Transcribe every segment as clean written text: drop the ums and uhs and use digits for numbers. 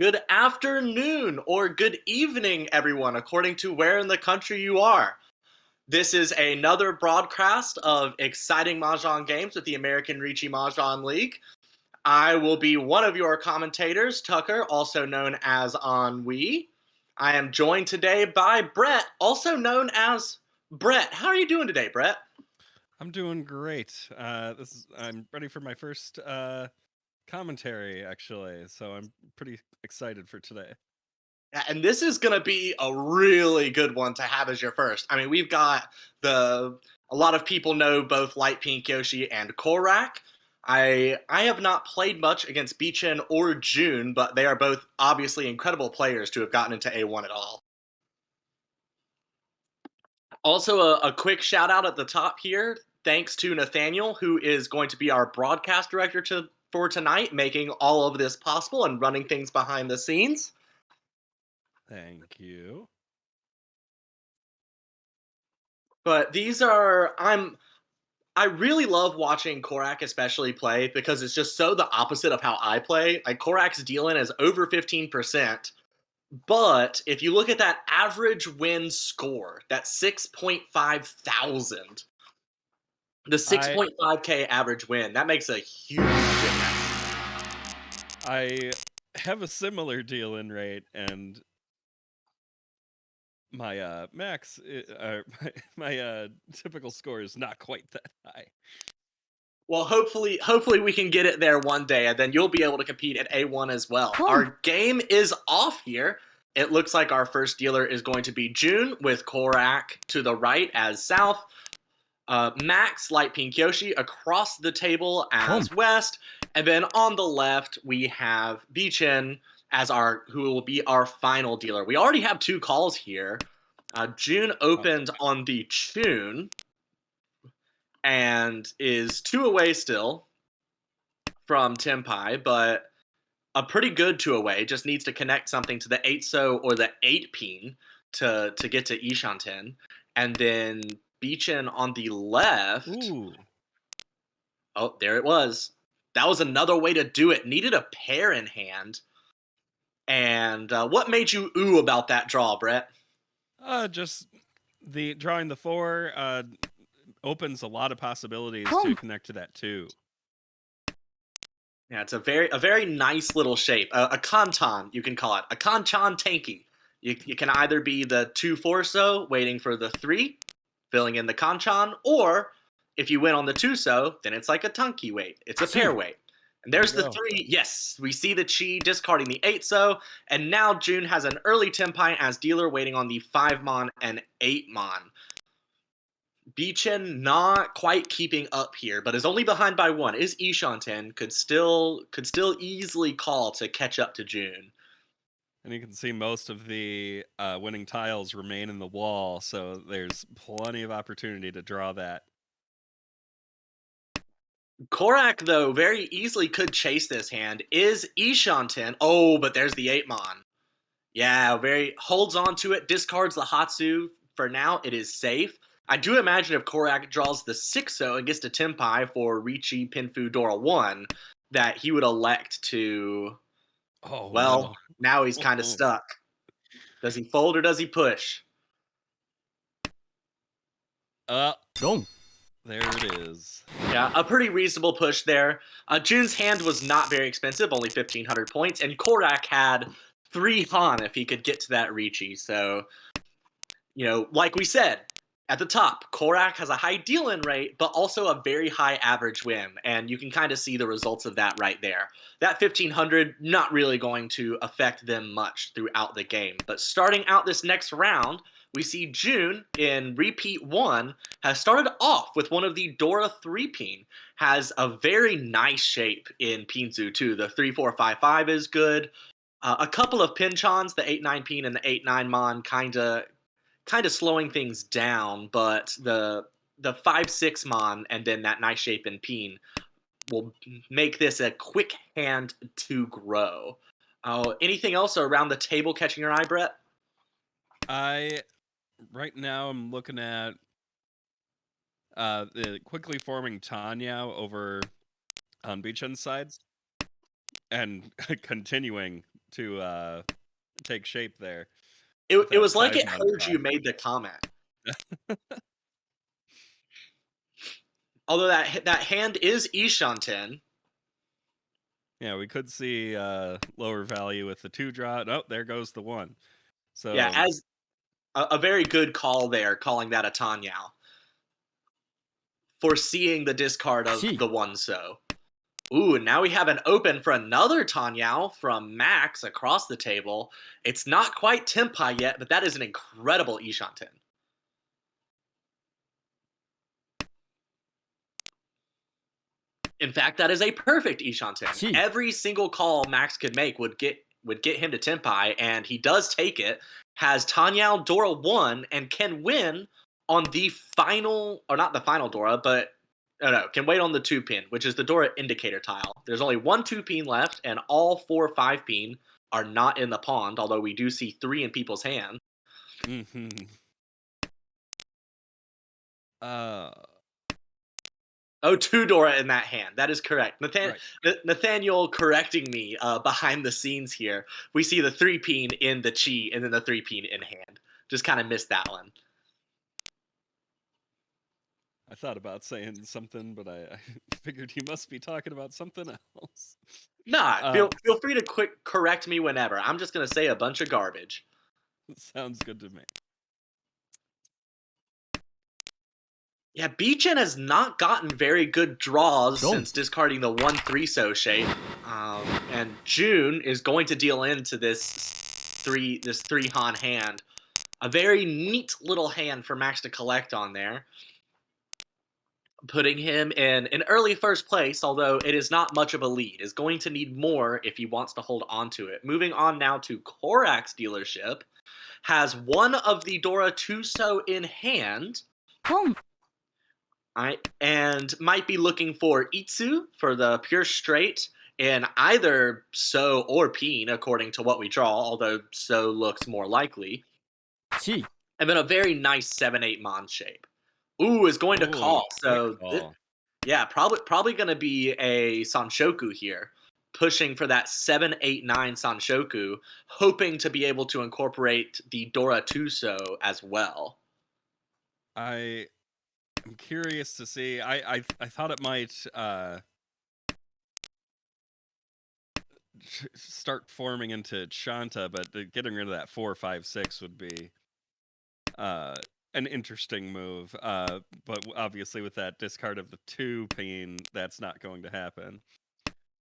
Good afternoon or good evening, everyone, according to where in the country you are. This is another broadcast of exciting Mahjong games with the American Ricci Mahjong League. I will be one of your commentators, Tucker, also known as Ennui. I am joined today by Bret, also known as Bret. How are you doing today, Bret? I'm doing great. I'm ready for my first commentary actually, so I'm pretty excited for today. And this is going to be a really good one to have as your first. I mean, we've got the a lot of people know both Light Pink Yoshi and Korak. I have not played much against Beechin or June, but they are both obviously incredible players to have gotten into A1 at all. Also, a quick shout out at the top here. Thanks to Nathaniel, who is going to be our broadcast director for tonight, making all of this possible and running things behind the scenes. Thank you. But I really love watching Korak especially play because it's just so the opposite of how I play. Like Korak's dealing is over 15%, but if you look at that average win score, that 6.5 thousand, the I 6.5k average win, that makes a huge difference. I have a similar deal in rate, and my my typical score is not quite that high. Well, hopefully we can get it there one day, and then you'll be able to compete at A1 as well. Our game is off here. It looks like our first dealer is going to be June with Korak to the right as south. Max, Light Pink Yoshi across the table as west, and then on the left we have Beechin as who will be our final dealer. We already have two calls here. June opened on the tune and is two away still from Tempai, but a pretty good two away. Just needs to connect something to the 8-so or the 8 pin to get to Ishanten. And then Beechin on the left. Ooh. Oh, there it was. That was another way to do it. Needed a pair in hand. And what made you ooh about that draw, Bret? Just the drawing the 4 opens a lot of possibilities to connect to that too. Yeah, it's a very nice little shape. A kantan, you can call it. A kanchan tanky. You can either be the 2-4-so, waiting for the 3, filling in the kanchan, or if you win on the 2-so, then it's like a tanky weight. It's a pair weight. And There we there's the go. 3. Yes, we see the chi discarding the 8-so, and now June has an early Tempai as dealer waiting on the 5-mon and 8-mon. Beechin not quite keeping up here, but is only behind by 1. Is Ishanten could still easily call to catch up to June. And you can see most of the winning tiles remain in the wall, so there's plenty of opportunity to draw that. Korak, though, very easily could chase this hand. Is Ishanten. Oh, but there's the 8-mon. Yeah, very holds on to it, discards the Hatsu. For now, it is safe. I do imagine if Korak draws the 6-so and gets to Tempai for Ricci Pinfu Dora 1, that he would elect to. Oh Well, no. now he's kind of stuck. Does he fold or does he push? Boom. There it is. Yeah, a pretty reasonable push there. June's hand was not very expensive, only 1,500 points, and Korak had 3 Han if he could get to that Ricci. So, like we said at the top, Korak has a high deal-in rate, but also a very high average win, and you can kind of see the results of that right there. That 1,500 not really going to affect them much throughout the game, but starting out this next round, we see June in repeat 1 has started off with one of the Dora 3-pin, has a very nice shape in Pinzu too. The 3-4-5-5 is good. A couple of pinchons, the 8-9 pin and the 8-9 mon, kind of slowing things down, but the 5-6 mon and then that nice shape in peen will make this a quick hand to grow. Anything else around the table catching your eye, Bret? I right now I'm looking at the quickly forming Tanya over on Beechen's side and continuing to take shape there. It That was like it 5-mon heard draw. you made the comment. Although that hand is Ishanten. Yeah, we could see lower value with the 2 draw. Oh, there goes the 1. So Yeah, as a very good call there, calling that a Tanyao. Foreseeing the discard of the 1-so. Ooh, and now we have an open for another Tanyao from Max across the table. It's not quite Tenpai yet, but that is an incredible Ishanten. In fact, that is a perfect Ishanten. Every single call Max could make would get him to Tenpai, and he does take it. Has Tanyao Dora 1 and can win on the final, or not the final Dora, but no, can wait on the 2-pin, which is the Dora indicator tile. There's only 1 2-pin left, and all 4 5-pin are not in the pond, although we do see 3 in people's hand. Mm-hmm. Oh, 2 Dora in that hand. That is correct. Right. Nathaniel correcting me behind the scenes here. We see the 3-pin in the chi and then the 3-pin in hand. Just kind of missed that one. I thought about saying something, but I figured you must be talking about something else. Nah, feel free to correct me whenever. I'm just going to say a bunch of garbage. Sounds good to me. Yeah, Beechen has not gotten very good draws since discarding the 1-3-so shape. And June is going to deal into this 3-han hand. A very neat little hand for Max to collect on there. Putting him in an early first place, although it is not much of a lead. Is going to need more if he wants to hold on to it. Moving on now to Korak's dealership. Has one of the Dora 2-so in hand. And might be looking for Itsu for the pure straight in either So or Peen, according to what we draw, although So looks more likely. And then a very nice 7-8 Mon shape. Ooh, is going to call. So, call. yeah, probably going to be a Sanshoku here. Pushing for that 7-8-9 Sanshoku, hoping to be able to incorporate the Dora 2-so as well. I'm curious to see. I thought it might start forming into Shanta, but getting rid of that 4-5-6 would be an interesting move. But obviously, with that discard of the 2-pin, that's not going to happen.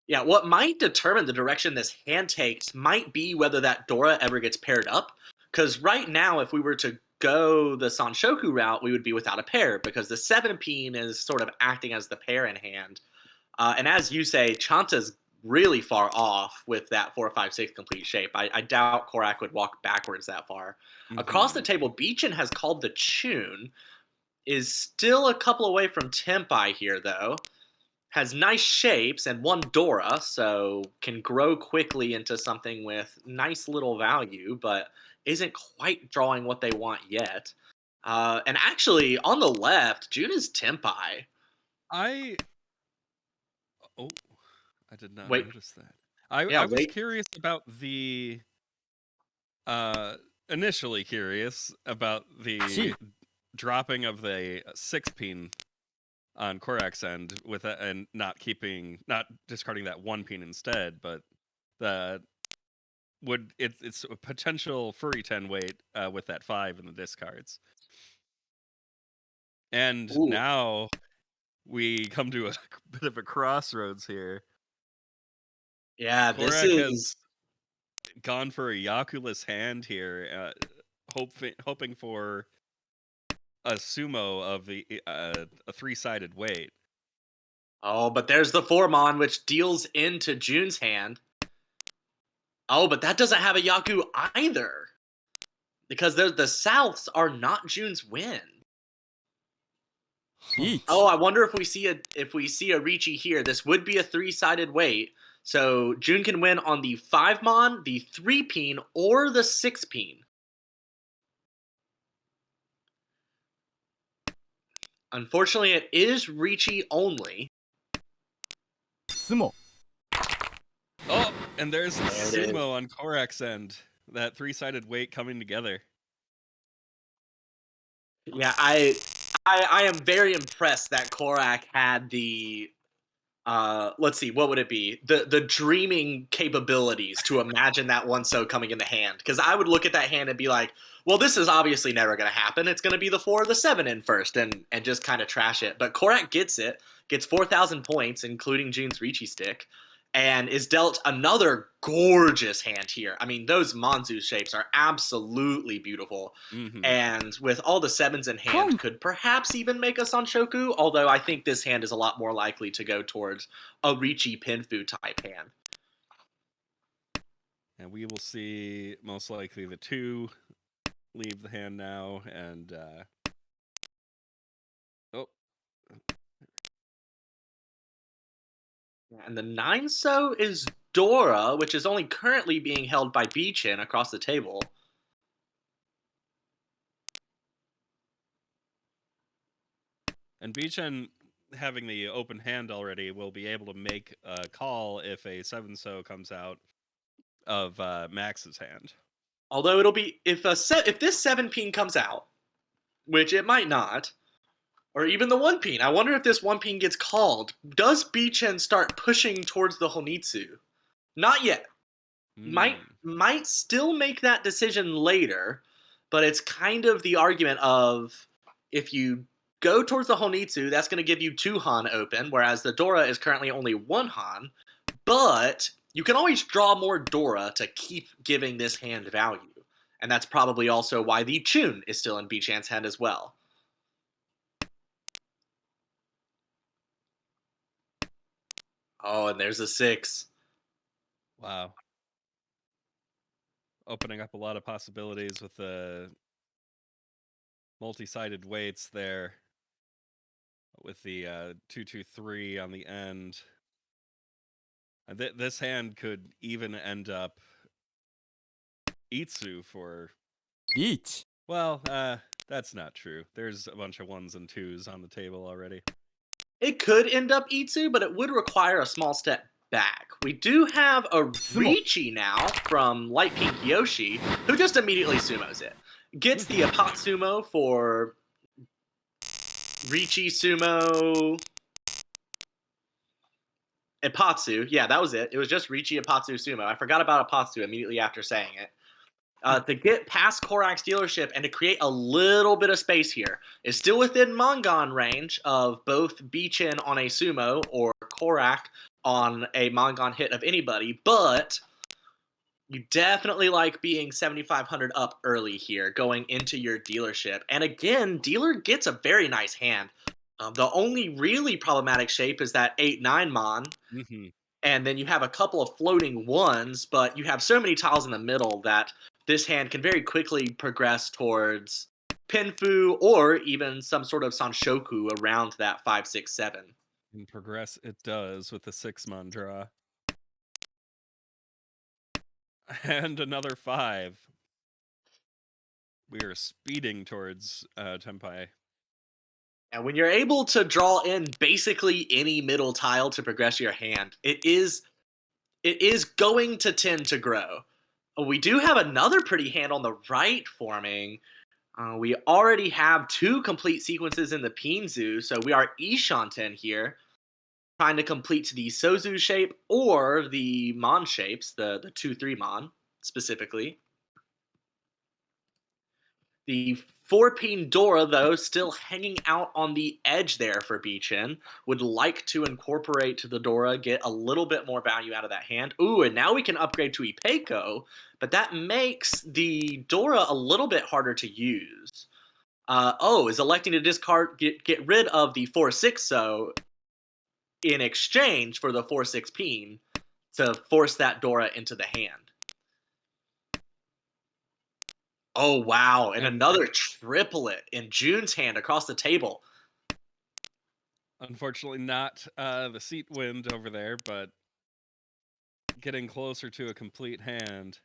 Yeah, what might determine the direction this hand takes might be whether that Dora ever gets paired up. Because right now, if we were to go the Sanshoku route, we would be without a pair, because the 7-pin is sort of acting as the pair in hand. And as you say, Chanta's really far off with that 4-5-6 complete shape. I doubt Korak would walk backwards that far. Mm-hmm. Across the table, Beechen has called the Chun. Is still a couple away from Tenpai here, though. Has nice shapes and 1 Dora, so can grow quickly into something with nice little value, but isn't quite drawing what they want yet. And actually, on the left, June is Tenpai. I did not Wait. notice that. I was curious about the initially curious about the dropping of the 6-pin on Korak's end with and not discarding that 1-pin instead, but it's a potential furry 10 weight with that 5 in the discards. And now we come to a bit of a crossroads here. Yeah, Korak has gone for a Yakuless hand here, hoping for a sumo of a 3-sided weight. Oh, but there's the 4-mon, which deals into June's hand. Oh, but that doesn't have a Yaku either. Because the Souths are not June's win. Oh, I wonder if we see a Ricci here. This would be a 3-sided weight. So June can win on the 5-mon, the 3-pin, or the 6-pin. Unfortunately, it is Ricci only. Oh, And there's the There it is. sumo on Korak's end. That three-sided weight coming together. Yeah, I am very impressed that Korak had the let's see, what would it be? The dreaming capabilities to imagine that one so coming in the hand. Because I would look at that hand and be like, well, this is obviously never going to happen. It's going to be the 4 or the 7 in first, and just kind of trash it. But Korak gets it, gets 4,000 points, including June's Ricci stick, and is dealt another gorgeous hand here. I mean, those Manzu shapes are absolutely beautiful. Mm-hmm. And with all the 7s in hand, could perhaps even make a Sanshoku, although I think this hand is a lot more likely to go towards a Ricci Pinfu type hand. And we will see most likely the 2 leave the hand now, and oh, And the 9 so is Dora, which is only currently being held by Beechin across the table. and Beechin, having the open hand already, will be able to make a call if a 7-so comes out of Max's hand. Although it'll be if this 7 peen comes out, which it might not, or even the 1 peen. I wonder if this 1 peen gets called. Does Beechin start pushing towards the Honitsu? Not yet. Might still make that decision later, but it's kind of the argument of if you go towards the Honitsu, that's going to give you 2 Han open, whereas the Dora is currently only 1 Han, but you can always draw more Dora to keep giving this hand value. And that's probably also why the Chun is still in Beechan's hand as well. Oh, and there's a 6. Wow. Opening up a lot of possibilities with the multi-sided weights there, with the 2-2-3 on the end. This hand could even end up Itsu for... Each. Well, that's not true. There's a bunch of 1s and 2s on the table already. It could end up Itsu, but it would require a small step back. We do have a Ricci now from Light Pink Yoshi, who just immediately sumos it. Gets the Apatsumo for Ricci Sumo Ipatsu. Yeah, that was it. It was just Ricci Ipatsu Sumo. I forgot about Ipatsu immediately after saying it. To get past Korak's dealership and to create a little bit of space here. Is still within Mangan range of both Beechin on a sumo or Korak on a Mangan hit of anybody, but you definitely like being 7,500 up early here going into your dealership. And again, dealer gets a very nice hand. The only really problematic shape is that 8-9 Mon. Mm-hmm. And then you have a couple of floating 1s, but you have so many tiles in the middle that this hand can very quickly progress towards Pinfu or even some sort of Sanshoku around that 5, 6, 7. And progress it does with the 6-mon draw. And another 5. We are speeding towards Tenpai. And when you're able to draw in basically any middle tile to progress your hand, it is going to tend to grow. We do have another pretty hand on the right forming. We already have 2 complete sequences in the Pinzu, so we are Ishanten here, trying to complete the Sozu shape or the Mon shapes, the 2-3 Mon specifically. The 4-peen Dora, though, still hanging out on the edge there for Beechin. Would like to incorporate the Dora, get a little bit more value out of that hand. Ooh, and now we can upgrade to Ipeco, but that makes the Dora a little bit harder to use. Is electing to discard, get rid of the 4-6 so in exchange for the 4-6 peen to force that Dora into the hand. Oh, wow. And another triplet in June's hand across the table. Unfortunately, not the seat wind over there, but getting closer to a complete hand.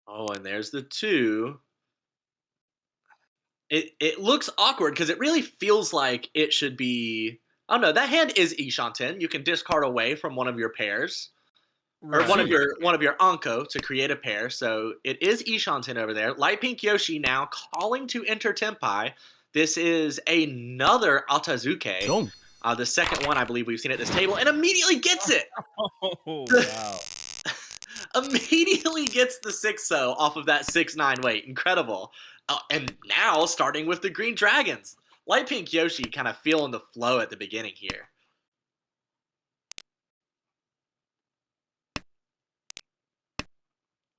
Oh, and there's the 2. It looks awkward because it really feels like it should be... I don't know. That hand is Ishanten. You can discard away from one of your pairs. or one Right. of your Anko to create a pair. So it is Ishanten over there. Light Pink Yoshi now calling to enter Tenpai. This is another Atazuke. Don't. The second one I believe we've seen at this table, and immediately gets it. Oh wow. Immediately gets the 6-0 off of that 6-9 weight. Incredible. And now starting with the Green Dragons. Light Pink Yoshi kind of feeling the flow at the beginning here.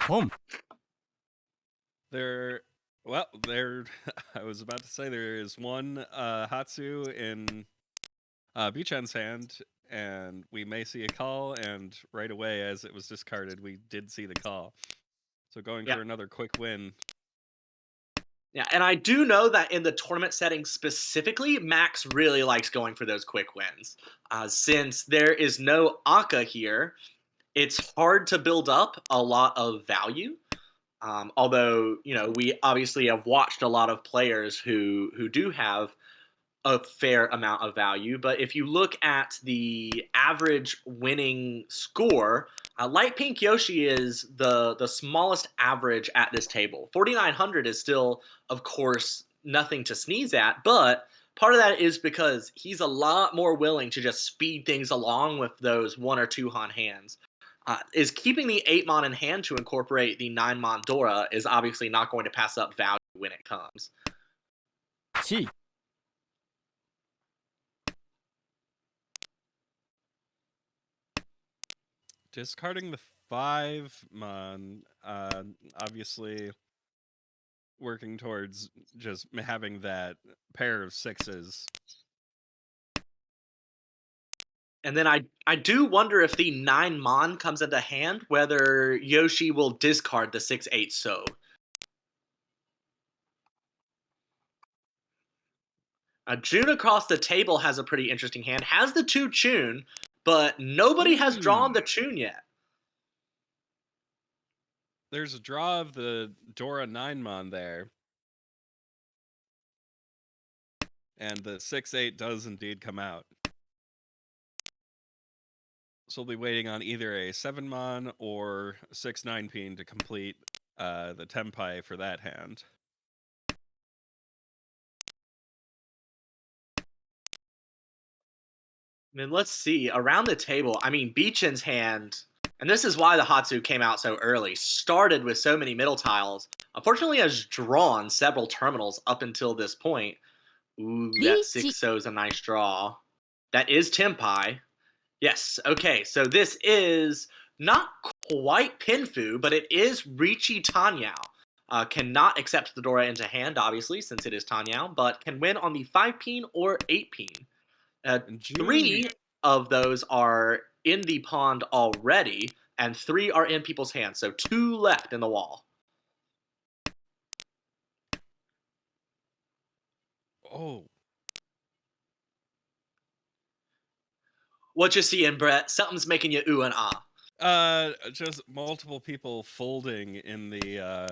Home. There I was about to say there is one Hatsu in Bichan's hand, and we may see a call, and right away as it was discarded, we did see the call. So going Yeah. for another quick win. Yeah, and I do know that in the tournament setting specifically, Max really likes going for those quick wins. Since there is no Aka here, it's hard to build up a lot of value. Although, we obviously have watched a lot of players who do have a fair amount of value. But if you look at the average winning score, Light Pink Yoshi is the smallest average at this table. 4,900 is still, of course, nothing to sneeze at, but part of that is because he's a lot more willing to just speed things along with those 1 or 2 Han hands. Is keeping the 8 Mon in hand to incorporate the 9 Mon Dora is obviously not going to pass up value when it comes. Chi. Discarding the 5 Mon, obviously working towards just having that pair of 6s. And then I do wonder if the 9 Mon comes into hand, whether Yoshi will discard the 6-8 So. June across the table has a pretty interesting hand, has the 2 Chun, but nobody has drawn the Chun yet. There's a draw of the Dora 9 Mon there. And the 6-8 does indeed come out. So we'll be waiting on either a 7 Mon or 6-9 Peen to complete the Tenpai for that hand. I mean, let's see. Around the table, I mean, Beechin's hand, and this is why the Hatsu came out so early, started with so many middle tiles. Unfortunately, has drawn several terminals up until this point. Ooh, that 6-0 is a nice draw. That is Tenpai. Yes, okay, so this is not quite Pinfu, but it is Richi Tanyao. Cannot accept the Dora into hand, obviously, since it is Tanyao, but can win on the 5 Peen or 8 Peen. And 3 of those are in the pond already, and 3 are in people's hands, so 2 left in the wall. Oh. What you seeing, Bret? Something's making you ooh and ah. Just multiple people folding in the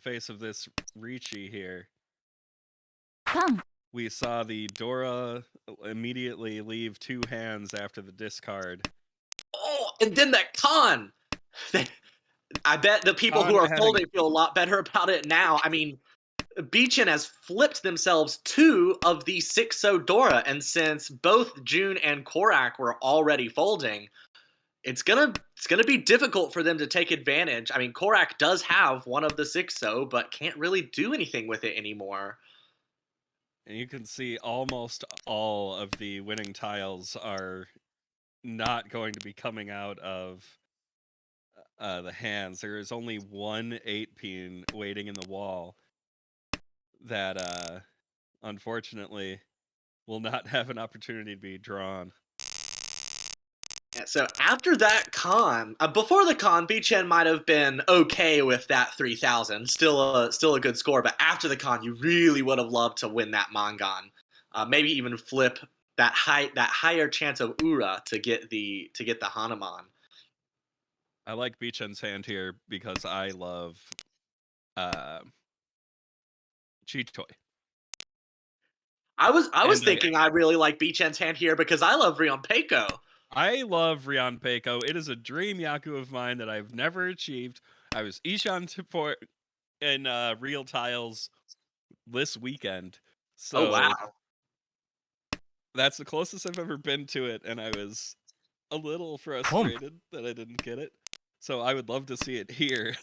face of this Ricci here. Come. We saw the Dora immediately leave 2 hands after the discard. Oh, and then that con! I bet the people who are folding feel a lot better about it now. I mean, Beechin has flipped themselves 2 of the 6-0 Dora, and since both June and Korak were already folding, it's gonna be difficult for them to take advantage. I mean, Korak does have one of the 6-0, but can't really do anything with it anymore. And you can see almost all of the winning tiles are not going to be coming out of the hands. There is only 1 8 Peen waiting in the wall that unfortunately will not have an opportunity to be drawn. Yeah, so after that con, before the con, Beechen might have been okay with that 3,000, still a good score. But after the con, you really would have loved to win that Mangan, maybe even flip that higher chance of Ura to get the Hanuman. I like Beechen's hand here because I love Chitoy. I was thinking I really like Beechen's hand here because I love Rion Peiko. I love Rion Peiko. It is a dream Yaku of mine that I've never achieved. I was Ishan support in Real Tiles this weekend. Oh So wow. that's the closest I've ever been to it, and I was a little frustrated that I didn't get it. So I would love to see it here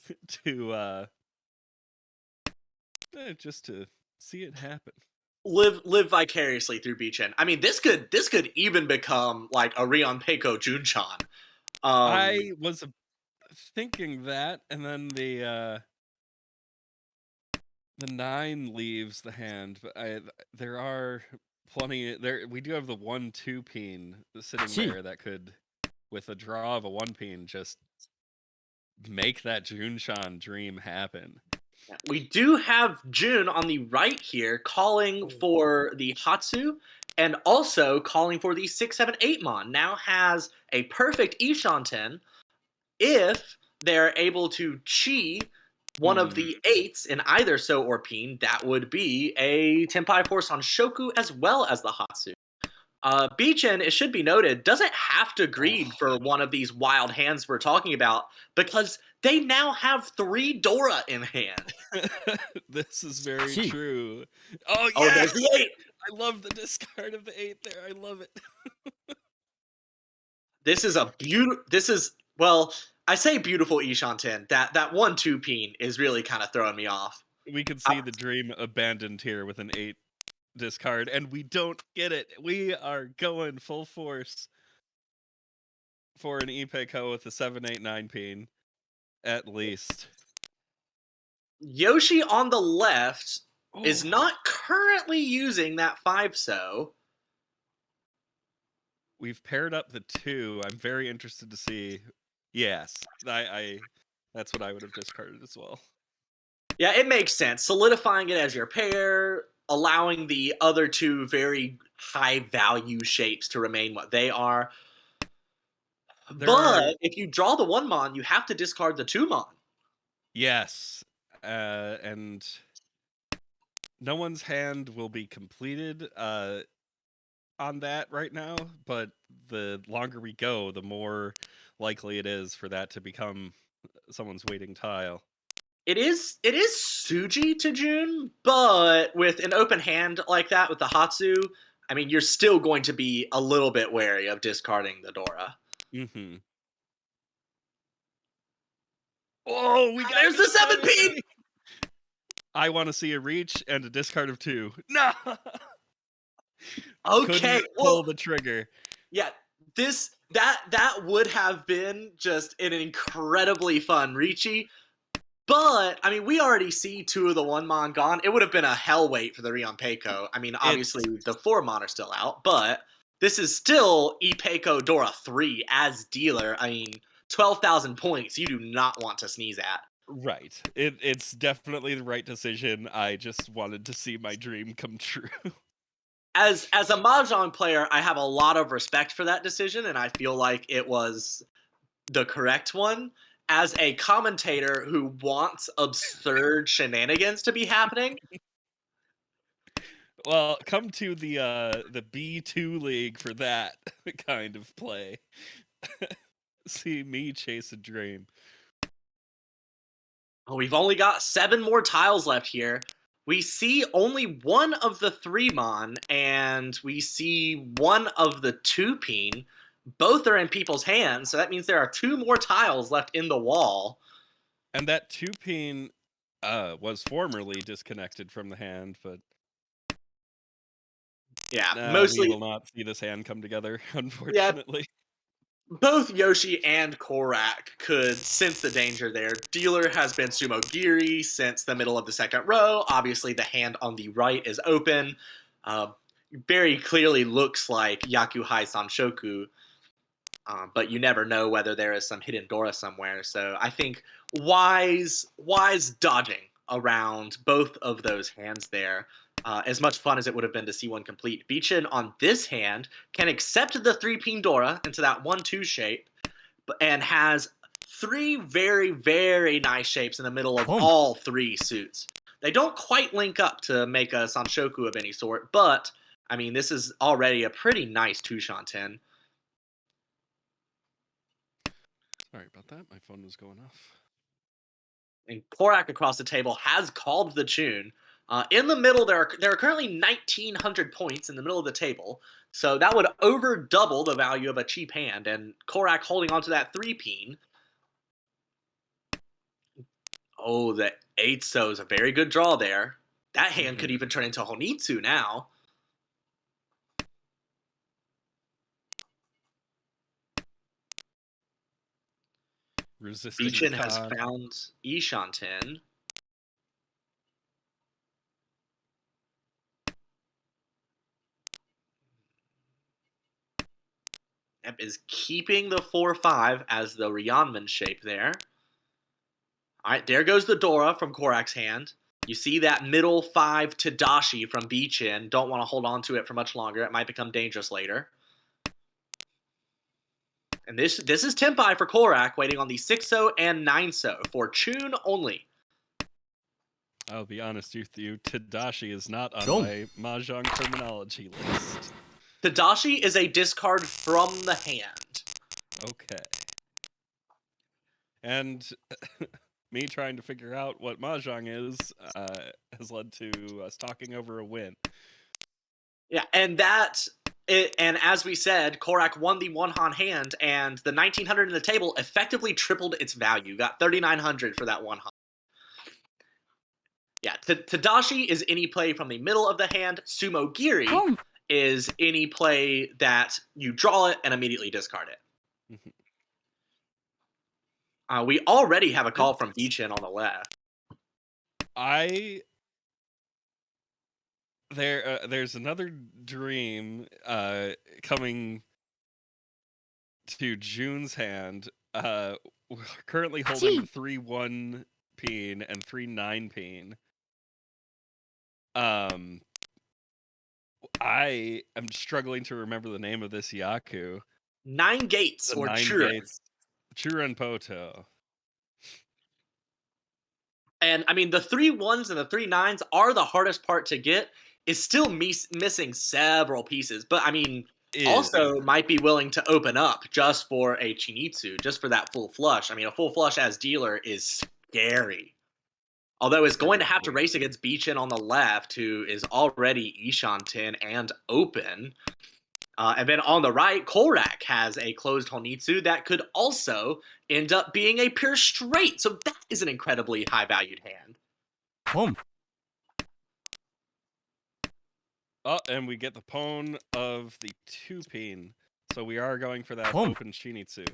to just to see it happen. Live vicariously through Beachin. I mean, this could even become like a Rion Peiko Junchan. I was thinking that, and then the 9 leaves the hand, but there are plenty there. We do have the 1-2 peen sitting Gee. there that could, with a draw of a 1 peen, just make that Junshan dream happen. We do have Jun on the right here calling for the Hatsu and also calling for the 678 Mon. Now has a perfect Ishanten if they're able to chi one of the 8s in either So or Peen. That would be a Tenpai Force on Shoku as well as the Hatsu. Beachin, it should be noted, doesn't have to greed for one of these wild hands we're talking about because they now have 3 Dora in hand. This is very Gee. true. Oh, Oh, yes! there's the 8! I love the discard of the 8 there. I love it. This is a beautiful. This is, well, I say beautiful Ishanten. That 1-2 peen is really kind of throwing me off. We could see the dream abandoned here with an 8 discard, and we don't get it. We are going full force for an Ipeco with a 7-8-9 peen, at least. Yoshi on the left is Oh. not currently using that 5 So. We've paired up the 2. I'm very interested to see. Yes, I that's what I would have discarded as well. Yeah, it makes sense. Solidifying it as your pair, allowing the other 2 very high value shapes to remain what they are. But if you draw the 1 Mon, you have to discard the 2 Mon. Yes, and no one's hand will be completed on that right now, but the longer we go, the more likely it is for that to become someone's waiting tile. It is Suji to Jun, but with an open hand like that with the Hatsu, I mean, you're still going to be a little bit wary of discarding the Dora. Mm-hmm. Oh, we got There's the 7 peen! I want to see a reach and a discard of 2. No! Okay, Couldn't pull the trigger. Yeah, that would have been just an incredibly fun Ricci. But, I mean, we already see 2 of the 1 Mon gone. It would have been a hell wait for the Rion Peiko. I mean, obviously, the 4 Mon are still out, but this is still Peiko Dora 3 as dealer. I mean, 12,000 points you do not want to sneeze at. Right. It's definitely the right decision. I just wanted to see my dream come true. As a Mahjong player, I have a lot of respect for that decision, and I feel like it was the correct one. As a commentator who wants absurd shenanigans to be happening, Well, come to the B2 league for that kind of play. See me chase a dream. oh, we've only got 7 more tiles left here. We see only 1 of the 3 Mon, and we see 1 of the 2 Peen. Both are in people's hands, so that means there are 2 more tiles left in the wall. And that 2 peen was formerly disconnected from the hand, but yeah, mostly we will not see this hand come together, unfortunately. Yeah, both Yoshi and Korak could sense the danger there. Dealer has been Sumo Giri since the middle of the second row. Obviously, the hand on the right is open. Very clearly looks like Yakuhai Sanshoku, but you never know whether there is some hidden Dora somewhere. So I think wise dodging around both of those hands there. As much fun as it would have been to see one complete. Beachin on this hand can accept the 3 Peen Dora into that 1-2 shape and has 3 very, very nice shapes in the middle of all 3 suits. They don't quite link up to make a Sanshoku of any sort, but, I mean, this is already a pretty nice Tushan 10. Sorry about that. My phone was going off. And Korak across the table has called the tune. In the middle, there are currently 1,900 points in the middle of the table, so that would over double the value of a cheap hand. And Korak holding onto that 3-peen. Oh, the 8-so is a very good draw there. That hand could even turn into Honitsu now. Resisting Beechin the has con. found Ishanten. Yep, is keeping the 4-5 as the Ryanman shape there. All right, there goes the Dora from Korak's hand. You see that middle 5 Tadashi from Beechin. Don't want to hold on to it for much longer. It might become dangerous later. And this is Tempai for Korak, waiting on the 6-so and 9-so for tune only. I'll be honest with you, Tadashi is not on Don't. my Mahjong terminology list. Tadashi is a discard from the hand. Okay. And me trying to figure out what Mahjong is has led to us talking over a win. Yeah, and and as we said, Korak won the one-han hand, and the 1,900 in the table effectively tripled its value. Got 3,900 for that one-han. Yeah, Tadashi is any play from the middle of the hand. Sumo Giri is any play that you draw it and immediately discard it. We already have a call from Beechin on the left. There's another dream coming to June's hand. We're currently holding 3-1 peen and 3-9 peen. I am struggling to remember the name of this Yaku. 9 gates The or 9 Churen. gates. Churen Poto. And I mean, the 3-1s and the 3-9s are the hardest part to get. Is still missing several pieces, but I mean, also might be willing to open up just for a Chinitsu, just for that full flush. I mean, a full flush as dealer is scary. Although it's going to have to race against Beechin on the left, who is already Ishanten and open. And then on the right, Korak has a closed Honitsu that could also end up being a pure straight. So that is an incredibly high-valued hand. Home. Oh, and we get the pawn of the 2-peen. So we are going for that Home. open Shinitsu.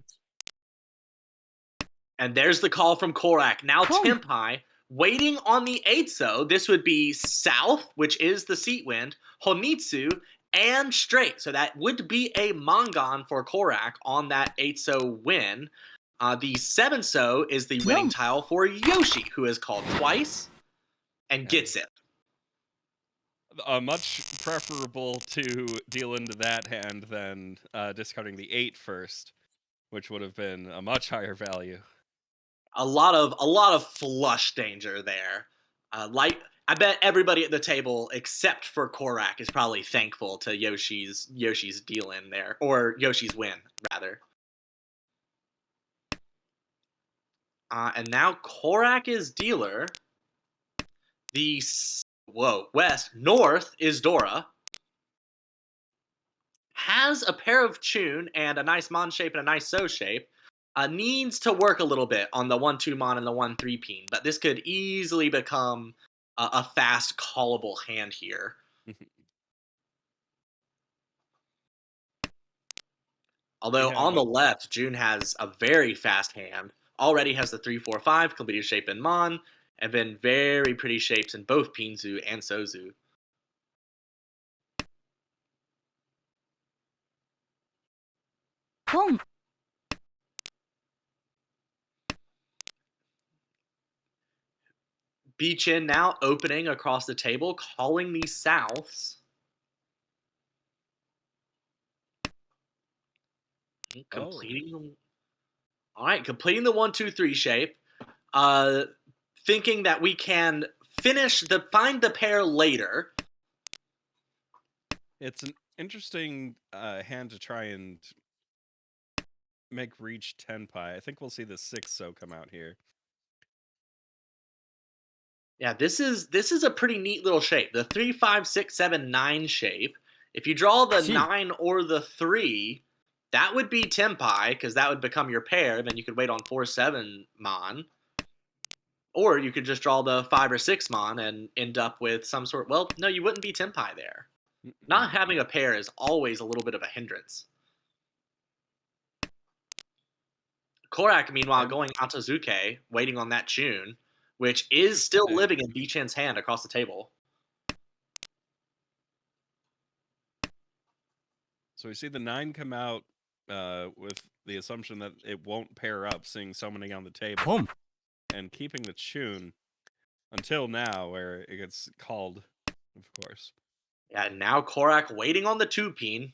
And there's the call from Korak. Now Tempai, waiting on the 8-so. This would be south, which is the seat wind, Honitsu, and straight. So that would be a Mangan for Korak on that 8-so win. The 7-so is the winning tile for Yoshi, who is called twice and gets it. Much preferable to deal into that hand than discarding the 8 first, which would have been a much higher value. A lot of flush danger there. I bet everybody at the table except for Korak is probably thankful to Yoshi's deal in there, or Yoshi's win rather. And now Korak is dealer. The north is Dora. Has a pair of Chun and a nice Mon shape and a nice So shape. Needs to work a little bit on the 1-2 Mon and the 1-3 peen, but this could easily become a fast callable hand here. Although on the left, June has a very fast hand. Already has the 3-4-5 completed shape in Mon, and then very pretty shapes in both Pinzu and Sozu. Home. Beechin now opening across the table, calling the Souths. Completing completing the 1-2-3 shape. Thinking that we can find the pair later. It's an interesting hand to try and make reach 10 pi. I think we'll see the 6-so come out here. Yeah, this is a pretty neat little shape. The 3, 5, 6, 7, 9 shape. If you draw the Gee. 9 or the 3, that would be Tenpai, because that would become your pair. Then you could wait on 4, 7 Mon. Or you could just draw the 5 or 6 Mon and end up with some sort. Well, no, you wouldn't be Tenpai there. Not having a pair is always a little bit of a hindrance. Korak, meanwhile, going Atazuke, waiting on that tune, which is still living in Bichen's hand across the table. So we see the 9 come out with the assumption that it won't pair up, seeing summoning on the table. Boom. And keeping the tune until now, where it gets called, of course. Yeah, now Korak waiting on the 2-pin,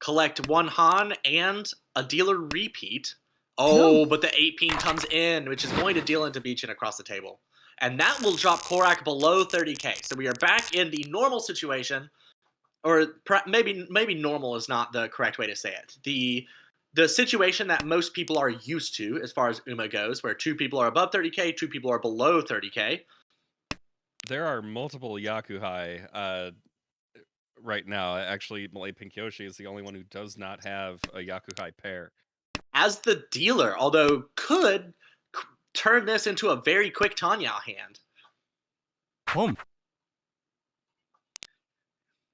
collect 1 Han and a dealer repeat. Oh, but the 8-pin comes in, which is going to deal into Beachin across the table. And that will drop Korak below 30k. So we are back in the normal situation, or maybe normal is not the correct way to say it. The situation that most people are used to as far as UMA goes, where 2 people are above 30k, 2 people are below 30k. There are multiple Yakuhai right now. Actually, Malay Pink Yoshi is the only one who does not have a Yakuhai pair. As the dealer, although could turn this into a very quick Tanya hand. Boom.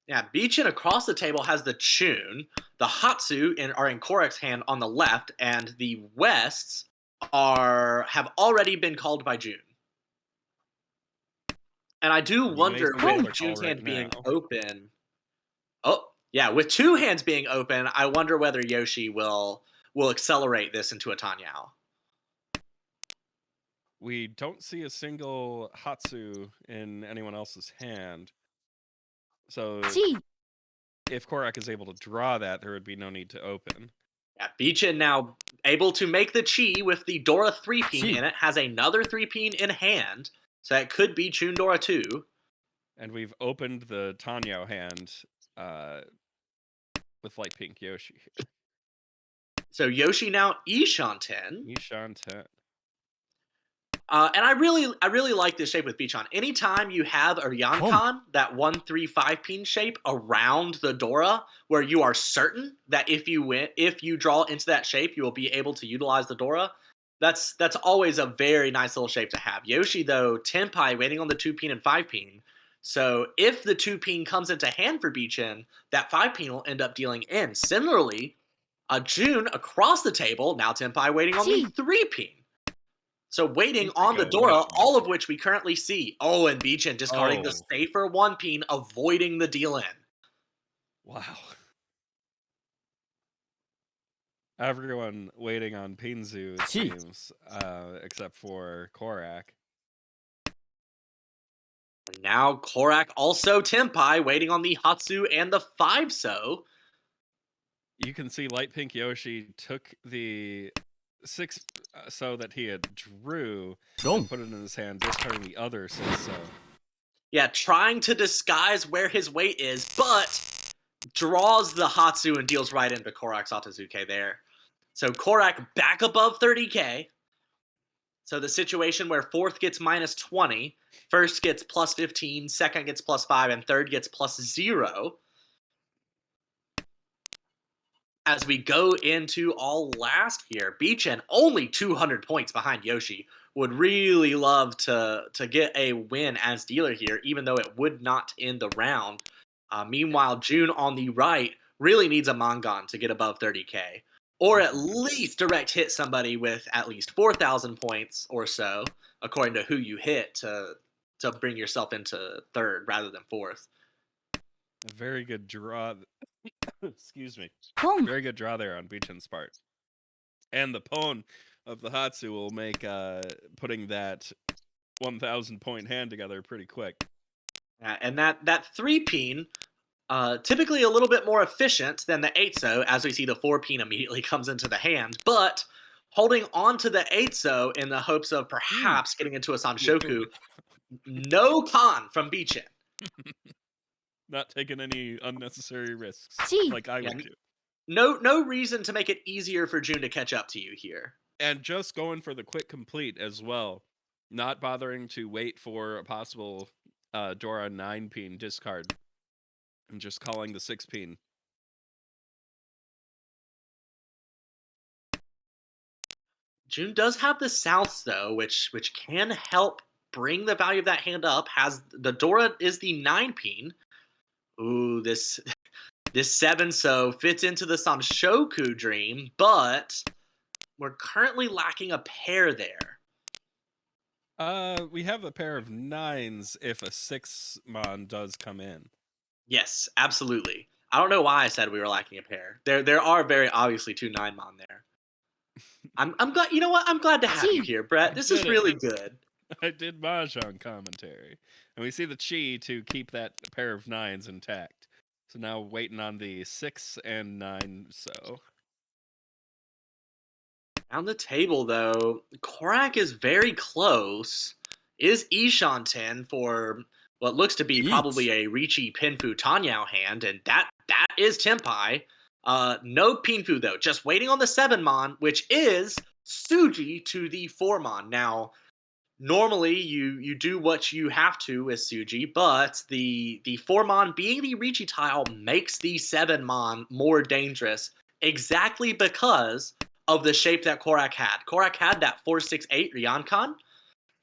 Yeah, Beachin across the table has the Chun. The Hatsu are in Korak's hand on the left, and the Wests have already been called by June. And I do wonder with June's hand being open. Oh, yeah, with 2 hands being open, I wonder whether Yoshi will accelerate this into a Tanyao. We don't see a single Hatsu in anyone else's hand. So if Korak is able to draw that, there would be no need to open. Yeah, Beachin now able to make the Chi with the Dora 3-pin in it, has another 3-pin in hand, so that could be Chun Dora 2. And we've opened the Tanyao hand with Light Pink Yoshi. So Yoshi now Ishan 10. Ishan 10. And I really like this shape with Beachan. Anytime you have a Ryankan, that 1-3-5-pin shape around the Dora, where you are certain that if you draw into that shape, you will be able to utilize the Dora. That's always a very nice little shape to have. Yoshi, though, Tenpai waiting on the 2-pin and 5-pin. So if the 2-pin comes into hand for Beachin, that 5-pin will end up dealing in. Similarly, June across the table, now Tenpai waiting on the 3-pin. So waiting on the Dora, all of which we currently see. Oh, and Beachin discarding the safer 1-pin, avoiding the deal in. Wow. Everyone waiting on Pinzu, it seems, except for Korak. Now Korak also Tenpai waiting on the Hatsu and the 5-so. You can see Light Pink Yoshi took the 6-so that he had drew and put it in his hand, discarding the other 6-so. Yeah, trying to disguise where his weight is, but draws the Hatsu and deals right into Korak's Atazuke there. So Korak back above 30k. So the situation where 4th gets minus 20, 1st gets plus 15, 2nd gets plus 5, and 3rd gets plus 0. As we go into all last here, Beachin only 200 points behind Yoshi. Would really love to get a win as dealer here, even though it would not end the round. Meanwhile, June on the right really needs a Mangan to get above 30k. Or at least direct hit somebody with at least 4,000 points or so, according to who you hit, to bring yourself into 3rd rather than 4th. A very good draw. Excuse me. Very good draw there on Beachin's part. And the pawn of the Hatsu will make putting that 1,000 point hand together pretty quick. And that 3-pin, typically a little bit more efficient than the 8-so, as we see the 4-pin immediately comes into the hand, but holding on to the 8-so in the hopes of perhaps getting into a Sanshoku. No con from Beachin. Not taking any unnecessary risks like I would do. no reason to make it easier for June to catch up to you here. And just going for the quick complete as well, not bothering to wait for a possible Dora 9-peen discard, and just calling the 6-peen. June does have the Souths though, which can help bring the value of that hand up. Has the Dora is the 9-peen. Ooh, this 7 so fits into the Samshoku dream, but we're currently lacking a pair there. We have a pair of 9s if a 6-mon does come in. Yes, absolutely. I don't know why I said we were lacking a pair. There are very obviously 2 9-mon there. I'm glad. You know what? I'm glad to have you here, Brett. This is did it. really good. I did Mahjong commentary. And we see the chi to keep that pair of 9s intact. So now waiting on the 6 and 9 so. On the table, though, Korak is very close. Is Ishan 10 for what looks to be Yeet. probably a Richi Pinfu Tanyao hand, and that is Tenpai. No Pinfu, though. Just waiting on the 7-mon, which is Suji to the 4-mon. Now, normally you do what you have to as Suji, but the 4-mon being the Richi tile makes the 7-mon more dangerous exactly because of the shape that Korak had. Korak had that 4-6-8 Ryankan,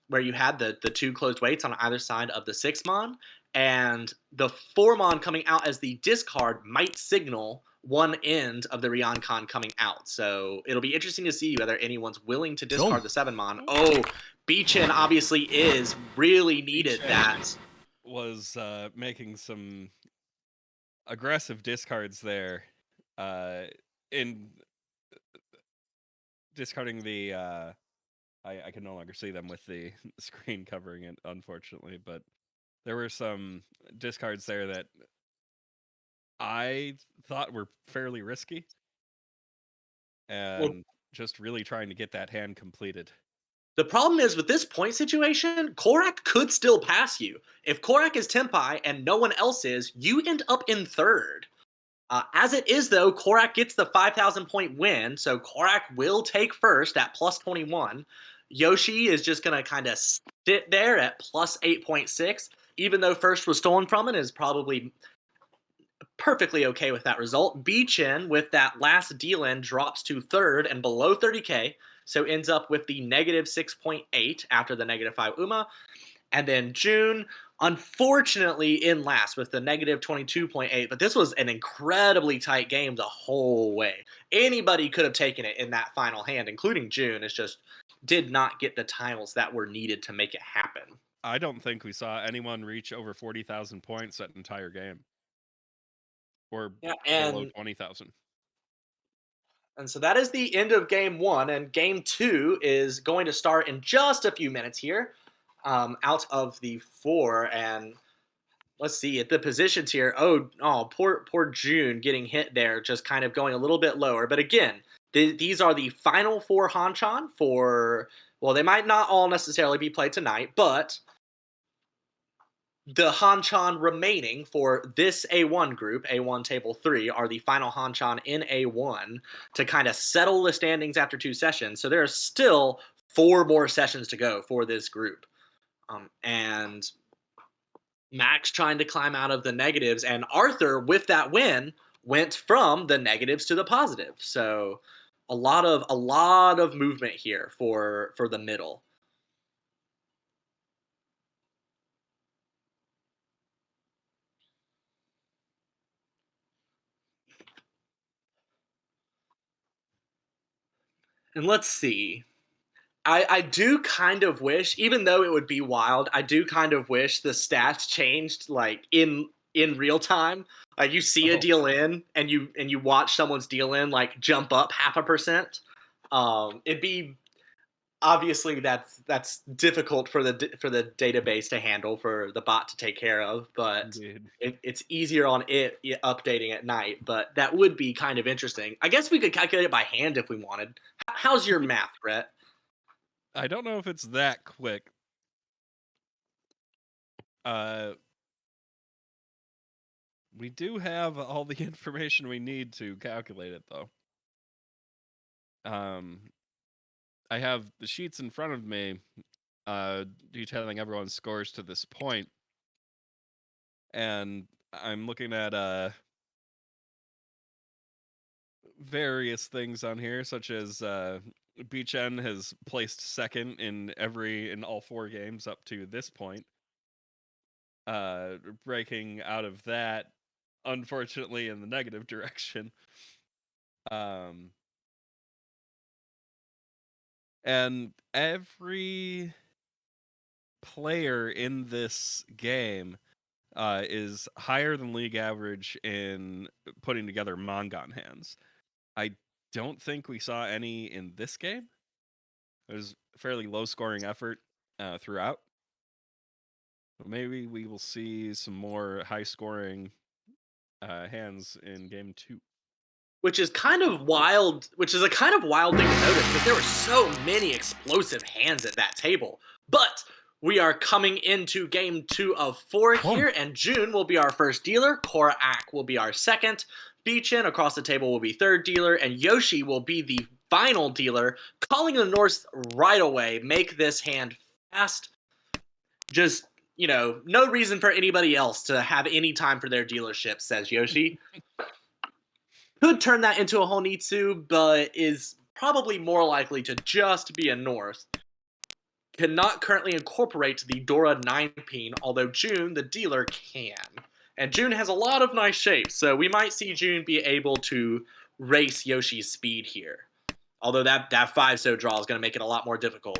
where you had the 2 closed weights on either side of the 6-mon, and the 4-mon coming out as the discard might signal one end of the Ryankan coming out. So it'll be interesting to see whether anyone's willing to discard the 7-mon. Oh, Beachin obviously is really needed Beachin. that. Was making some aggressive discards there. In discarding the I can no longer see them with the screen covering it, unfortunately, but there were some discards there that I thought were fairly risky, and just really trying to get that hand completed. The problem is with this point situation, Korak could still pass you. If Korak is Tenpai and no one else is, you end up in third. As it is, though, Korak gets the 5,000 point win, so Korak will take first at plus 21. Yoshi is just going to kind of sit there at plus 8.6, even though first was stolen from it, is probably perfectly okay with that result. Beachin, with that last deal in, drops to third and below 30k, so ends up with the negative 6.8 after the negative 5 Uma. And then June, unfortunately, in last with the negative 22.8. But this was an incredibly tight game the whole way. Anybody could have taken it in that final hand, including June. It's just did not get the tiles that were needed to make it happen. I don't think we saw anyone reach over 40,000 points that entire game. Or below 20,000. And so that is the end of game 1. And game 2 is going to start in just a few minutes here. Out of the 4, and let's see at the positions here. Oh, poor June getting hit there, just kind of going a little bit lower. But again, these are the final 4 Hanchan for. Well, they might not all necessarily be played tonight, but the Hanchan remaining for this A1 group, A1 Table 3, are the final Hanchan in A1 to kind of settle the standings after 2 sessions. So there are still 4 more sessions to go for this group. And Max trying to climb out of the negatives, and Arthur, with that win, went from the negatives to the positive. So a lot of movement here for the middle. And let's see. I do kind of wish, even though it would be wild, I do kind of wish the stats changed like in real time. Like you see a deal in, and you watch someone's deal in like jump up 0.5%. It'd be obviously that's difficult for the database to handle, for the bot to take care of, but it's easier on it updating at night. But that would be kind of interesting. I guess we could calculate it by hand if we wanted. How's your math, Brett? I don't know if it's that quick. We do have all the information we need to calculate it, though. I have the sheets in front of me, detailing everyone's scores to this point, and I'm looking at various things on here, such as Beachen has placed second in all 4 games up to this point. Breaking out of that, unfortunately, in the negative direction. And every player in this game is higher than league average in putting together Mangan hands. I don't think we saw any in this game. It was a fairly low scoring effort throughout. But maybe we will see some more high scoring hands in game 2. Which is kind of wild, which is a kind of wild thing to notice, because there were so many explosive hands at that table. But we are coming into game 2 of 4 here, and June will be our first dealer, Korak will be our second, Beachin across the table will be third dealer, and Yoshi will be the final dealer, calling the Norse right away. Make this hand fast. Just, no reason for anybody else to have any time for their dealership, says Yoshi. Could turn that into a Honitsu, but is probably more likely to just be a North. Cannot currently incorporate the Dora 9-pin, although June, the dealer, can. And June has a lot of nice shapes, so we might see June be able to race Yoshi's speed here. Although that 5-so draw is going to make it a lot more difficult.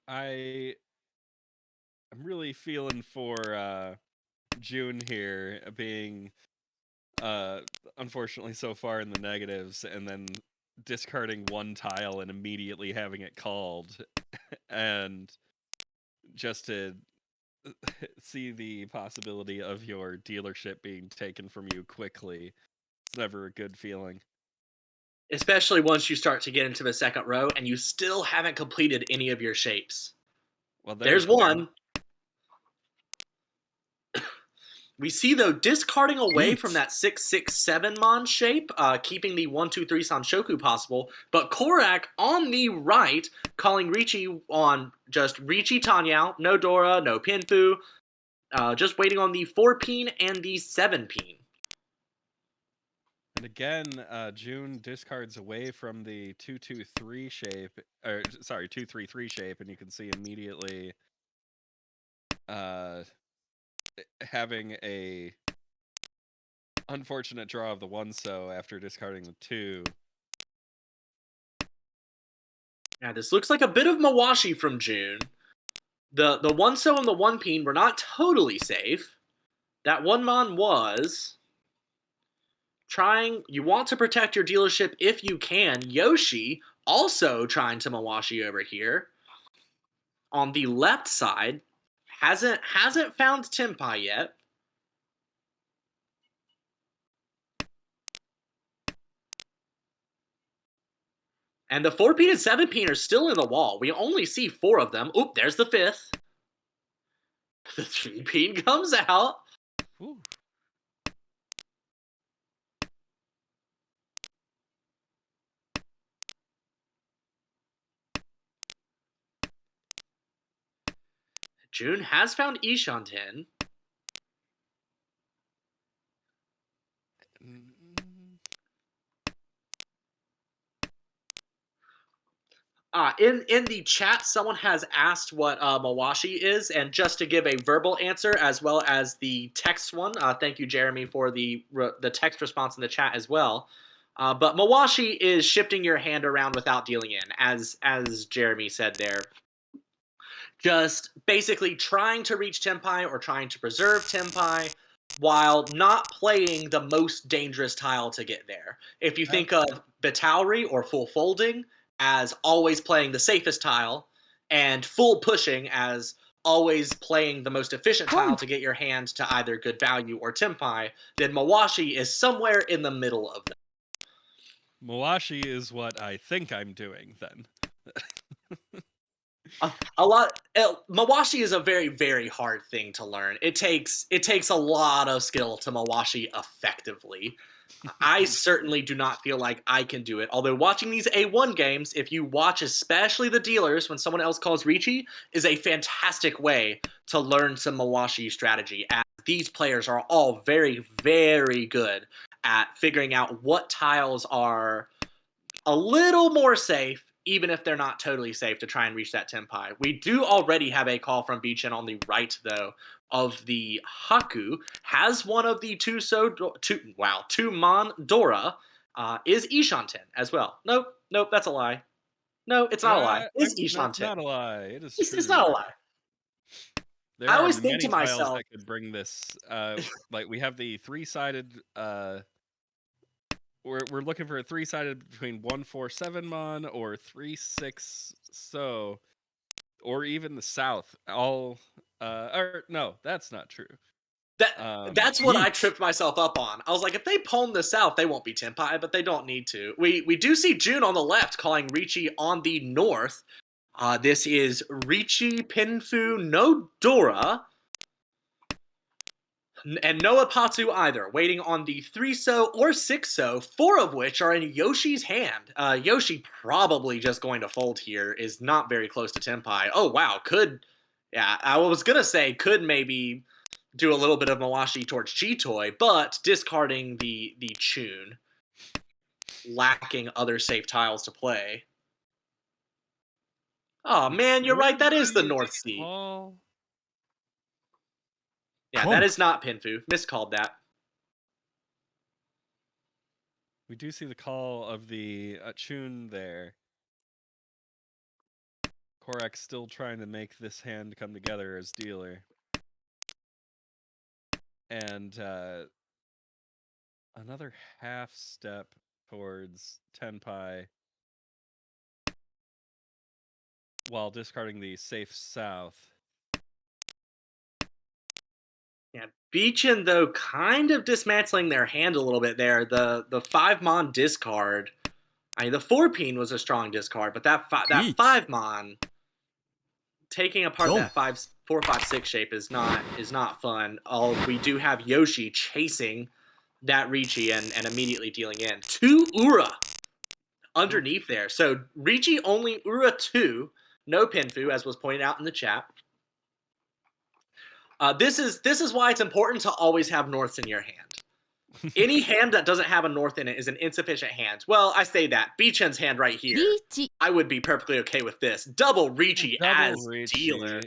I'm really feeling for June here being unfortunately so far in the negatives, and then discarding 1 tile and immediately having it called, and just to see the possibility of your dealership being taken from you quickly. It's never a good feeling. Especially once you start to get into the second row and you still haven't completed any of your shapes. Well, there's one. We see, though, discarding away from that 6-6-7 Mon shape, keeping the 1-2-3 Sanshoku possible, but Korak on the right, calling Richi on just Richi Tanyao, no Dora, no Pinfu, just waiting on the 4-pin and the 7-pin. And again, June discards away from the 2-2-3 shape, or sorry, 2-3-3 shape, and you can see immediately having a unfortunate draw of the 1-so after discarding the 2. Yeah, this looks like a bit of Mawashi from June. The 1-so and the 1-pin were not totally safe. That 1-mon was trying. You want to protect your dealership if you can. Yoshi also trying to Mawashi over here. On the left side, hasn't found Tenpai yet. And the 4-pin and 7-pin are still in the wall. We only see 4 of them. Oop, there's the 5th. The 3-pin comes out. Ooh. June has found Ishanten. In the chat, someone has asked what Mawashi is, and just to give a verbal answer as well as the text one, thank you, Jeremy, for the text response in the chat as well. But Mawashi is shifting your hand around without dealing in, as Jeremy said there. Just basically trying to reach Tenpai or trying to preserve Tenpai while not playing the most dangerous tile to get there. If you think of Batauri or full folding as always playing the safest tile, and full pushing as always playing the most efficient tile to get your hand to either good value or Tenpai, then Mawashi is somewhere in the middle of them. Mawashi is what I think I'm doing, then. A lot. Mawashi is a very, very hard thing to learn. It takes a lot of skill to Mawashi effectively. I certainly do not feel like I can do it. Although watching these A1 games, if you watch especially the dealers when someone else calls Ricci, is a fantastic way to learn some Mawashi strategy. As these players are all very, very good at figuring out what tiles are a little more safe, even if they're not totally safe, to try and reach that Tenpai. We do already have a call from Beachin on the right, though, of the Haku. Has one of the two Mon Dora, is Ishanten as well. Nope, that's a lie. No, it's not a lie. It's Ishanten. Not a lie. It is It's true. not a lie. There I are always think many to tiles myself, that could bring this. Like we have the three-sided. We're looking for a three-sided between 147 mon or 36 so, or even the south. All. Or no, that's not true. that's what I tripped myself up on. I was like, if they pawn the south, they won't be Tenpai, but they don't need to. We do see June on the left calling Ricci on the north. This is Ricci, Pinfu, no Dora, and no Apatsu either, waiting on the 3-so or 6-so, 4 of which are in Yoshi's hand. Yoshi probably just going to fold here, is not very close to Tenpai. Oh, wow, yeah, I was going to say, could maybe do a little bit of Mawashi towards Chitoy, but discarding the Chun, lacking other safe tiles to play. Oh man, you're right. That is the North Sea. Yeah, that is not Pinfu. Miscalled that. We do see the call of the Chun there. Korak still trying to make this hand come together as dealer. And another half step towards Tenpai while discarding the safe south. Yeah, Beachin, though, kind of dismantling their hand a little bit there. The 5-mon discard. I mean, the 4-peen was a strong discard, but that 5-mon taking apart that 4-5-6 shape is not fun. We do have Yoshi chasing that Ricci and immediately dealing in 2 Ura underneath there. So Ricci only Ura 2, no Pinfu, as was pointed out in the chat. This is why it's important to always have norths in your hand. Any hand that doesn't have a north in it is an insufficient hand. Well, I say that. Beachin's hand right here, I would be perfectly okay with this. Double Ricci as dealer.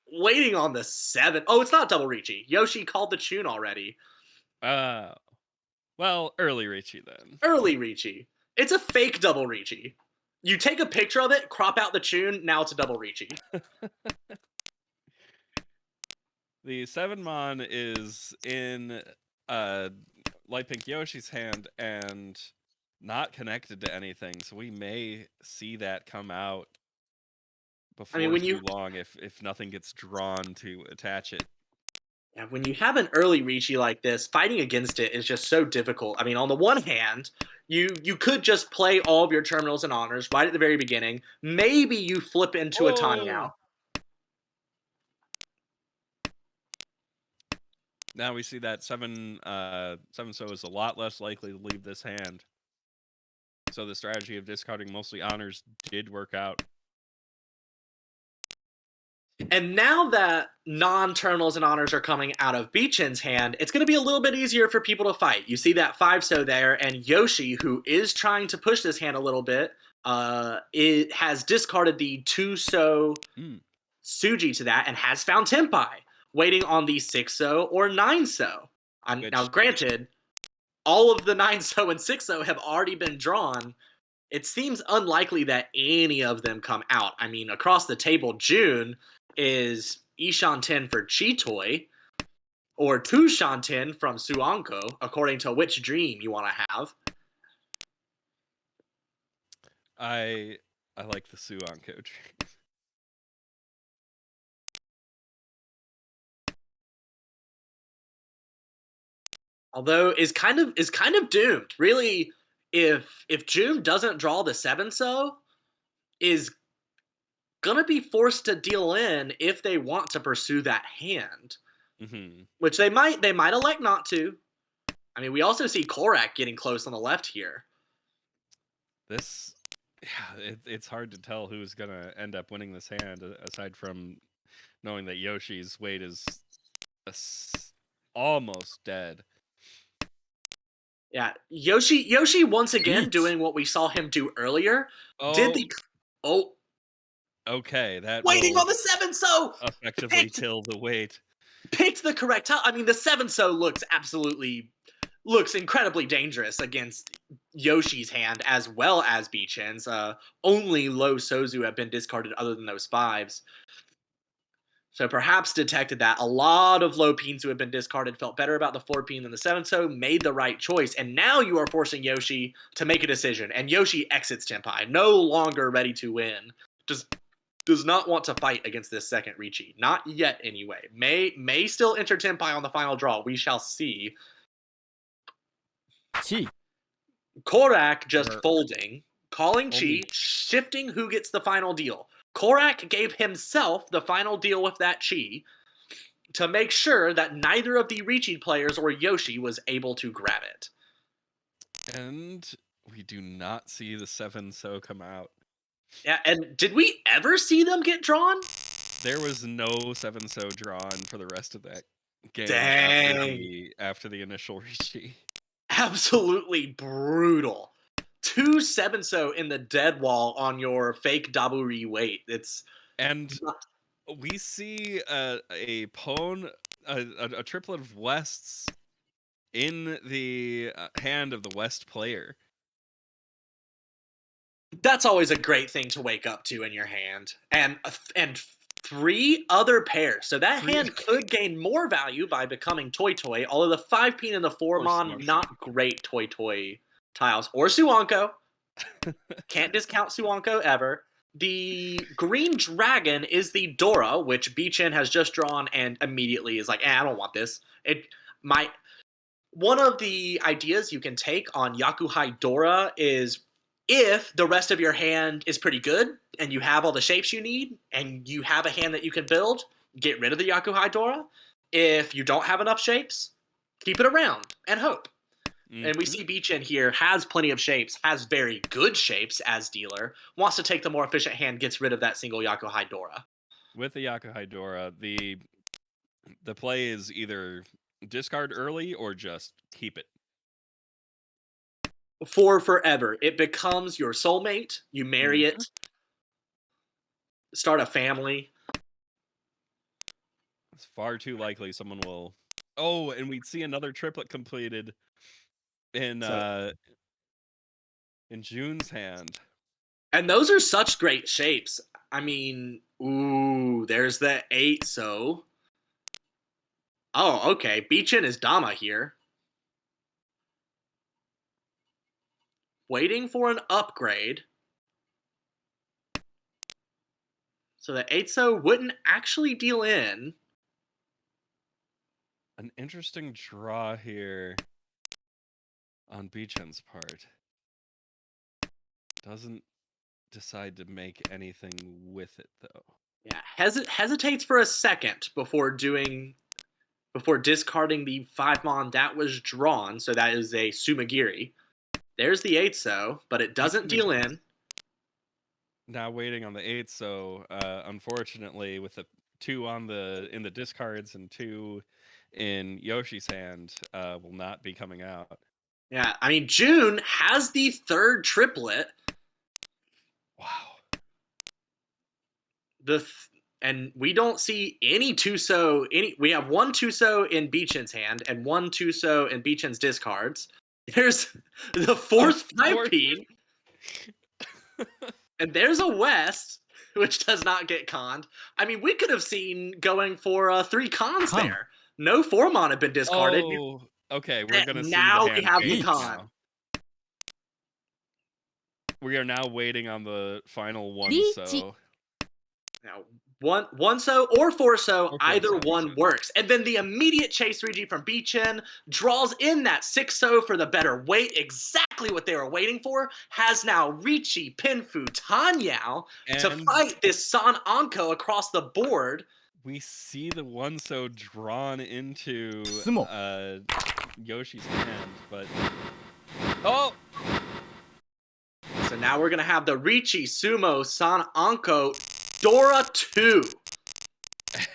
Waiting on the 7. Oh, it's not double Ricci. Yoshi called the Chun already. Well, early Ricci then. Early Ricci. It's a fake double Ricci. You take a picture of it, crop out the Chun, now it's a double Ricci. The 7-mon is in Light Pink Yoshi's hand and not connected to anything, so we may see that come out before too long if nothing gets drawn to attach it. Yeah, when you have an early Ricci like this, fighting against it is just so difficult. I mean, on the one hand, you could just play all of your terminals and honors right at the very beginning. Maybe you flip into a Tani out. Now we see that 7-so is a lot less likely to leave this hand. So the strategy of discarding mostly honors did work out. And now that non-terminals and honors are coming out of Beachin's hand, it's going to be a little bit easier for people to fight. You see that 5-so there, and Yoshi, who is trying to push this hand a little bit, it has discarded the 2-so Suji to that and has found Tenpai, waiting on the 6-so or 9-so. Now, granted, all of the 9-so and 6-so have already been drawn. It seems unlikely that any of them come out. I mean, across the table, June is Ishanten for Chitoy, or Tushanten from Suanko, according to which dream you want to have. I like the Suanko dream. Although is kind of doomed. Really, if June doesn't draw the 7-so, is gonna be forced to deal in if they want to pursue that hand, Hmm. which they might elect not to. I mean, we also see Korak getting close on the left here. This, yeah, it's hard to tell who's gonna end up winning this hand, aside from knowing that Yoshi's weight is almost dead. Yeah, Yoshi once again Beat. doing what we saw him do earlier. Oh, okay, that waiting will on the 7 so effectively kill the weight. picked the correct time. I mean, the 7 so looks incredibly dangerous against Yoshi's hand as well as Beechin's. Only low Sozu have been discarded other than those 5s. So perhaps detected that a lot of low peens who have been discarded felt better about the 4 peen than the 7 so, made the right choice, and now you are forcing Yoshi to make a decision, and Yoshi exits Tenpai, no longer ready to win. Just does not want to fight against this second Riichi. Not yet, anyway. May still enter Tenpai on the final draw. We shall see. Chi. Korak just Or- folding, calling Only- Chi, shifting who gets the final deal. Korak gave himself the final deal with that Chi to make sure that neither of the Riichi players or Yoshi was able to grab it. And we do not see the 7 so come out. Yeah, and did we ever see them get drawn? There was no 7 so drawn for the rest of that game Dang. after the initial Riichi. Absolutely brutal. 2 7 so in the dead wall on your fake Daburi weight. And we see a Pone, a triplet of Wests in the hand of the West player. That's always a great thing to wake up to in your hand. And 3 other pairs. So that hand could gain more value by becoming Toy Toy, although the 5 peen and the 4 mon, Suwanko. not great Toy Toy tiles. Or Suwanko. Can't discount Suwanko ever. The green dragon is the Dora, which Beechin has just drawn and immediately is like, I don't want this. One of the ideas you can take on Yakuhai Dora is if the rest of your hand is pretty good and you have all the shapes you need and you have a hand that you can build, get rid of the Yakuhai Dora. If you don't have enough shapes, keep it around and hope. And we see Beechin here has plenty of shapes, has very good shapes as dealer, wants to take the more efficient hand, gets rid of that single Yakuhai Dora. With the Yakuhai Dora, the play is either discard early or just keep it. For forever. It becomes your soulmate, you marry it, start a family. It's far too likely someone will. Oh, and we'd see another triplet completed in June's hand. And those are such great shapes. I mean, ooh, there's the 8 so. Oh, okay. Beechin is Dama here. Waiting for an upgrade. So the 8 so wouldn't actually deal in. An interesting draw here on Beechin's part. Doesn't decide to make anything with it, though. Yeah, hesitates for a second before discarding the 5 mon that was drawn. So that is a Sumagiri. There's the 8 so, but it doesn't deal in. Now waiting on the 8 so, unfortunately, with the 2 in the discards and 2 in Yoshi's hand, will not be coming out. Yeah, I mean, June has the 3rd triplet. Wow. And we don't see any 2 so. We have 1 2 so in Beechin's hand and 1 2 so in Beechin's discards. There's the 4th 5 peen. And there's a West, which does not get conned. I mean, we could have seen going for 3 cons there. No 4 mon had been discarded. Oh, okay. We're gonna see now the hand we have the change con. now. We are now waiting on the final 1 so. Now, One so or four so, Or either 4-so. one works. And then the immediate chase 3G from Beechen draws in that 6-so for the better weight, exactly what they were waiting for, has now Ricci, Pinfu, Tanyao to And fight this San Anko across the board. we see the 1-so drawn into Sumo. Yoshi's hand, but oh, So now we're going to have the Ricci, Sumo, San Anko, Dora 2.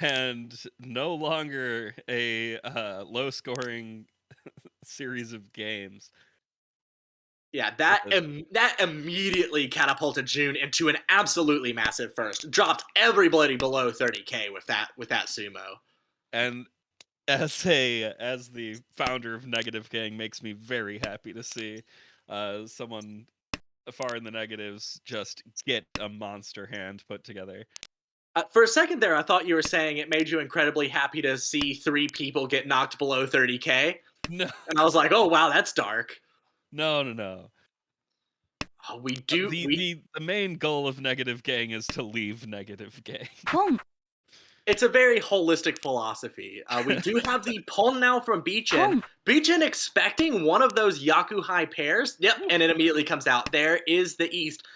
and no longer a low-scoring series of games. Yeah, that immediately catapulted June into an absolutely massive first. Dropped everybody below 30K with that sumo. And as the founder of Negative Gang, makes me very happy to see someone far in the negatives just get a monster hand put together. For a second there, I thought you were saying it made you incredibly happy to see 3 people get knocked below 30K. No, And I was like, oh, wow, that's dark. no. Oh, we The main goal of Negative Gang is to leave Negative Gang. It's a very holistic philosophy. We do have the pawn now from Beechen. Beechen expecting one of those Yaku high pairs. Yep, and it immediately comes out. There is the East.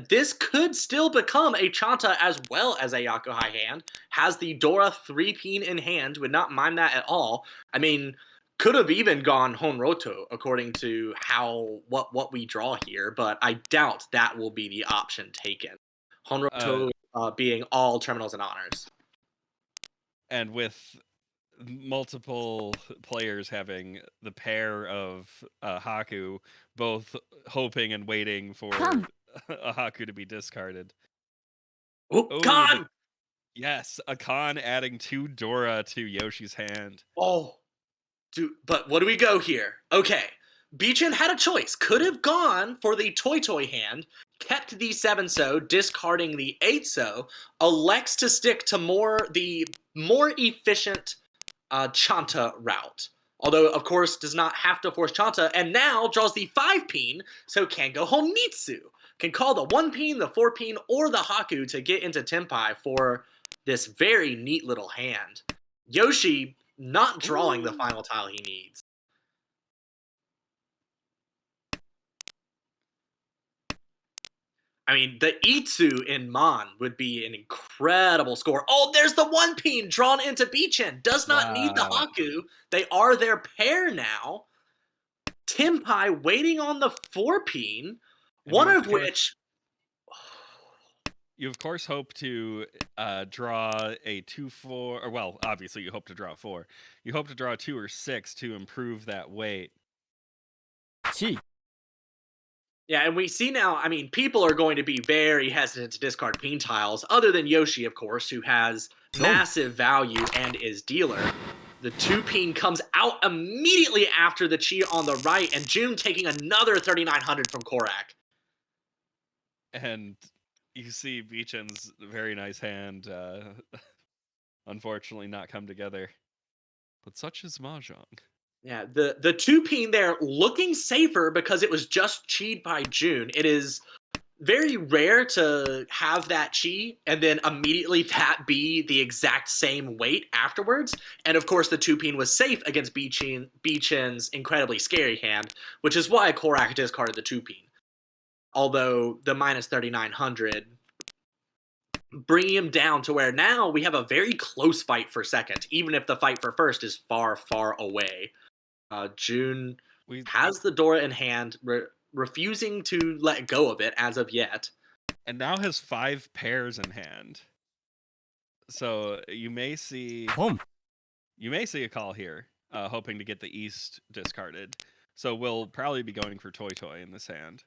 This could still become a Chanta as well as a Yaku high hand. Has the Dora 3-peen in hand. Would not mind that at all. I mean, could have even gone Honroto according to what we draw here, but I doubt that will be the option taken. Honroto being all terminals and honors. And with multiple players having the pair of Haku, both hoping and waiting for a Haku to be discarded. Oh, Khan! Yes, a Khan adding 2 Dora to Yoshi's hand. Oh, dude, but what do we go here? Okay, Beechen had a choice. Could have gone for the Toy hand, kept the 7-so, discarding the 8-so, elects to stick to the more efficient Chanta route. Although, of course, does not have to force Chanta, and now draws the 5-peen, so can go Honmitsu. Can call the 1-peen, the 4-peen, or the Haku to get into Tenpai for this very neat little hand. Yoshi not drawing the final tile he needs. I mean, the Itsu in Mon would be an incredible score. Oh, there's the 1-peen drawn into Beechen. Does not need the Haku. They are their pair now. Tenpai waiting on the 4-peen, one of which... You, of course, hope to draw a 2-4, or well, obviously you hope to draw 4. You hope to draw 2 or 6 to improve that weight. Yeah, and we see now, I mean, people are going to be very hesitant to discard peen tiles, other than Yoshi, of course, who has massive value and is dealer. The 2-peen comes out immediately after the Chi on the right, and June taking another 3,900 from Korak. And you see Beechen's very nice hand, unfortunately not come together. But such is Mahjong. Yeah, the 2-peen there looking safer because it was just Chi'd by June. It is very rare to have that Chi and then immediately that be the exact same weight afterwards. And of course, the 2-peen was safe against Beechen's incredibly scary hand, which is why Korak discarded the 2-peen. Although the minus 3,900 bringing him down to where now we have a very close fight for second, even if the fight for first is far, far away. June has the Dora in hand, refusing to let go of it as of yet. And now has 5 pairs in hand. So you may see a call here, hoping to get the East discarded. So we'll probably be going for Toy in this hand.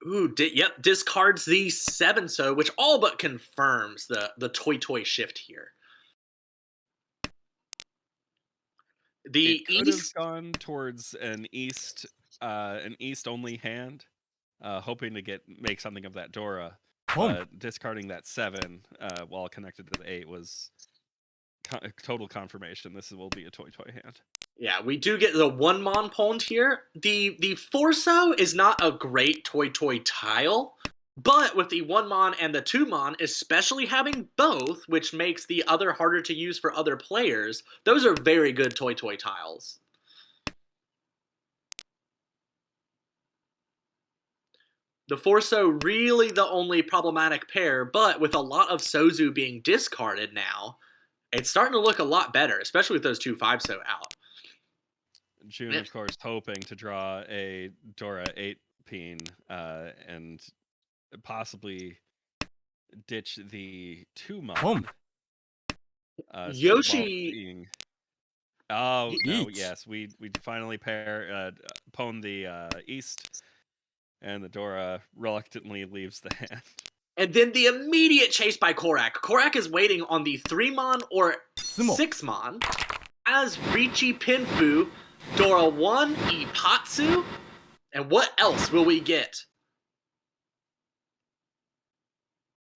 Ooh, yep, discards the 7-so, which all but confirms the Toy shift here. It could have gone towards an East only hand, hoping to make something of that Dora. Discarding that 7 while connected to the 8 was total confirmation. This will be a Toy hand. Yeah, we do get the 1 Mon pwned here. The 4-so is not a great Toy tile, But with the 1-mon and the 2-mon, especially having both, which makes the other harder to use for other players, those are very good Toy tiles. The Forso really the only problematic pair, but with a lot of Sozu being discarded now, it's starting to look a lot better, especially with those 2 5-so out. June, of course, hoping to draw a Dora 8-peen and possibly ditch the 2-mon. Boom. Yoshi... Oh, no, Eats. yes, we finally pwn the East, and the Dora reluctantly leaves the hand. And then the immediate chase by Korak. Korak is waiting on the 3-mon or 6-mon as Richi Pinfu, Dora 1, Ipatsu. And what else will we get?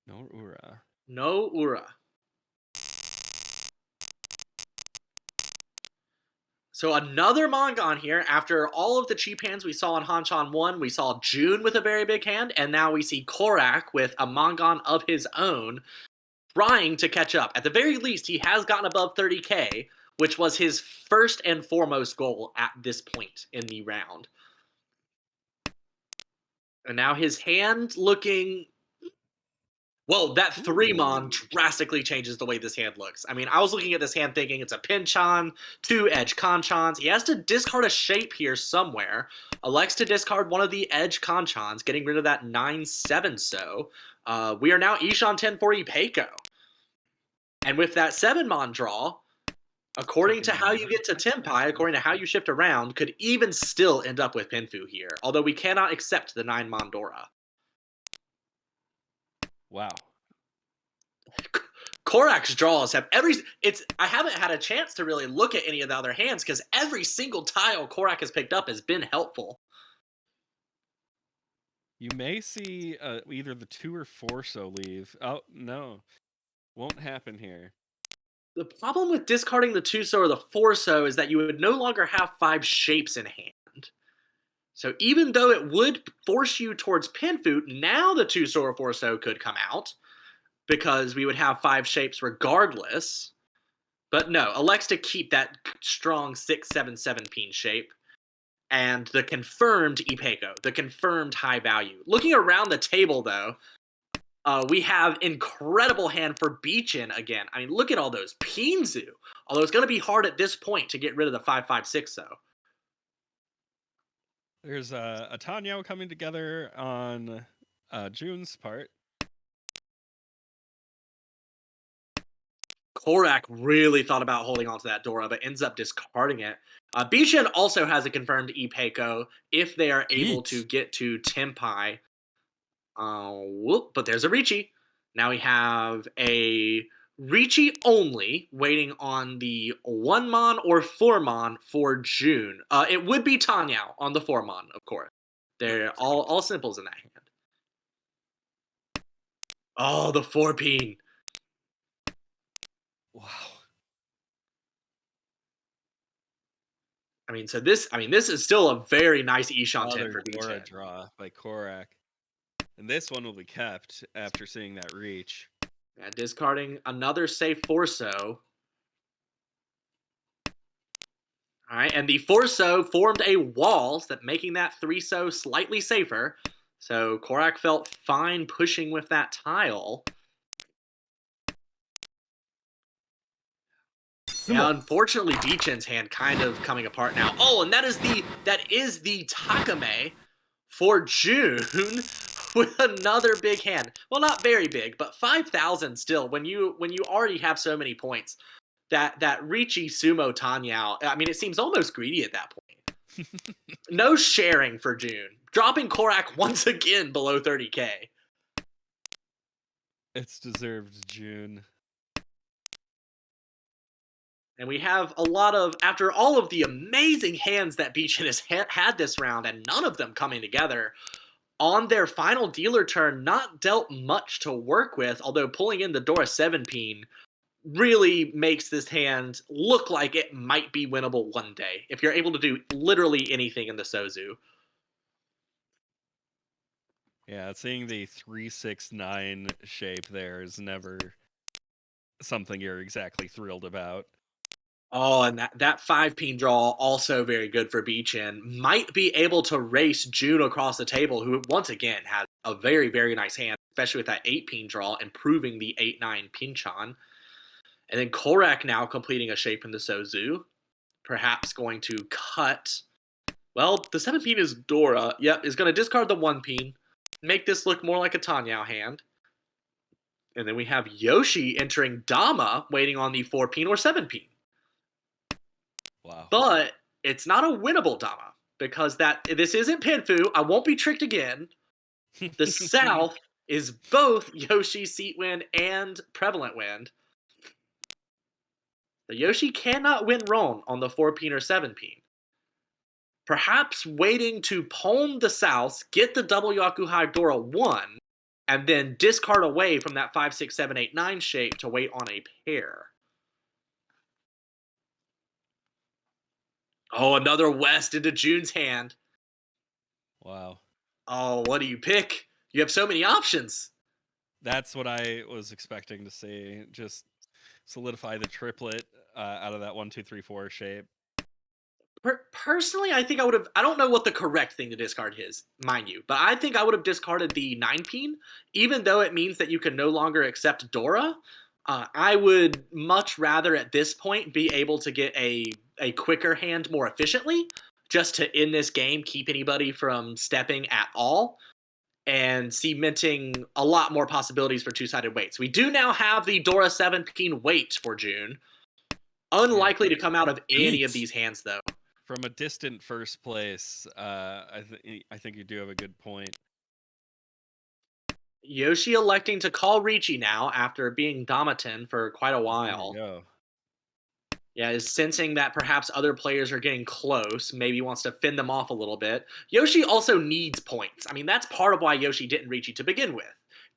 No Ura. No Ura. So another Mangan here. After all of the cheap hands we saw in Hanchan 1, we saw June with a very big hand, and now we see Korak with a Mangan of his own, trying to catch up. At the very least, he has gotten above 30k, which was his first and foremost goal at this point in the round. And now his hand looking... Well, that 3-mon drastically changes the way this hand looks. I mean, I was looking at this hand thinking it's a Pinchan, 2 Edge Conchons. He has to discard a shape here somewhere. Elects to discard one of the Edge Conchons, getting rid of that 9-7-so. We are now Ishan 10 for Ipeiko. And with that 7-mon draw, according to how you get to Tenpai, according to how you shift around, could even still end up with Pinfu here. Although we cannot accept the 9-mon Dora. Wow. Korak's draws have I haven't had a chance to really look at any of the other hands because every single tile Korak has picked up has been helpful. You may see either the 2 or 4-so leave. Oh, no. Won't happen here. The problem with discarding the 2-so or the 4-so is that you would no longer have 5 shapes in hand. So even though it would force you towards Pinfu, now the 2-so or 4-so could come out, because we would have 5 shapes regardless. But no, elects to keep that strong 6-7-7 shape. And the confirmed Ipeiko, the confirmed high value. Looking around the table, though, we have incredible hand for Beachin again. I mean, look at all those. Pinzu. Although it's going to be hard at this point to get rid of the 5-5-6, though. There's a Tanyao coming together on June's part. Korak really thought about holding onto that Dora, but ends up discarding it. Bishan also has a confirmed Ipeiko if they are able to get to Tenpai. But there's a Richi. Now we have a Richi only waiting on the 1-mon or 4-mon for June. It would be Tanyao on the 4-mon, of course. They're all simples in that hand. Oh, the 4-peen. Wow. I mean, this is still a very nice Ishan 10 for Dora Beachin. draw by Korak. And this one will be kept after seeing that reach. Yeah, discarding another safe 4-so. All right, and the 4-so formed a wall, that making that 3-so slightly safer. So Korak felt fine pushing with that tile. Yeah, unfortunately, Beachin's hand kind of coming apart now. Oh, and that is the Takame for June with another big hand. Well, not very big, but 5,000 still. When you already have so many points, that Richi Sumo Tanyao. I mean, it seems almost greedy at that point. No sharing for June, dropping Korak once again below 30k. It's deserved, June. And we have a lot of, after all of the amazing hands that Beachin has had this round, and none of them coming together, on their final dealer turn, not dealt much to work with, although pulling in the Dora 7-peen really makes this hand look like it might be winnable one day, if you're able to do literally anything in the Sozu. Yeah, seeing the 3-6-9 shape there is never something you're exactly thrilled about. Oh, and that 5-pin draw also very good for Beachin. Might be able to race June across the table, who once again has a very, very nice hand, especially with that 8-pin draw, improving the 8-9 Pinchon. And then Korak now completing a shape in the Sozu, perhaps going to cut. Well, the 7-pin is Dora. Yep, is going to discard the 1-pin, make this look more like a Tanyao hand. And then we have Yoshi entering Dama, waiting on the 4-pin or 7-pin. Wow. But it's not a winnable Dama, because this isn't Pinfu. I won't be tricked again. The South is both Yoshi Seat Wind and Prevalent Wind. The Yoshi cannot win Ron on the 4-pin or 7-pin. Perhaps waiting to palm the South, get the double Yakuhai Dora 1, and then discard away from that 5, 6, 7, 8, 9 shape to wait on a pair. Oh, another West into June's hand. Wow. Oh, what do you pick? You have so many options. That's what I was expecting to see. Just solidify the triplet out of that 1, 2, 3, 4 shape. Personally, I think I would have. I don't know what the correct thing to discard is, mind you, but I think I would have discarded the 9-pin, even though it means that you can no longer accept Dora. I would much rather at this point be able to get a quicker hand more efficiently, just to in this game keep anybody from stepping at all, and cementing a lot more possibilities for two-sided weights. We do now have the Dora 7-pin weight for June. Unlikely to come out of any of these hands, though. From a distant first place, I think you do have a good point. Yoshi electing to call Ricci now after being Damaten for quite a There while. you go. Yeah, is sensing that perhaps other players are getting close. Maybe wants to fend them off a little bit. Yoshi also needs points. I mean, that's part of why Yoshi didn't Ricci to begin with.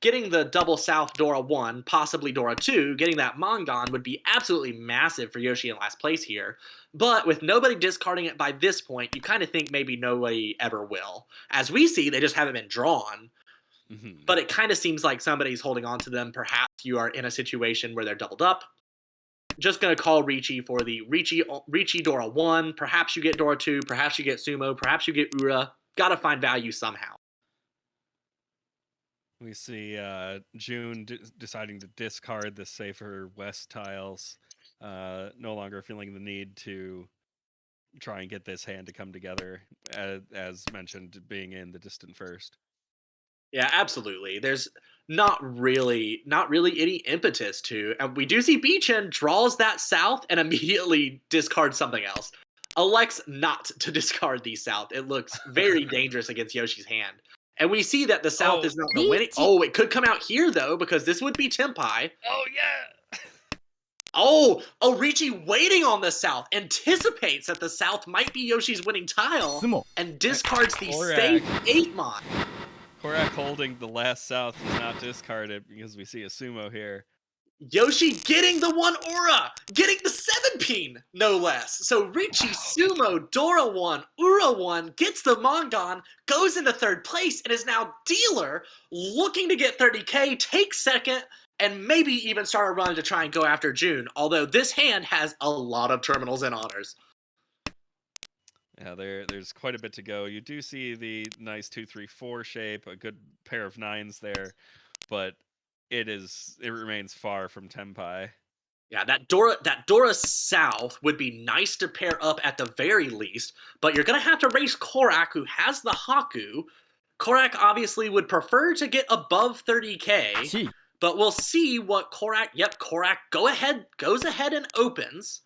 Getting the double South Dora 1, possibly Dora 2, getting that Mangan would be absolutely massive for Yoshi in last place here. But with nobody discarding it by this point, you kind of think maybe nobody ever will. As we see, they just haven't been drawn. Mm-hmm. But it kind of seems like somebody's holding on to them. Perhaps you are in a situation where they're doubled up. Just going to call Ricci for the Ricci Dora 1. Perhaps you get Dora 2. Perhaps you get Sumo. Perhaps you get Ura. Got to find value somehow. We see June deciding to discard the safer West tiles, no longer feeling the need to try and get this hand to come together, as mentioned, being in the distant first. Yeah, absolutely. There's not really any impetus to, and we do see Beachin draws that South and immediately discards something else. Elects not to discard the South. It looks very dangerous against Yoshi's hand. And we see that the South is not the winning. Oh, it could come out here, though, because this would be Tempai. Oh, yeah! Oh, Ricci waiting on the South, anticipates that the South might be Yoshi's winning tile, and discards the safe 8-mon. Korak holding the last South is not discarded because we see a Sumo here. Yoshi getting the 1 Ura, getting the 7-pin, no less. So Ricci, Sumo, Dora 1, Ura 1, gets the Mangan, goes into third place, and is now dealer, looking to get 30k, takes second, and maybe even start a run to try and go after June. Although this hand has a lot of terminals and honors. Yeah, there's quite a bit to go. You do see the nice 2-3-4 shape, a good pair of 9s there, but it remains far from Tempai. Yeah, that Dora South would be nice to pair up at the very least, but you're gonna have to race Korak, who has the Haku. Korak obviously would prefer to get above 30k, but we'll see what Korak. Yep, Korak goes ahead and opens.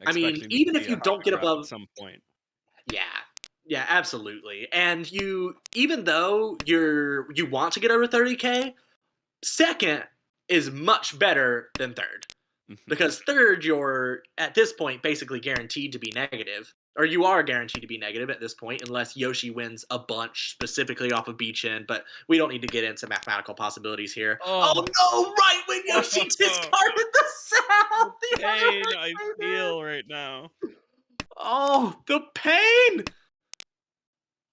I mean, even if you don't get above at some point. Yeah, absolutely. And even though you want to get over 30k, second is much better than third. Because third, you're at this point basically guaranteed to be negative. Or you are guaranteed to be negative at this point, unless Yoshi wins a bunch specifically off of Beachin. But we don't need to get into mathematical possibilities here. Oh no! Right when Yoshi discarded the South! The pain I feel right now. Oh, the pain!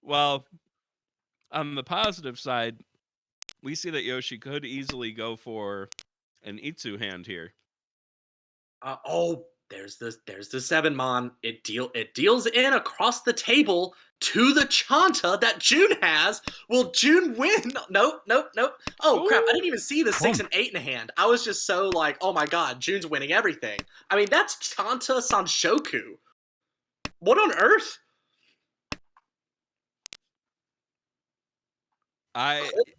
Well, On the positive side, we see that Yoshi could easily go for an Itsu hand here. There's the seven mon. It deals in across the table to the Chanta that June has. Will June win? Nope. Oh crap! I didn't even see the 6 and 8 in hand. I was just so like, oh my god, June's winning everything. I mean, that's Chanta Sanshoku. What on earth?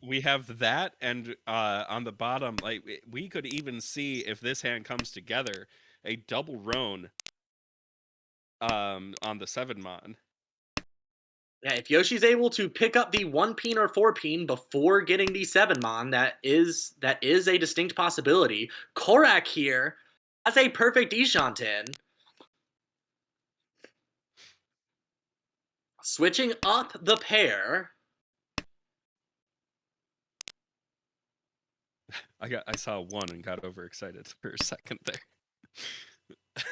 We have that, and on the bottom, like we could even see if this hand comes together, a double roan on the 7 mon. Yeah, if Yoshi's able to pick up the 1 peen or 4 peen before getting the 7 mon, that is a distinct possibility. Korak here has a perfect Ishanten. Switching up the pair. I saw 1 and got overexcited for a second there.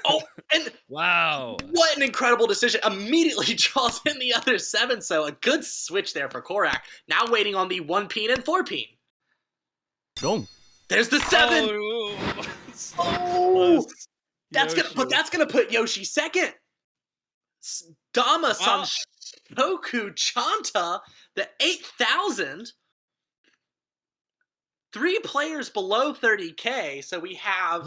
Oh, and wow, what an incredible decision. Immediately draws in the other 7, so a good switch there for Korak. Now waiting on the 1 peen and 4 peen. Don't. There's the 7. Oh, that's gonna put Yoshi second. Dama Sanshoku Chanta, the 8,000. 3 players below 30K, so we have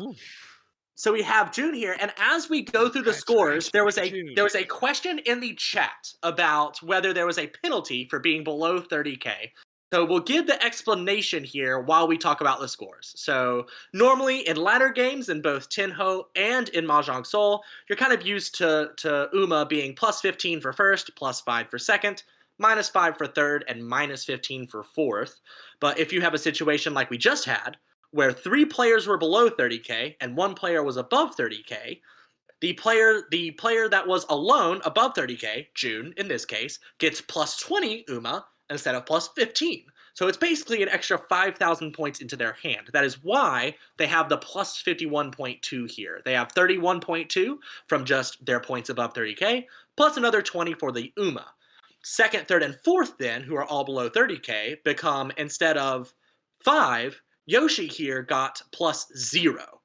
June here, and as we go through the scores, there was a question in the chat about whether there was a penalty for being below 30K. So we'll give the explanation here while we talk about the scores. So normally in ladder games in both Tenho and in Mahjong Soul, you're kind of used to Uma being plus 15 for first, plus 5 for second, minus 5 for third, and minus 15 for fourth. But if you have a situation like we just had, where 3 players were below 30K and 1 player was above 30K, the player that was alone above 30K, June in this case, gets plus 20 Uma instead of plus 15. So it's basically an extra 5,000 points into their hand. That is why they have the plus 51.2 here. They have 31.2 from just their points above 30K, plus another 20 for the Uma. Second, third, and fourth then, who are all below 30K, become, instead of 5, Yoshi here got plus 0.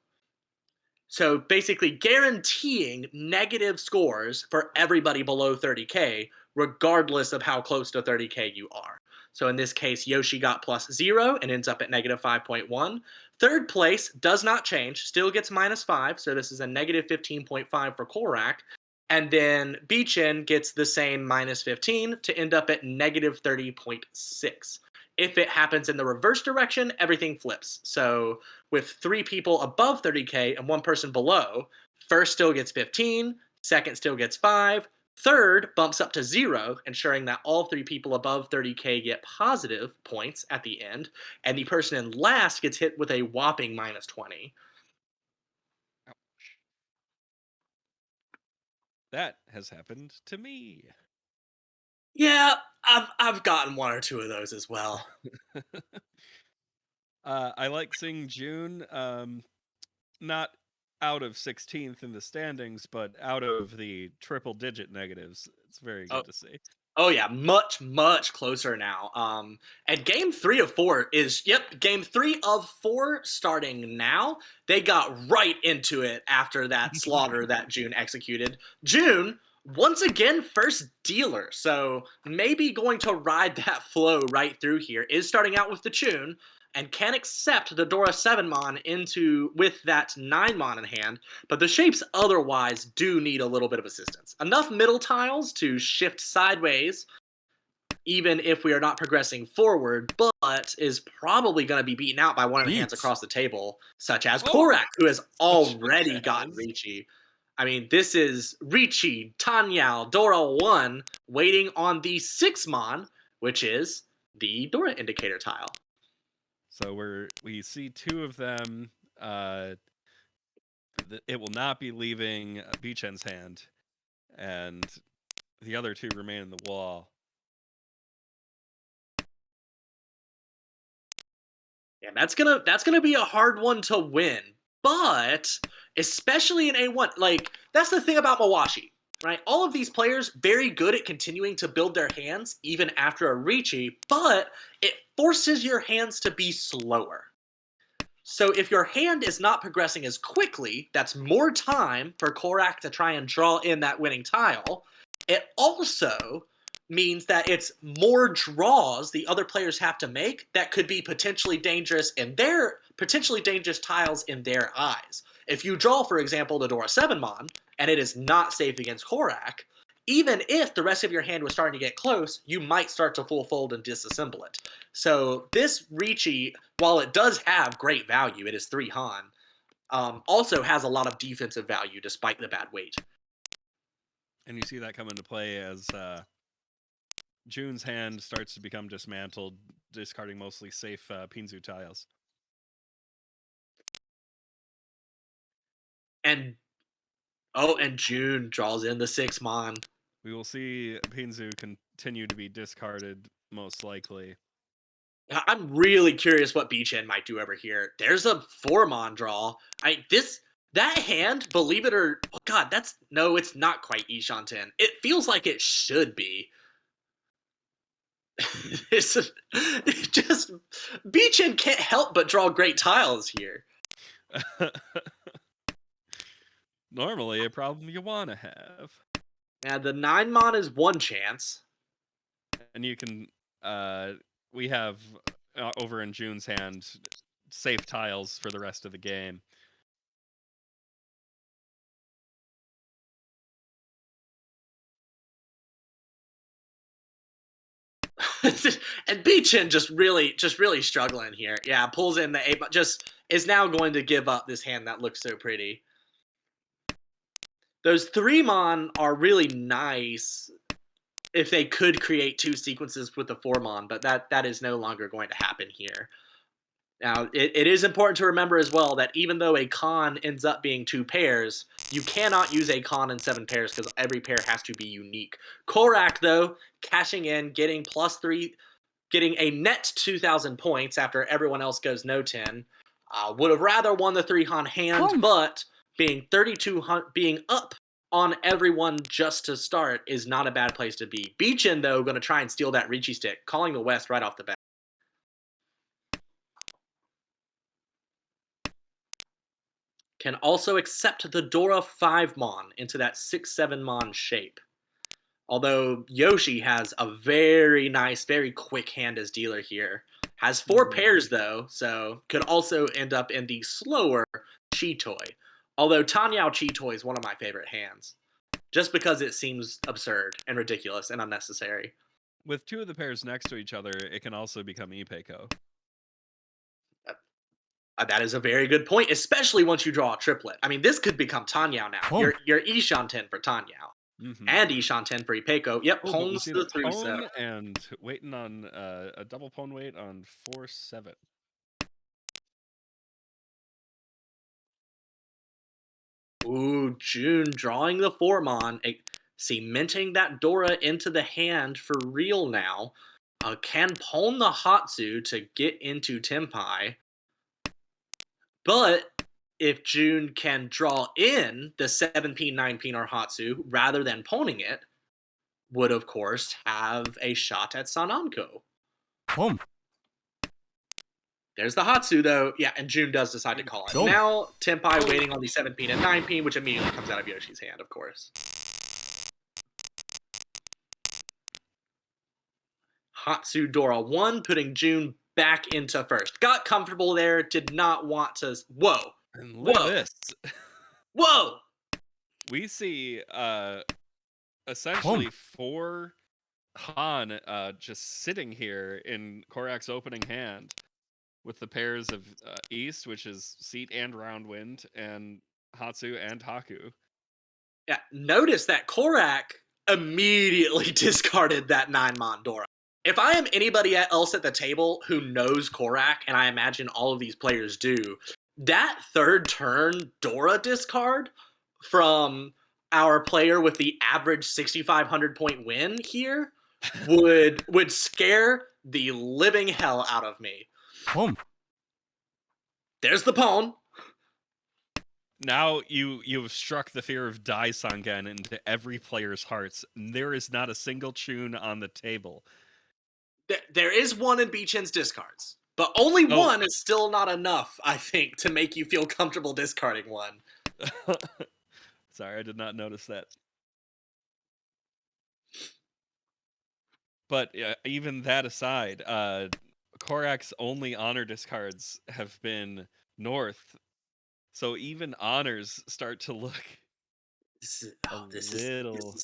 So basically guaranteeing negative scores for everybody below 30K, regardless of how close to 30K you are. So in this case, Yoshi got plus 0 and ends up at negative 5.1. Third place does not change, still gets minus 5, so this is a negative 15.5 for Korak. And then Beechin gets the same minus 15 to end up at negative 30.6. If it happens in the reverse direction, everything flips. So with 3 people above 30K and 1 person below, first still gets 15, second still gets 5, third bumps up to 0, ensuring that all 3 people above 30K get positive points at the end, and the person in last gets hit with a whopping minus 20. That has happened to me. Yeah, I've gotten 1 or 2 of those as well. I like seeing June not out of 16th in the standings, but out of the triple-digit negatives. It's very good to see. Oh yeah, much closer now. And game 3 of 4 is game 3 of 4 starting now. They got right into it after that slaughter that June executed. June once again first dealer, so maybe going to ride that flow right through here. Is starting out with the Chun and can accept the Dora 7 mon with that 9 mon in hand, but the shapes otherwise do need a little bit of assistance. Enough middle tiles to shift sideways, even if we are not progressing forward, but is probably going to be beaten out by one of the hands across the table, such as Korak, who has already gotten Ricci. I mean, this is Ricci, Tanyao, Dora 1, waiting on the 6 mon, which is the Dora indicator tile. So we see 2 of them. It will not be leaving Beechen's hand, and the other 2 remain in the wall. Yeah, that's gonna be a hard one to win, but especially in A1, like that's the thing about Mawashi. right? All of these players very good at continuing to build their hands even after a Ricci, but it forces your hands to be slower. So if your hand is not progressing as quickly, that's more time for Korak to try and draw in that winning tile. It also means that it's more draws the other players have to make that could be potentially dangerous tiles in their eyes. If you draw, for example, the Dora 7 Mon, and it is not safe against Korak, even if the rest of your hand was starting to get close, you might start to full fold and disassemble it. So this Ricci, while it does have great value, it is 3 Han, also has a lot of defensive value despite the bad weight. And you see that come into play as June's hand starts to become dismantled, discarding mostly safe Pinzu tiles. And June draws in the 6 Mon. We will see Pinzu continue to be discarded, most likely. I'm really curious what Beachin might do over here. There's a 4 Mon draw. That hand, believe it or God, it's not quite Ishanten. It feels like it should be. Beachin can't help but draw great tiles here. Normally a problem you want to have. Now the 9 Mon is 1 chance. And you can, we have over in June's hand safe tiles for the rest of the game. And Beachin just really struggling here. Yeah, pulls in the 8, but just is now going to give up this hand that looks so pretty. Those 3 Mon are really nice if they could create 2 sequences with the 4 Mon, but that is no longer going to happen here. Now, it is important to remember as well that even though a con ends up being 2 pairs, you cannot use a con in 7 pairs because every pair has to be unique. Korak, though, cashing in, getting +3, getting a net 2,000 points after everyone else goes no 10, would have rather won the 3 Han hand, but being 32, being up on everyone just to start is not a bad place to be. Beachin, though, going to try and steal that Ricci stick, calling the West right off the bat. Can also accept the Dora 5 Mon into that 6-7 Mon shape. Although Yoshi has a very nice, very quick hand as dealer here. Has 4 pairs, though, so could also end up in the slower Chi-Toy. Although Tanyao Chi-Toy is one of my favorite hands. Just because it seems absurd and ridiculous and unnecessary. With 2 of the pairs next to each other, it can also become Ipeco. That is a very good point, especially once you draw a triplet. I mean, this could become Tanyao now. Oh. You're Ishanten for Tanyao. And Ishanten for Ipeco. Yep, Pwn's the 3-7. And waiting on a double Pwn wait on 4-7. Ooh, June drawing the 4 Mon, cementing that Dora into the hand for real now. Can Pwn the Hatsu to get into Tenpai. But if June can draw in the 7P, 9P or Hatsu rather than Pwning it, would of course have a shot at Sananko. Boom. There's the Hatsu, though. Yeah, and June does decide to call it. Boom. Now, Tenpai waiting on the 7P and 9P, which immediately comes out of Yoshi's hand, of course. Hatsu Dora 1, putting June back into first. Got comfortable there, did not want to... Whoa. And look at this. Whoa! We see essentially 4 Han just sitting here in Korak's opening hand with the pairs of East, which is Seat and Roundwind, and Hatsu and Haku. Yeah, notice that Korak immediately discarded that 9 Mon Dora. If I am anybody else at the table who knows Korak, and I imagine all of these players do, that 3rd turn Dora discard from our player with the average 6,500 point win here would scare the living hell out of me. Boom. There's the Pwn. Now you've struck the fear of Dai Sangan into every player's hearts. There is not a single tune on the table. There is one in Beechin's discards, but only Oh. one is still not enough, I think, to make you feel comfortable discarding one. Sorry, I did not notice that. But even that aside, Korak's only honor discards have been North, so even honors start to look This little.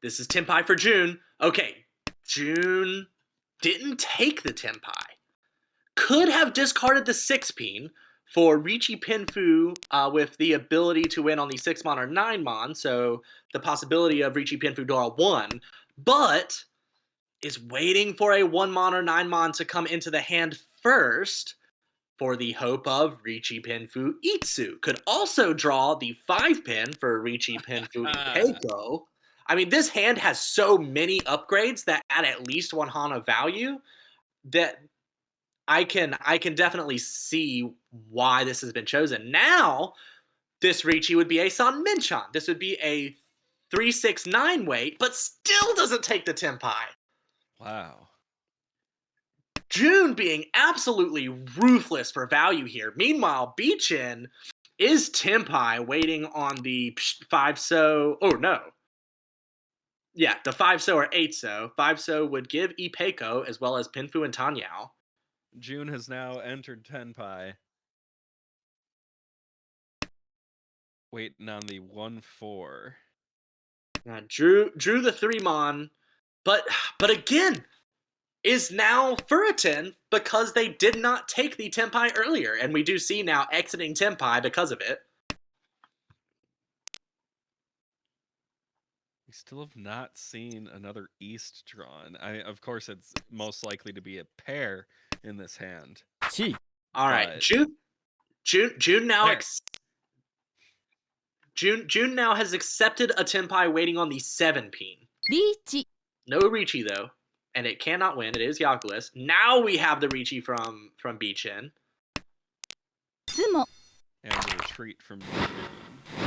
is Tenpai for June. Okay, June didn't take the Tenpai. Could have discarded the 6-peen for Riichi Pinfu with the ability to win on the 6-mon or 9-mon, so the possibility of Riichi Pinfu Dora 1, but is waiting for a 1-mon or 9-mon to come into the hand first for the hope of Riichi Pinfu Itsu. Could also draw the 5-pin for Riichi Pinfu Ipeko. I mean, this hand has so many upgrades that add at least 1 Hana value that I can definitely see why this has been chosen. Now, this Riichi would be a San Minchan. This would be a 3/6/9 weight, but still doesn't take the Tenpai. Wow. June being absolutely ruthless for value here. Meanwhile, Beechin is Tenpai waiting on the 5-so. Oh, no. Yeah, the 5-so or 8-so. 5-so would give Ipeko as well as Pinfu and Tanyao. June has now entered Tenpai. Waiting on the 1-4. Drew the 3-mon, but again, is now Furitin because they did not take the Tenpai earlier, and we do see now exiting Tenpai because of it. We still have not seen another East drawn. Of course, it's most likely to be a pair in this hand. Chi. All right, But- June now There. June now has accepted a Tenpai waiting on the 7-peen. Riichi. No Riichi though, and it cannot win. It is Yakulis. Now we have the Riichi from Beechin. Tsumo. And the retreat from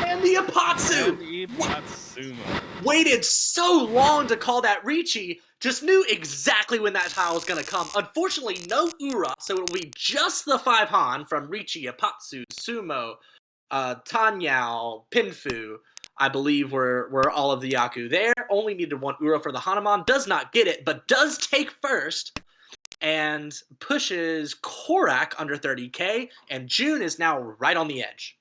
And the Apatsu! And Ipatsumo. Waited so long to call that Riichi, just knew exactly when that tile was going to come. Unfortunately, no Ura, so it will be just the 5 Han from Riichi, Apatsu, Sumo, Tanyao, Pinfu. I believe were all of the Yaku there. Only needed 1 Ura for the Hanuman. Does not get it, but does take first. And pushes Korak under 30k, and June is now right on the edge.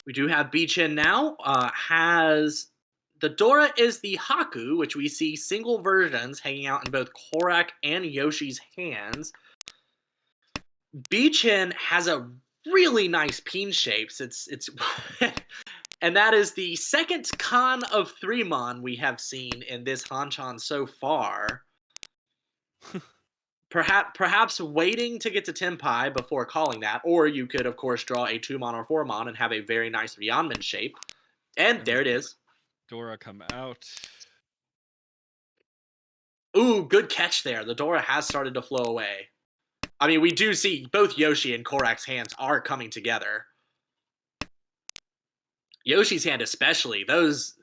We do have Beechin now. Has the Dora is the Haku, which we see single versions hanging out in both Korak and Yoshi's hands. Beechin has a really nice peen shapes. It's and that is the second Khan of 3-mon we have seen in this Hanchan so far. Perhaps waiting to get to Tenpai before calling that, or you could, of course, draw a 2-mon or 4-mon and have a very nice Ryanman shape. And there it is. Dora come out. Ooh, good catch there. The Dora has started to flow away. I mean, we do see both Yoshi and Korak's hands are coming together. Yoshi's hand especially. Those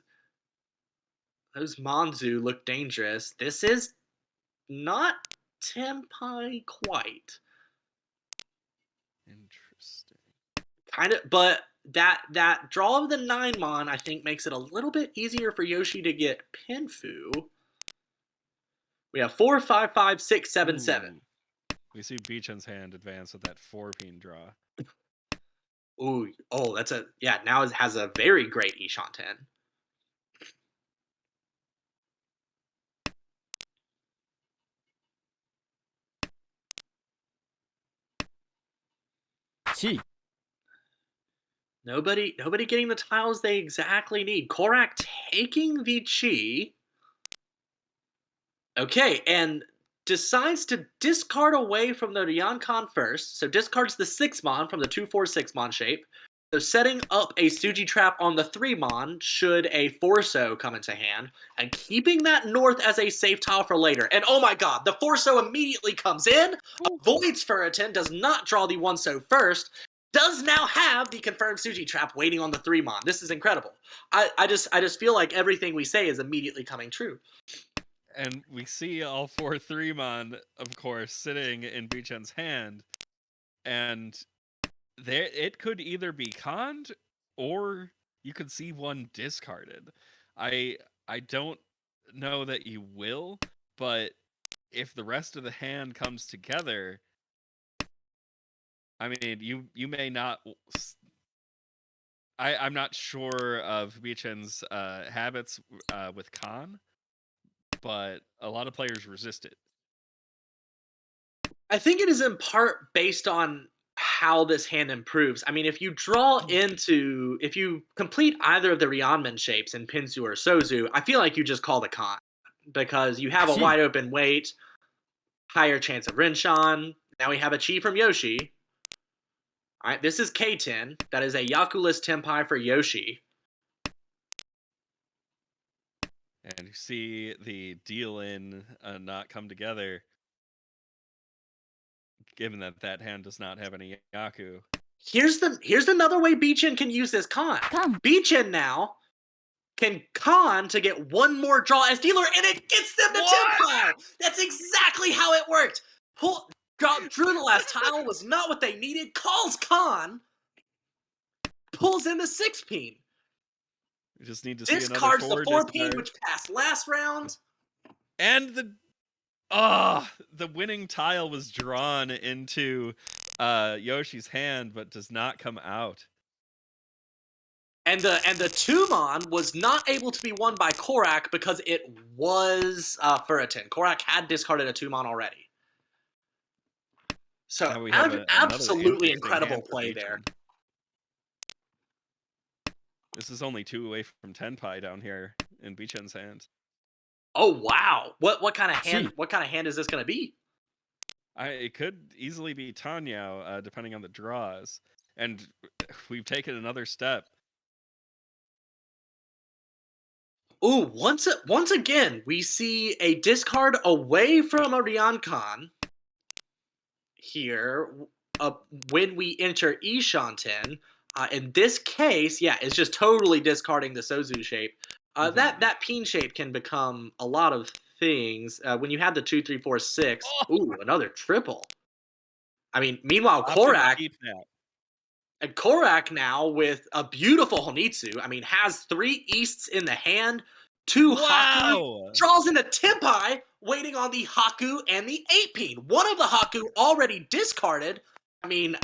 Manzu look dangerous. This is not Tenpai quite. Interesting. Kind of, but that draw of the 9-mon, I think, makes it a little bit easier for Yoshi to get Pinfu. We have 4, 5, 5, 6, 7, 7. We see Beechin's hand advance with that 4-peen draw. Ooh, oh, now it has a very great Ishanten. Chi. Nobody getting the tiles they exactly need. Korak taking the Chi. Okay, and decides to discard away from the Ryankan first. So discards the 6-mon from the 2/4 6-mon shape. So setting up a Suji trap on the 3-mon should a Forso come into hand, and keeping that north as a safe tile for later. And oh my god, the Forso immediately comes in, avoids Furiton, does not draw the 1-so first, does now have the confirmed Suji trap waiting on the 3-mon. This is incredible. I just feel like everything we say is immediately coming true. And we see all 4 3-mon, of course, sitting in Bichen's hand, and there it could either be conned or you could see one discarded. I don't know that you will, but if the rest of the hand comes together, I mean, you may not. I'm not sure of Bichen's habits with con, but a lot of players resist it. I think it is in part based on how this hand improves. I mean, if you complete either of the Ryanman shapes in Pinsu or Sozu, I feel like you just call the con. Because you have a wide open weight, higher chance of Rinshan. Now we have a Chi from Yoshi. Alright, this is K10. That is a Yakuless Tenpai for Yoshi. And you see the deal in not come together, given that hand does not have any Yaku. Here's another way Bichin can use this con. Bichin now can con to get one more draw as dealer, and it gets them to Tenpai! That's exactly how it worked! Drew the last tile, was not what they needed, calls con, pulls in the 6-peen. You just need to see another Discards 4 the 4-peen, which passed last round. And the winning tile was drawn into Yoshi's hand, but does not come out. And the 2-mon was not able to be won by Korak because it was Furiton. Korak had discarded a 2-mon already. So absolutely incredible play there. This is only 2 away from Tenpai down here in Bichen's hand. Oh wow! What kind of hand? What kind of hand is this going to be? It could easily be Tanyao, depending on the draws. And we've taken another step. Ooh, once again, we see a discard away from a Ryankan here when we enter Ishanten. In this case, yeah, it's just totally discarding the Sozu shape. That peen shape can become a lot of things. When you have the 2, 3, 4, 6, ooh, another triple. I mean, meanwhile, Korak and Korak now with a beautiful Honitsu. I mean, has 3 Easts in the hand, 2 Haku, draws in the Tenpai, waiting on the Haku and the 8-peen. One of the Haku already discarded. I mean,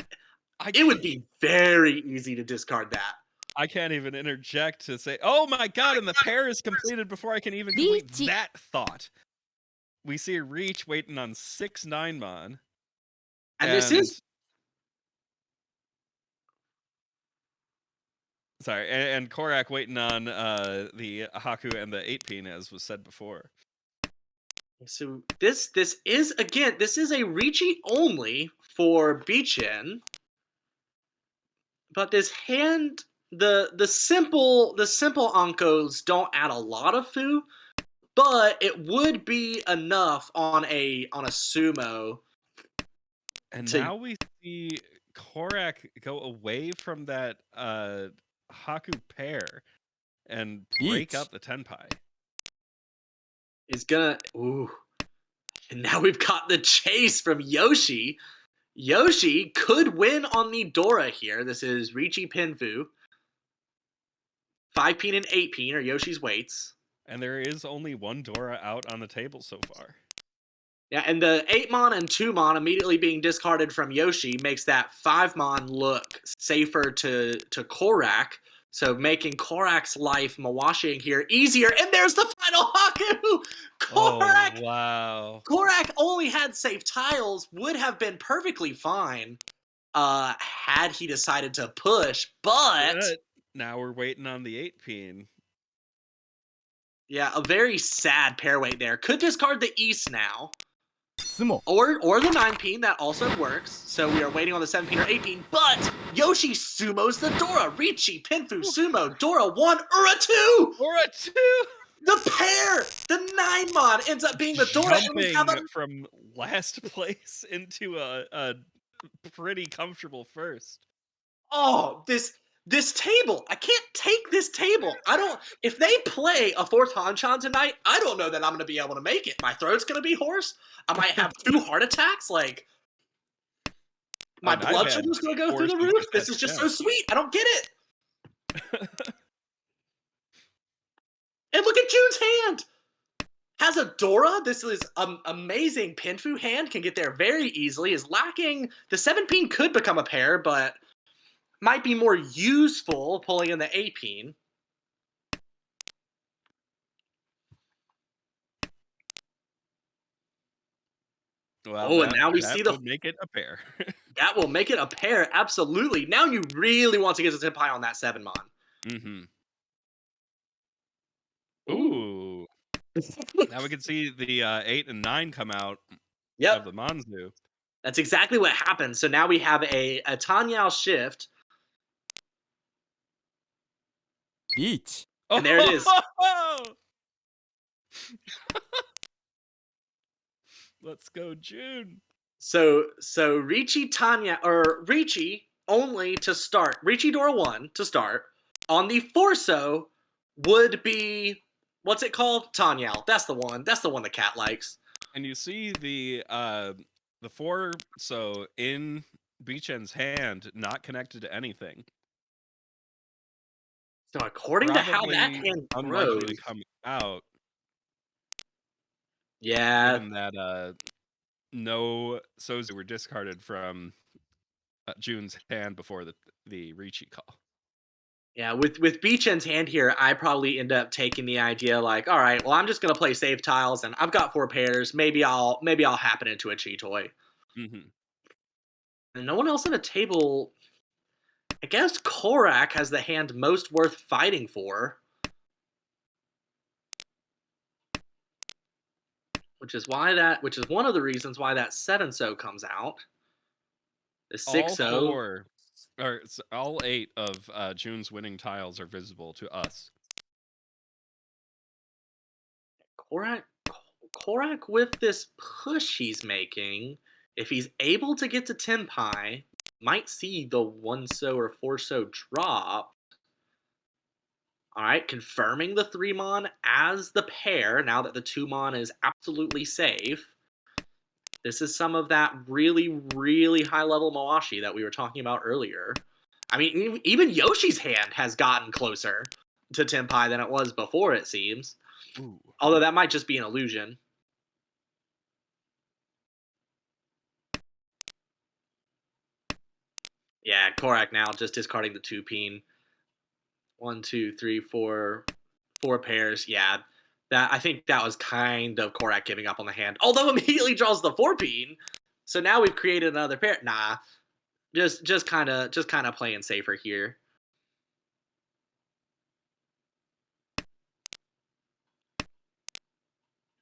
it would be very easy to discard that. I can't even interject to say, oh my god, and the pair is completed before I can even complete that thought. We see a reach waiting on 6 9-mon. And this is... Sorry, and Korak waiting on the Haku and the 8-peen, as was said before. So this is, again, this is a Richi only for Bichin. But this hand, the simple Ankos don't add a lot of foo, but it would be enough on a sumo. And now we see Korak go away from that Haku pair and break up the Tenpai. Is gonna... Ooh. And now we've got the chase from Yoshi. Yoshi could win on the Dora here. This is Richi Pinfu. 5-peen and 8-peen are Yoshi's weights. And there is only one Dora out on the table so far. Yeah, and the 8-mon and 2-mon immediately being discarded from Yoshi makes that 5-mon look safer to Korak. So making Korak's life Mawashiing here easier. And there's the final Haku! Korak! Oh, wow. Korak only had safe tiles, would have been perfectly fine had he decided to push, but... Now we're waiting on the 8-peen. Yeah, a very sad pair weight there. Could discard the East now. つも or the 9 peen, that also works. So we are waiting on the 7 peen or 8 peen, but Yoshi sumos the Dora. Richi, Pinfu, Sumo, Dora 1 or a 2! Or a 2! The pair! The 9 mon ends up being the Dora, and we have Jumping a... from last place into a pretty comfortable first. Oh, this table. I can't take this table. I don't... If they play a 4th Hanchan tonight, I don't know that I'm going to be able to make it. My throat's going to be hoarse. I might have 2 heart attacks. Like, my And I've blood had sugar's going to go through the forces roof. at This is just so chance. sweet. I don't get it. And look at June's hand. Has a Dora. This is amazing. Pinfu hand can get there very easily. Is lacking. The 7 peen could become a pair, but might be more useful pulling in the 8 peen. Well, And now we see the... would make it a pair. That will make it a pair, absolutely. Now you really want to get to Senpai on that 7 mon. Mm-hmm. Ooh. Now we can see the 8 and 9 come out of the Manzu. That's exactly what happened. So now we have a Tanyao shift. Each. And there it is. Let's go, June. So Richi Tanya, or Richi only to start. Richi Dora 1 to start. On the Forso would be, what's it called? Tanyao. That's the one. That's the one the cat likes. And you see the 4 so in Beechen's hand, not connected to anything. So according to how that Probably hand unlikely grows, to come out, yeah, given that no Sozu were discarded from June's hand before the Richi call. yeah. With Beechen's hand here, I probably end up taking the idea like, all right, well, I'm just gonna play save tiles, and I've got 4 pairs. Maybe I'll happen into a Chi toy. Mm-hmm. And no one else at the table. I guess Korak has the hand most worth fighting for. Which is one of the reasons why that 7-so comes out. The 6-so. All 8 of June's winning tiles are visible to us. Korak with this push he's making, if he's able to get to Tenpai, might see the 1-so or 4-so drop. Alright, confirming the 3-mon as the pair, now that the 2-mon is absolutely safe. This is some of that really, really high-level Moashi that we were talking about earlier. I mean, even Yoshi's hand has gotten closer to Tenpai than it was before, it seems. Ooh. Although that might just be an illusion. Yeah, Korak now just discarding the 2 peen. 1, 2, 3, 4 pairs. Yeah, I think that was kind of Korak giving up on the hand. Although immediately draws the 4 peen. So now we've created another pair. Nah, just kind of playing safer here.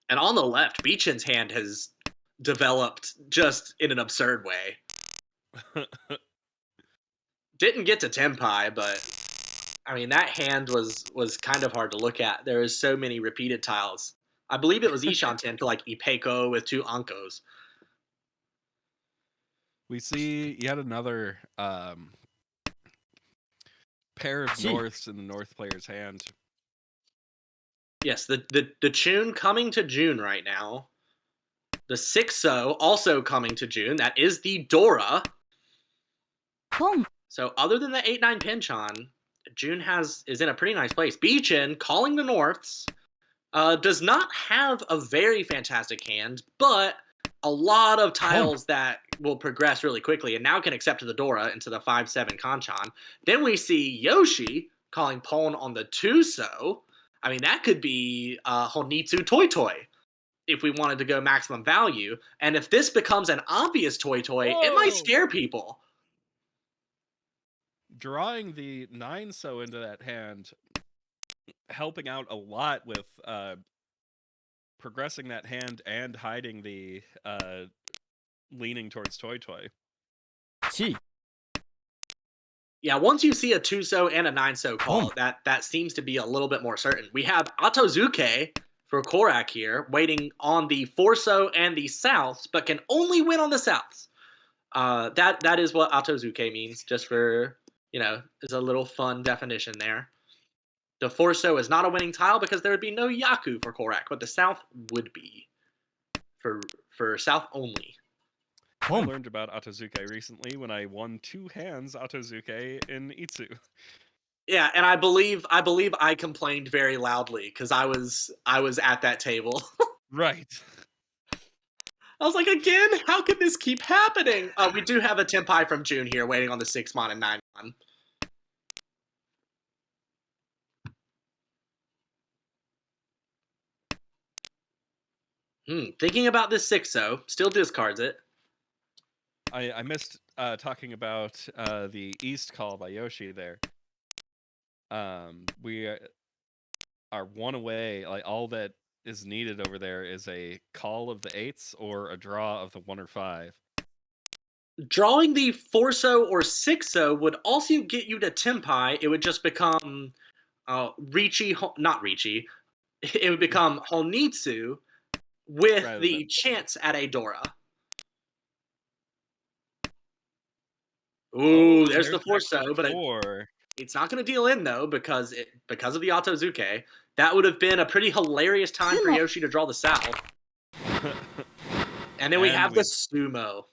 And on the left, Beechen's hand has developed just in an absurd way. Didn't get to Tenpai, but I mean that hand was kind of hard to look at. There is so many repeated tiles. I believe it was Ishanten to like Ipeko with 2 Ankos. We see yet another pair of Norths in the North player's hand. Yes, the Chun coming to June right now. The 6-so also coming to June. That is the Dora. Pong. So other than the 8-9 Pinchan, June is in a pretty nice place. Beechin calling the Norths. Does not have a very fantastic hand, but a lot of tiles that will progress really quickly, and now can accept the Dora into the 5-7 Kanchan. Then we see Yoshi calling Pon on the 2-so. I mean, that could be Honitsu Toy Toy if we wanted to go maximum value. And if this becomes an obvious Toy Toy, it might scare people. Drawing the 9-so into that hand, helping out a lot with progressing that hand and hiding the leaning towards Toy Toy. 7 Yeah, once you see a 2-so and a 9-so call, that seems to be a little bit more certain. We have Otozuke for Korak here, waiting on the 4-so and the Souths, but can only win on the Souths. That is what Otozuke means, just for, is a little fun definition there. The 4-so is not a winning tile because there would be no Yaku for Korak, but the South would be for South only. I learned about Otozuke recently when I won 2 hands Otozuke in Itsu. Yeah, and I believe I complained very loudly because I was at that table. Right. I was like, again, how could this keep happening? We do have a Tenpai from June here waiting on the 6-mon and 9-mon. Thinking about this 6-so, still discards it. I missed talking about the East call by Yoshi there. We are 1 away. Like, all that is needed over there is a call of the 8s or a draw of the 1 or 5. Drawing the 4-so or 6-so would also get you to Tenpai. It would just become not Richi. It would become Honitsu with Rather the than- chance at a Dora. Ooh, there's the 4-so, but it's not going to deal in though because of the Otozuke. That would have been a pretty hilarious time for Yoshi to draw the South. And then we have the Sumo.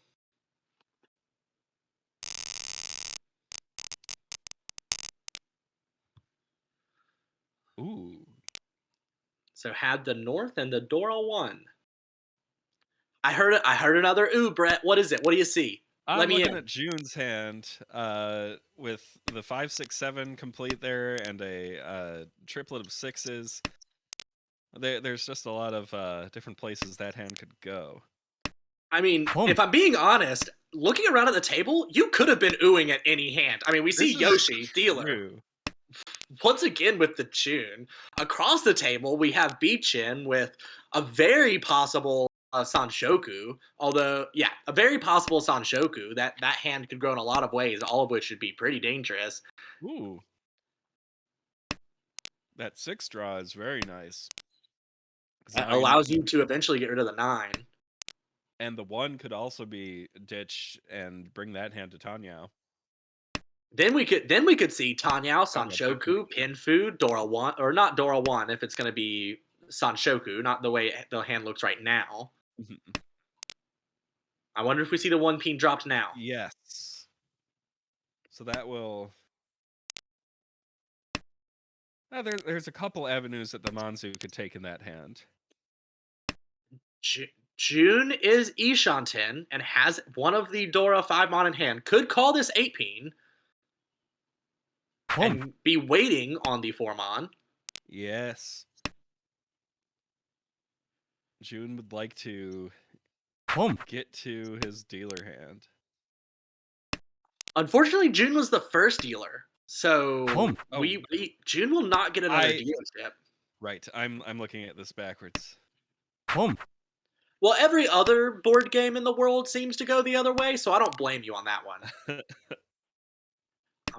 Ooh. So had the North and the Dora 1. I heard another ooh, Bret. What is it? What do you see? I'm looking at June's hand with the 5, 6, 7 complete there and a triplet of 6s. There's just a lot of different places that hand could go. I mean, if I'm being honest, looking around at the table, you could have been oohing at any hand. I mean, we see Yoshi, dealer. True. Once again with the June. Across the table, we have Beachin with a very possible Sanshoku. Although, yeah, a very possible Sanshoku. That hand could grow in a lot of ways, all of which should be pretty dangerous. Ooh. That 6 draw is very nice. That allows you to eventually get rid of the 9. And the 1 could also be ditch and bring that hand to Tanyao. Then we could see Tanyao, Sanshoku, Pinfu, Dora 1, or not Dora 1 if it's going to be Sanshoku, not the way the hand looks right now. I wonder if we see the 1 pin dropped now. Yes. So that will... there's a couple avenues that the Manzu could take in that hand. June is Ishanten and has one of the Dora 5-mon in hand. Could call this 8-pin and be waiting on the 4-mon. Yes. June would like to get to his dealer hand. Unfortunately, June was the first dealer. So June will not get another dealership. Right. I'm looking at this backwards. Well, every other board game in the world seems to go the other way, so I don't blame you on that one.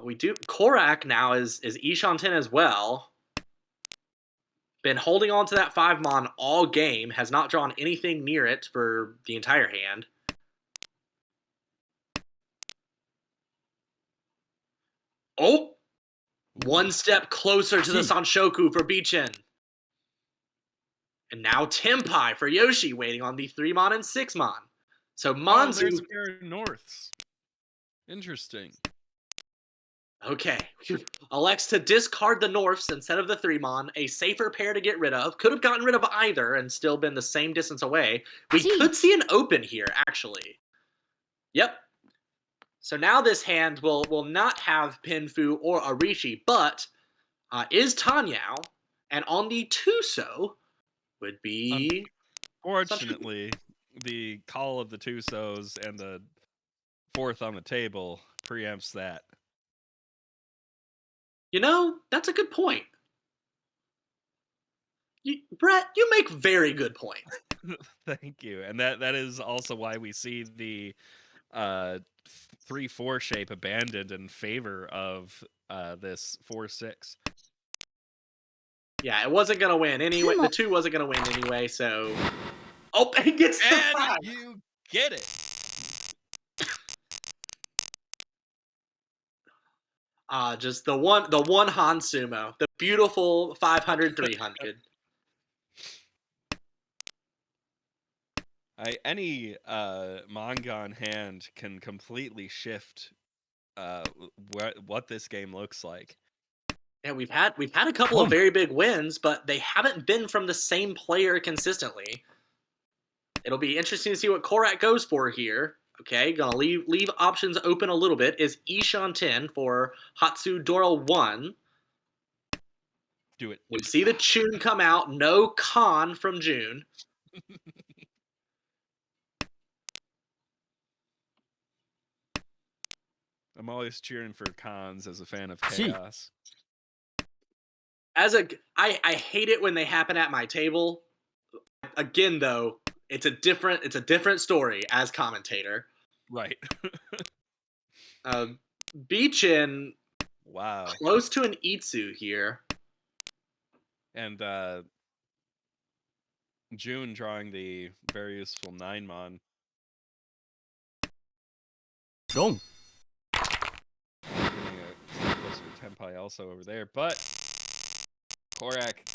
We do. Korak now is Ishanten as well. Been holding on to that 5-mon all game. Has not drawn anything near it for the entire hand. Oh! 1 step closer to the Sanshoku for Beachin. And now Tenpai for Yoshi, waiting on the 3-mon and 6-mon. So Manzu... there's a pair of Norths. Interesting. Okay. Elects to discard the Norths instead of the 3-mon. A safer pair to get rid of. Could have gotten rid of either and still been the same distance away. We could see an open here, actually. Yep. So now this hand will not have Pinfu or Arishi, but is Tanyao. And on the 2-so would be... Fortunately, the call of the 2-sos and the 4th on the table preempts that. That's a good point. Bret, you make very good points. Thank you. And that is also why we see the 3-4 shape abandoned in favor of this 4-6. Yeah, it wasn't going to win anyway. The 2 wasn't going to win anyway, so... Oh, he gets the 5! And you get it! Just the one Han Sumo. The beautiful 500, 300. Any Mangan hand can completely shift what this game looks like. Yeah, we've had a couple of very big wins, but they haven't been from the same player consistently. It'll be interesting to see what Korak goes for here. Okay, gonna leave options open a little bit. Is Ishan 10 for Hatsu Dora 1? Do it. We see the tune come out. No Khan from June. I'm always cheering for cons as a fan of chaos. I hate it when they happen at my table. Again, though, it's a different story as commentator. Right. Beachin, wow, close to an Itsu here. And June drawing the very useful 9-mon. Wrong. Getting a closer to Tenpai also over there, but Korak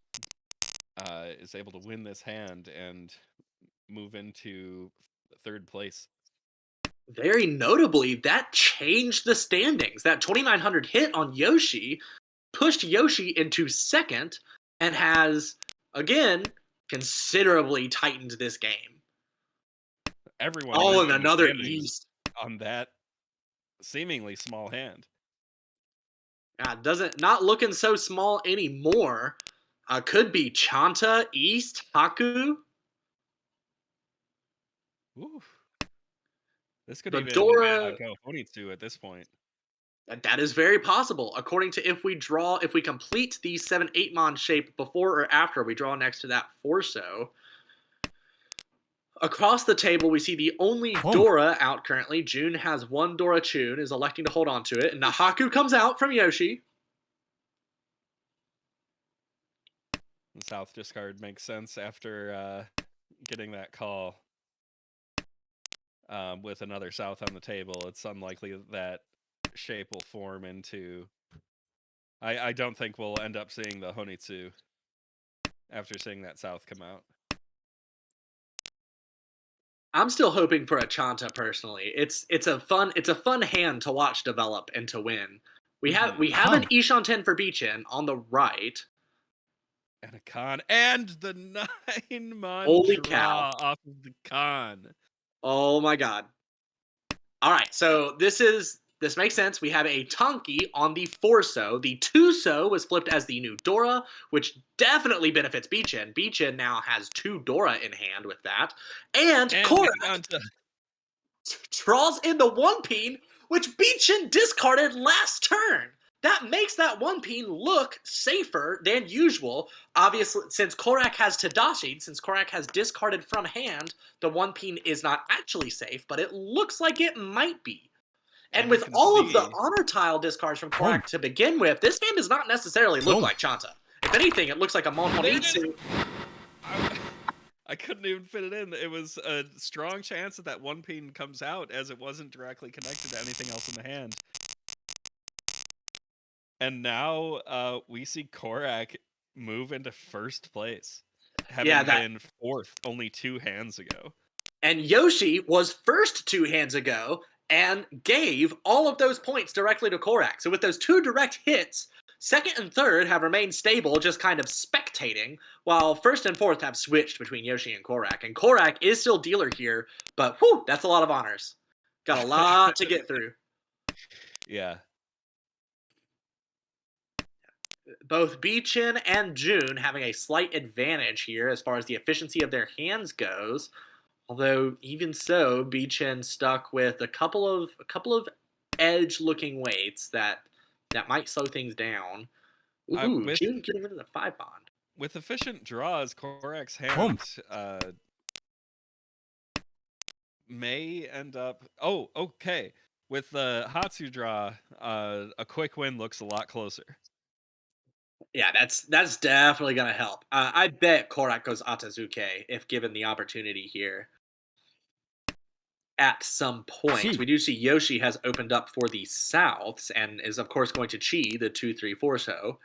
is able to win this hand and move into 3rd place. Very notably, that changed the standings. That 2900 hit on Yoshi pushed Yoshi into 2nd and has, again, considerably tightened this game. Everyone. Oh, and another East on that seemingly small hand. Not looking so small anymore. Could be Chanta, East, Haku. Ooh. This could The even Dora go Honitsu at this point. That is very possible. According to if we complete the 7-8-mon shape before or after we draw next to that Forso. Across the table, we see the only Dora out currently. June has 1 Dora Chun, is electing to hold on to it. And Nahaku comes out from Yoshi. The South discard makes sense after getting that call. With another South on the table, it's unlikely that shape will form into... I don't think we'll end up seeing the Honitsu after seeing that South come out. I'm still hoping for a Chanta personally. It's a fun hand to watch develop and to win. We have an Ishan 10 for Beachin on the right. And a Khan and the 9-mon Holy draw cow. off of the Khan. Oh my god. All right, so this makes sense. We have a Tonki on the Forso. The Tuso was flipped as the new Dora, which definitely benefits Beachin. Beachin now has 2 Dora in hand with that. And Korak draws in the 1-peen, which Beachin discarded last turn. That makes that 1-peen look safer than usual. Obviously, since Korak has Tadashi'd, since Korak has discarded from hand, the 1-peen is not actually safe, but it looks like it might be. And with all of the honor tile discards from Korak to begin with, this hand does not necessarily look like Chanta. If anything, it looks like a Monhonitsu. I couldn't even fit it in. It was a strong chance that 1-peen comes out, as it wasn't directly connected to anything else in the hand. And now we see Korak move into 1st place, having been 4th only 2 hands ago. And Yoshi was first 2 hands ago and gave all of those points directly to Korak. So with those 2 direct hits, 2nd and 3rd have remained stable, just kind of spectating, while 1st and 4th have switched between Yoshi and Korak. And Korak is still dealer here, but whew, that's a lot of honors. Got a lot to get through. Yeah. Both Beachin and June having a slight advantage here as far as the efficiency of their hands goes. Although even so, Beachin stuck with a couple of edge-looking weights that might slow things down. Ooh, June getting rid of the 5 bond. with efficient draws, Korak's Home. hand may end up. Oh, okay. With the Hatsu draw, a quick win looks a lot closer. Yeah, that's definitely gonna help. I bet Korak goes Atazuke if given the opportunity here. At some point, Chi. we do see Yoshi has opened up for the Souths and is of course going to Chi the 2-3-4 so.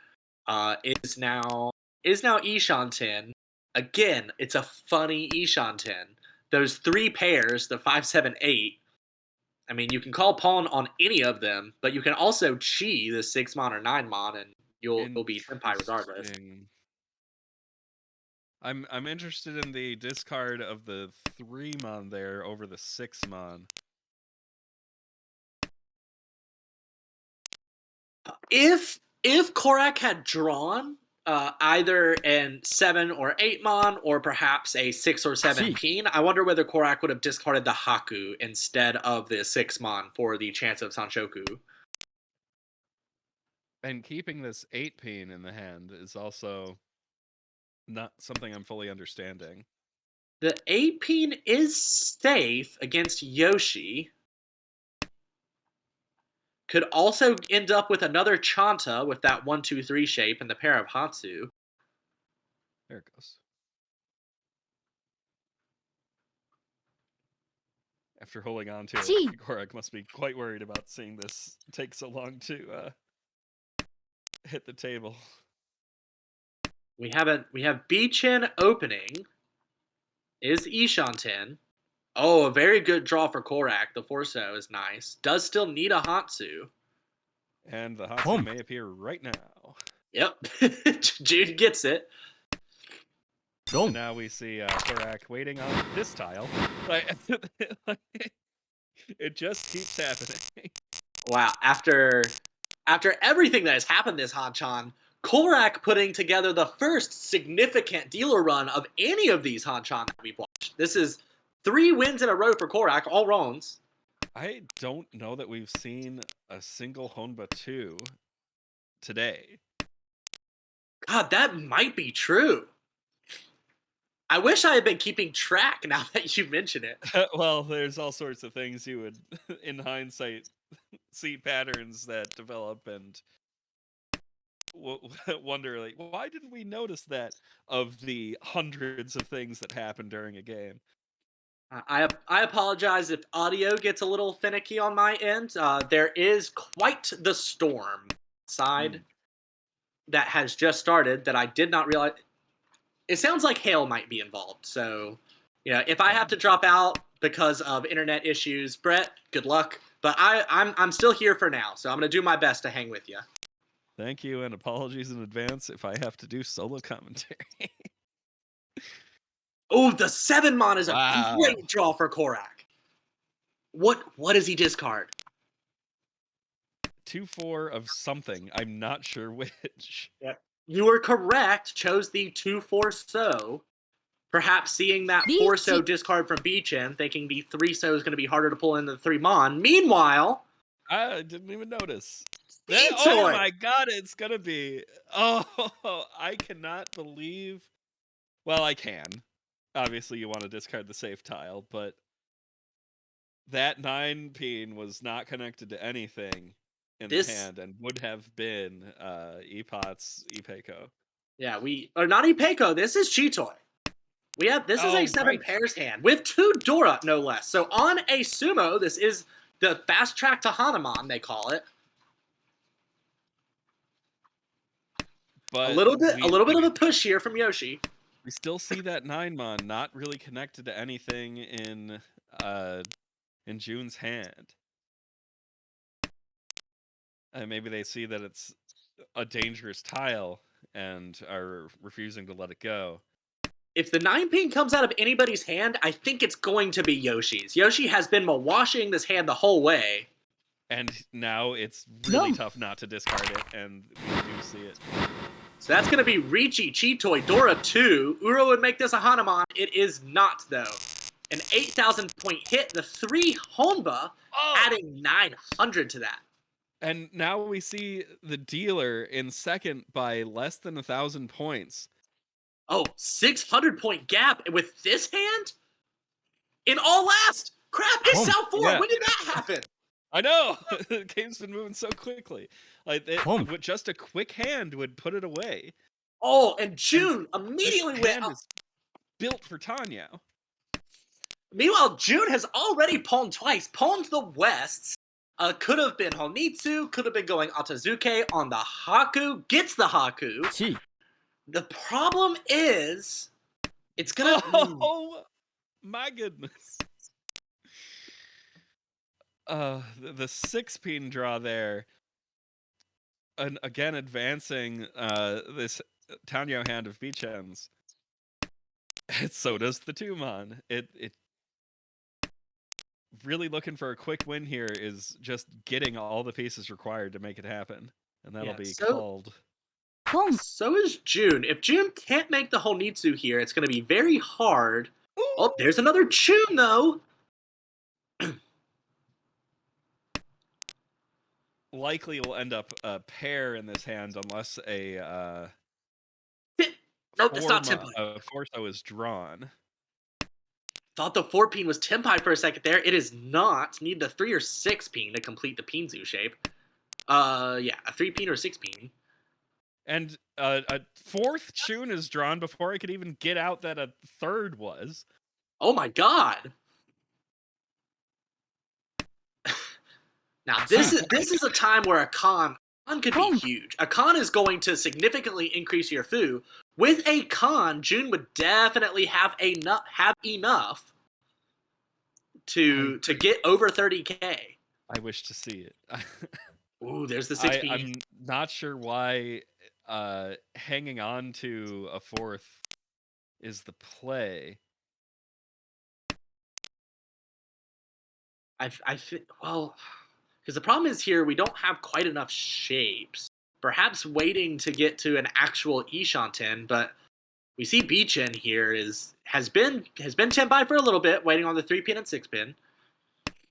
Is now Ishanten. Again, it's a funny Ishanten. Those three pairs, the 5-7-8. I mean, you can call pawn on any of them, but you can also Chi the 6-mon or 9-mon, and you'll be Senpai regardless. Interesting. I'm interested in the discard of the 3-mon there over the 6-mon. If Korak had drawn either an 7 or 8-mon or perhaps a 6 or 7 Chi. peen, I wonder whether Korak would have discarded the Haku instead of the 6-mon for the chance of Sanshoku. And keeping this 8 peen in the hand is also not something I'm fully understanding. The 8 peen is safe against Yoshi. Could also end up with another Chanta with that 1-2-3 shape and the pair of Hatsu. There it goes. After holding on to Chi. it, Korak must be quite worried about seeing this take so long to hit the table. We have Beachin opening. Is Ishanten. Oh, a very good draw for Korak. The Forso is nice. Does still need a Hatsu. And the Hatsu Home. may appear right now. Yep. June gets it. And Dong. now we see Korak waiting on this tile. Like, it just keeps happening. Wow. After everything that has happened this Hanchan, Korak putting together the first significant dealer run of any of these Hanchan that we've watched. This is 3 wins in a row for Korak, all wrongs. I don't know that we've seen a single Honba 2 today. God, that might be true. I wish I had been keeping track now that you mention it. Well, there's all sorts of things you would, in hindsight, see patterns that develop and wonder, like, why didn't we notice that of the hundreds of things that happen during a game? I apologize if audio gets a little finicky on my end. There is quite the storm outside that has just started that I did not realize. It sounds like hail might be involved. So, if I have to drop out because of internet issues, Bret, good luck. But I'm still here for now, so I'm gonna do my best to hang with you. Thank you, and apologies in advance if I have to do solo commentary. Oh, the 7-mon is Wow. a great draw for Korak. What does he discard? 2-4 of something. I'm not sure which. Yep. You were correct. Chose the 2-4 so. Perhaps seeing that 4 so discard from Beachin, thinking the 3 so is going to be harder to pull in than the 3-mon. Meanwhile, I didn't even notice. Speed Oh Toy! my god, it's gonna be. Oh, I cannot believe. Well, I can. Obviously, you want to discard the safe tile, but that 9 peen was not connected to anything in the hand and would have been Epot's Ipeco. Yeah, or not Ipeco. This is Chitoy. This is a 7 pairs hand with 2 Dora, no less. So on a sumo, this is the fast track to Hanuman, they call it. But a little bit of a push here from Yoshi. We still see that 9-mon not really connected to anything in June's hand. And maybe they see that it's a dangerous tile and are refusing to let it go. If the 9 peen comes out of anybody's hand, I think it's going to be Yoshi's. Yoshi has been washing this hand the whole way. And now it's really tough not to discard it, and we do see it. So that's going to be Richi, Chitoy, Dora 2. Uro would make this a Hanuman. It is not, though. An 8,000 point hit, the 3 Honba, adding 900 to that. And now we see the dealer in second by less than 1,000 points. Oh, 600-point gap with this hand? In all last! Crap, it's South 4! Yeah. When did that happen? I know! The game's been moving so quickly. Like, Boom. with just a quick hand would put it away. Oh, and June immediately This went hand up. is built for Tanya. Meanwhile, June has already pawned twice. Pawned the Wests. Could have been Honitsu, could have been going Atazuke on the Haku. Gets the Haku. 1 The problem is, it's gonna... Oh, my goodness. The 6-pin draw there. And again, advancing this Tanyo hand of Beachen's. So does the Tumon. It really looking for a quick win here is just getting all the pieces required to make it happen. And that'll be called. ポン So is June. If June can't make the Honitsu here, it's gonna be very hard. Oh, there's another June, though! Likely will end up a pair in this hand unless a Nope, it's not Tenpai. Forso is drawn. Thought the 4-pin was Tenpai for a second there. It is not. Need the 3 or 6-pin to complete the Pinzu shape. Yeah, a 3-pin or 6-pin. And a 4th tune is drawn before I could even get out that a 3rd was. Oh my god! Now this is a time where a con could be huge. A con is going to significantly increase your foo. With a con, June would definitely have enough to get over 30k. I wish to see it. Ooh, there's the 6-pin. I'm not sure why hanging on to a 4th is the play. Well, because the problem is here we don't have quite enough shapes. Perhaps waiting to get to an actual Ishanten, but we see Beachin here has been Tenpai for a little bit, waiting on the 3-pin and 6-pin.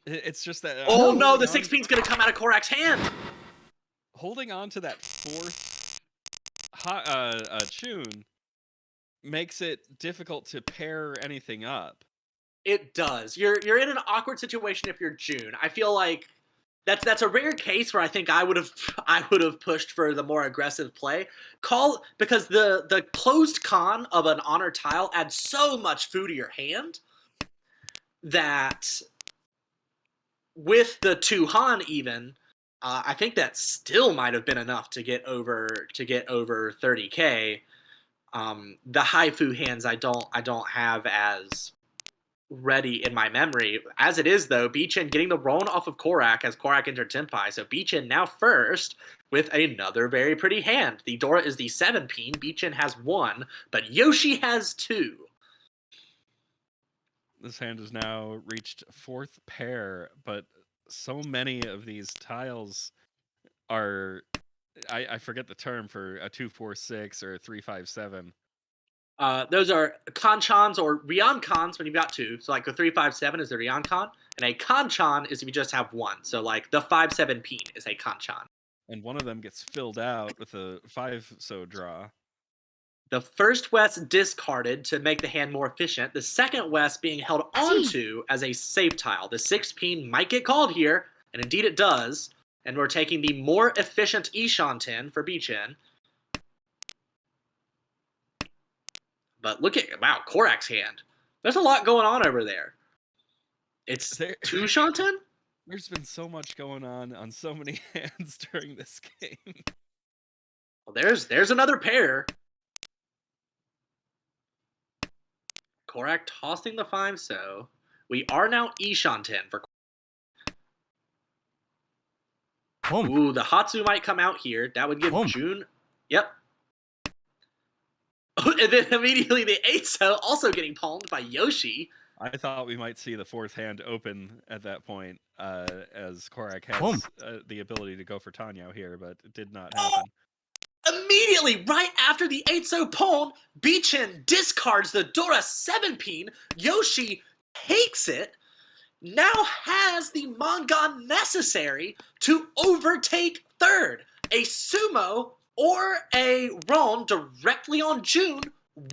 It's just that. Oh no, the 6-pin's gonna come out of Korak's hand. Holding on to that 4th tune makes it difficult to pair anything up. It does. You're in an awkward situation if you're June. I feel like that's a rare case where I think I would have pushed for the more aggressive play. Because the closed con of an honor tile adds so much food to your hand that with the 2 Han even, I think that still might have been enough to get over 30k. The high foo hands I don't have as ready in my memory. As it is, though, Beachin getting the Roan off of Korak as Korak entered Tenpai. So Beachin now first with another very pretty hand. The Dora is the 7-pin. Beachin has 1, but Yoshi has 2. This hand has now reached 4th pair, but so many of these tiles are... I forget the term for a 2-4-6 or a 3-5-7. Those are Kanchans or Ryoncons when you've got 2. So like the 3-5-7 is the Ryoncon, and a Kanchan is if you just have 1. So like the 5-7-pin is a Kanchan. And one of them gets filled out with a 5-so draw. The first West discarded to make the hand more efficient. The second West being held onto as a safe tile. The 6-pin might get called here, and indeed it does. And we're taking the more efficient Ishanten for Beachin. But look at, wow, Korak's hand. There's a lot going on over there. It's 2 Shanten? There's been so much going on so many hands during this game. Well, there's another pair. Korak tossing the 5-so. We are now Ishanten for... Ooh, the Hatsu might come out here. That would give June... Yep. And then immediately the 8-so also getting palmed by Yoshi. I thought we might see the 4th hand open at that point, as Korak has the ability to go for Tanyo here, but it did not happen. Immediately, right after the 8-so pawn, Beachin discards the Dora 7-pin. Yoshi takes it, now has the Mangan necessary to overtake 3rd. A sumo or a Ron directly on June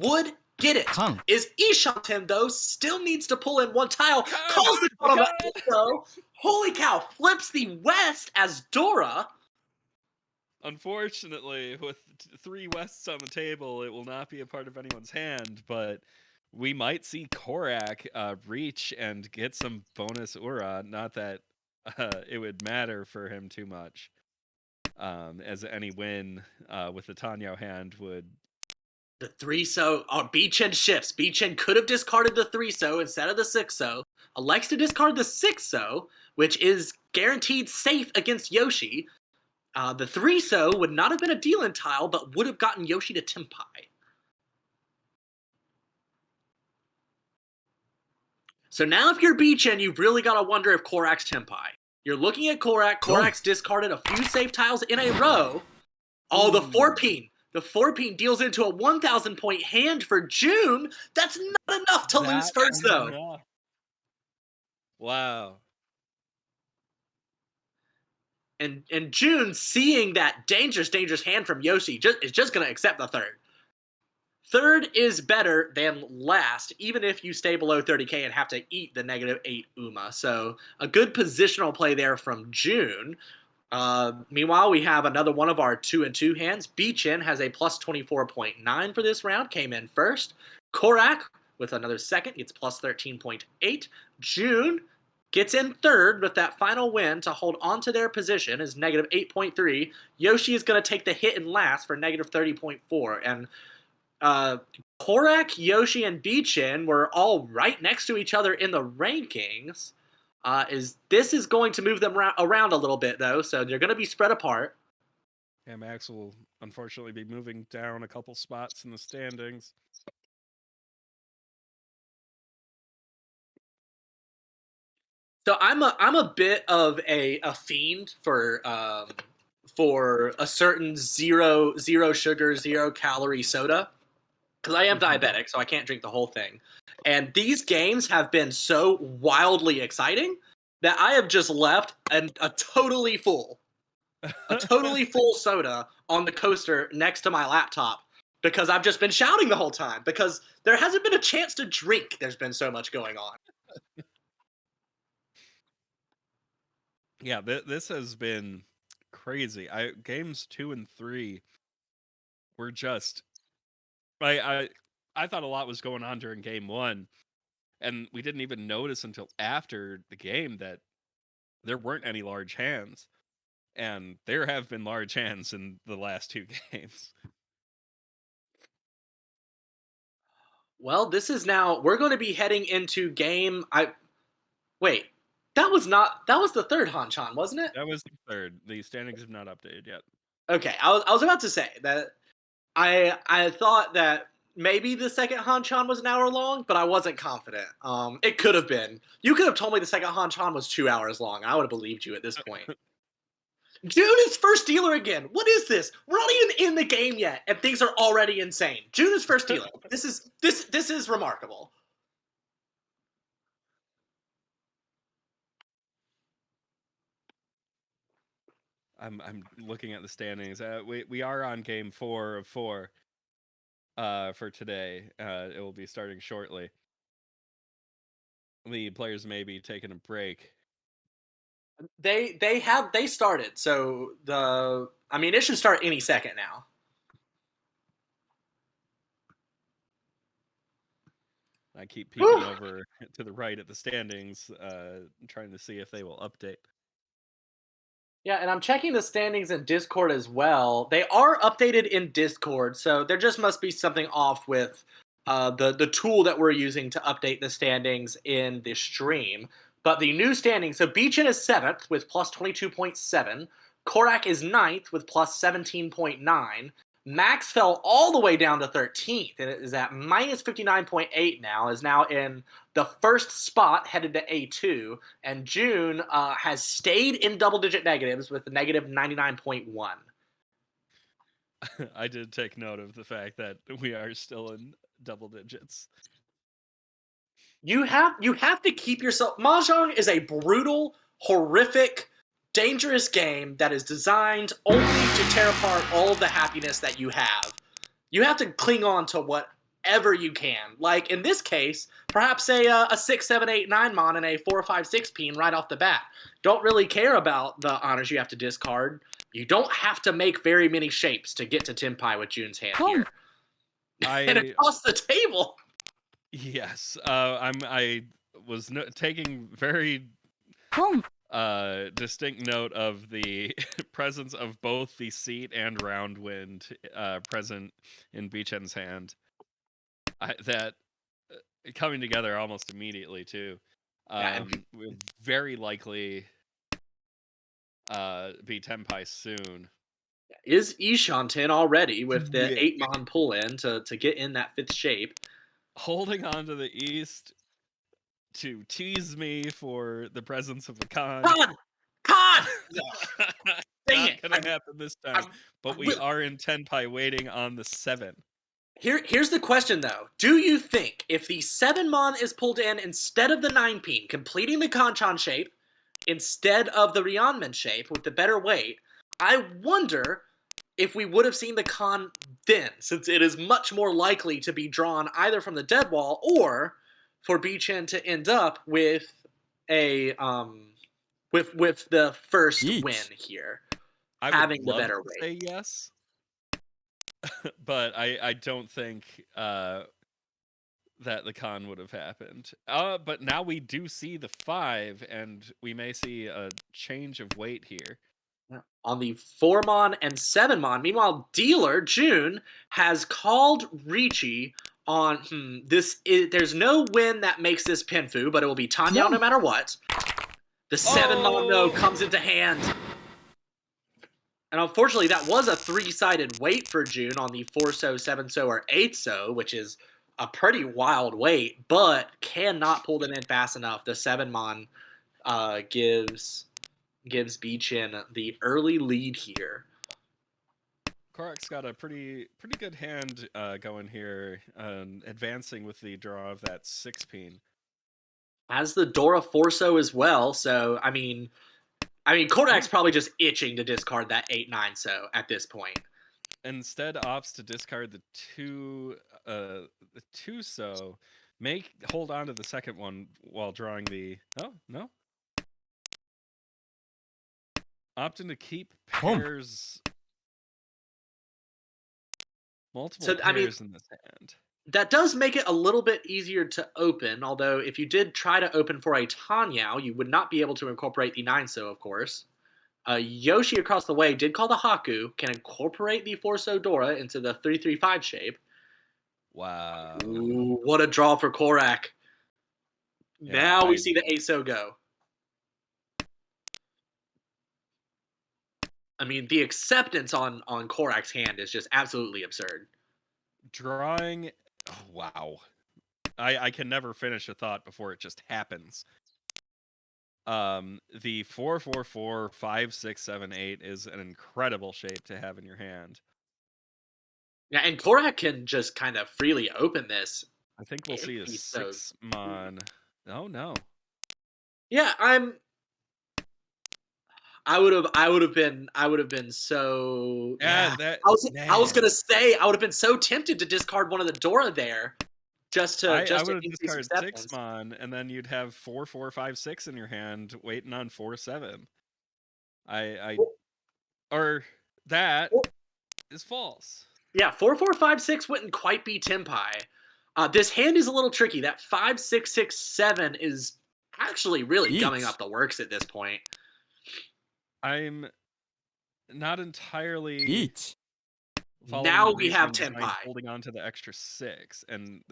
would get it. Kang. Is Ishanten, though, still needs to pull in one tile. Kang! Calls the shot on the Kang! though. Holy cow, flips the West as Dora. Unfortunately, with 3 Wests on the table, it will not be a part of anyone's hand, but we might see Korak reach and get some bonus Ura. Not that it would matter for him too much, as any win with the Tanyo hand would. The 3-so, Beechen shifts. Beechen could have discarded the 3-so instead of the 6-so. Elects to discard the 6-so, which is guaranteed safe against Yoshi. The 3-so would not have been a deal-in tile, but would have gotten Yoshi to Tempai. So now if you're Beechen, you've really got to wonder if Korak's Tempai. You're looking at Korak. Korak's discarded a few safe tiles in a row. Oh, the 4-peen. The 4-peen deals into a 1,000 point hand for June. That's not enough to lose first, though. Enough. Wow. And June, seeing that dangerous hand from Yoshi, is just going to accept the third. Third is better than last, even if you stay below 30k and have to eat the -8 Uma. So a good positional play there from June. Meanwhile, we have another one of our 2-2 hands. Beechen has a plus 24.9 for this round, came in first. Korak, with another second, gets plus 13.8. June gets in third with that final win to hold on to their position is -8.3. Yoshi is going to take the hit in last for -30.4. And Korak, Yoshi, and Beechen were all right next to each other in the rankings. This is going to move them around a little bit, though, so they're going to be spread apart. Yeah, Max will unfortunately be moving down a couple spots in the standings. So I'm a bit of a fiend for a certain zero sugar, 0-calorie soda, because I am diabetic, so I can't drink the whole thing. And these games have been so wildly exciting that I have just left a totally full soda on the coaster next to my laptop because I've just been shouting the whole time because there hasn't been a chance to drink. There's been so much going on. Yeah, this has been crazy. Games 2 and 3 were just. I thought a lot was going on during game 1, and we didn't even notice until after the game that there weren't any large hands, and there have been large hands in the last 2 games. Well, this is now we're going to be heading into game. Wait, that was the third Hanchan, wasn't it? That was the third. The standings have not updated yet. Okay, I was about to say that I thought that maybe the second Hanchan was an hour long, but I wasn't confident. It could have been. You could have told me the second Hanchan was 2 hours long. I would have believed you at this point. June is first dealer again. What is this? We're not even in the game yet, and things are already insane. June is first dealer. This is remarkable. I'm looking at the standings. We are on game 4 of 4 for today. It will be starting shortly. The players may be taking a break. They started. So it should start any second now. I keep peeking over to the right at the standings, trying to see if they will update. Yeah, and I'm checking the standings in Discord as well. They are updated in Discord, so there just must be something off with the tool that we're using to update the standings in the stream. But the new standings, so Beechen is 7th with plus 22.7. Korak is 9th with plus 17.9. Max fell all the way down to 13th and is at minus 59.8 now, is now in the first spot headed to A2. And June has stayed in double-digit negatives with a negative 99.1. I did take note of the fact that we are still in double digits. You have to keep yourself. Mahjong is a brutal, horrific, dangerous game that is designed only to tear apart all of the happiness that you have. You have to cling on to what whatever you can. Like in this case, perhaps a 6, 7, 8, 9 mon and a 4, 5, 6 peen right off the bat. Don't really care about the honors you have to discard. You don't have to make very many shapes to get to Tenpai with June's hand here. And across the table. Yes, I was taking very distinct note of the presence of both the seat and round wind present in Beechen's hand. That coming together almost immediately too. Will very likely be Tenpai soon. Is Ishanten already with the 8 mon pull in to get in that 5th shape? Holding on to the East to tease me for the presence of the Khan. Khan! Dang Not gonna happen this time. But we are in Tenpai waiting on the 7. Here's the question though. Do you think if the 7 mon is pulled in instead of the 9 peen, completing the Kanchan shape, instead of the Ryanman shape with the better weight, I wonder if we would have seen the Khan then, since it is much more likely to be drawn either from the dead wall or for Beechen to end up with a with the first win here. I would love to say yes. But I don't think that the Khan would have happened. But now we do see the 5, and we may see a change of weight here. On the 4 mon and 7 mon. Meanwhile, dealer June has called Ricci on there's no win that makes this Pinfu, but it will be Tanyao no matter what. The 7 mon though comes into hand. And unfortunately, that was a 3-sided weight for June on the 4-so, 7-so, or 8-so, which is a pretty wild weight, but cannot pull them in fast enough. The 7 mon gives Beechin the early lead here. Korak's got a pretty good hand going here, advancing with the draw of that 6 peen. Has the Dora 4-so as well, so I mean Korak's probably just itching to discard that 8-9-so at this point. Instead opts to discard the 2-so, hold on to the second one while drawing the no. Opting to keep pairs, multiple pairs in this hand. That does make it a little bit easier to open, although if you did try to open for a Tanyao, you would not be able to incorporate the 9-so, of course. Yoshi across the way did call the Haku, can incorporate the 4-so Dora into the 3-3-5 shape. Wow. Ooh, what a draw for Korak. Yeah, now we see the 8-so go. I mean, the acceptance on Korak's hand is just absolutely absurd. Drawing... Oh, wow. I can never finish a thought before it just happens. The 4-4-4, 5-6-7-8 is an incredible shape to have in your hand. Yeah, and Korak can just kind of freely open this. I think we'll see a 6 mon. Oh no. Yeah, I would have been so I was gonna say I would have been so tempted to discard one of the Dora there. I would have discarded 6 mon, and then you'd have 4, 4, 5, 6 in your hand, waiting on 4, 7. Or that is false. Yeah, 4, 4, 5, 6 wouldn't quite be Tenpai. This hand is a little tricky. That 5, 6, 6, 7 is actually really gumming up the works at this point. I'm not entirely. Now we have Tenpai holding on to the extra 6, and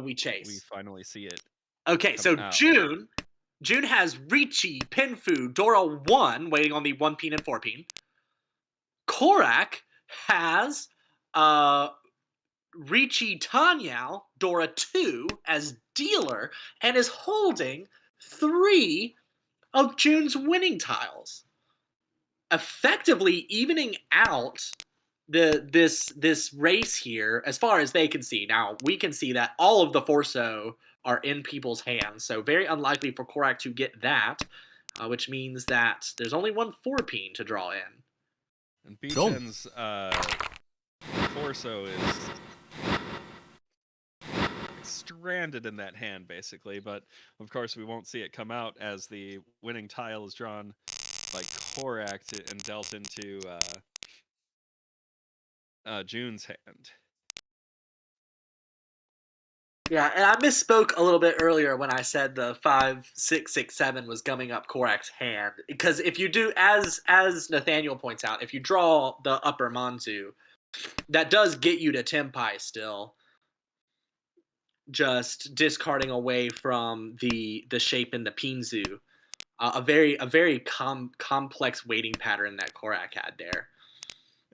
we chase. We finally see it. Okay, so out. June has Ricci, Pinfu, Dora 1 waiting on the 1 peen and 4 peen. Korak has Ricci, Tanyao, Dora 2 as dealer, and is holding 3 of June's winning tiles, effectively evening out this race here as far as they can see. Now, we can see that all of the 4-so are in people's hands, so very unlikely for Korak to get that, which means that there's only 1 4 peen to draw in. And Beechen's 4-so is stranded in that hand, basically. But of course, we won't see it come out as the winning tile is drawn by Korak and dealt into June's hand. Yeah, and I misspoke a little bit earlier when I said the 5, 6, 6, 7 was gumming up Korak's hand. Because if you do, as Nathaniel points out, if you draw the upper Manzu, that does get you to Tenpai still. Just discarding away from the shape in the Pinzu. A very complex waiting pattern that Korak had there.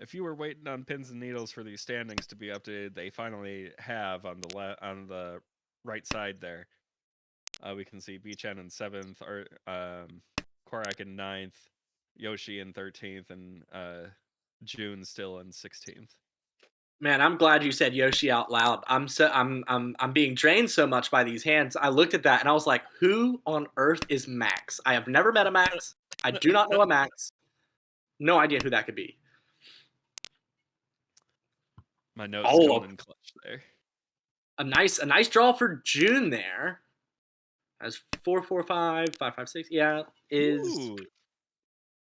If you were waiting on pins and needles for these standings to be updated, they finally have on the right side there. We can see Bichen in 7th, or Korak in 9th, Yoshi in 13th, and June still in 16th. Man, I'm glad you said Yoshi out loud. I'm being drained so much by these hands. I looked at that and I was like, who on earth is Max? I have never met a Max. I do not know a Max. No idea who that could be. My notes going in clutch there. A nice draw for June there. As 4, 4, 5, 5, 5, 6. Yeah, is Ooh.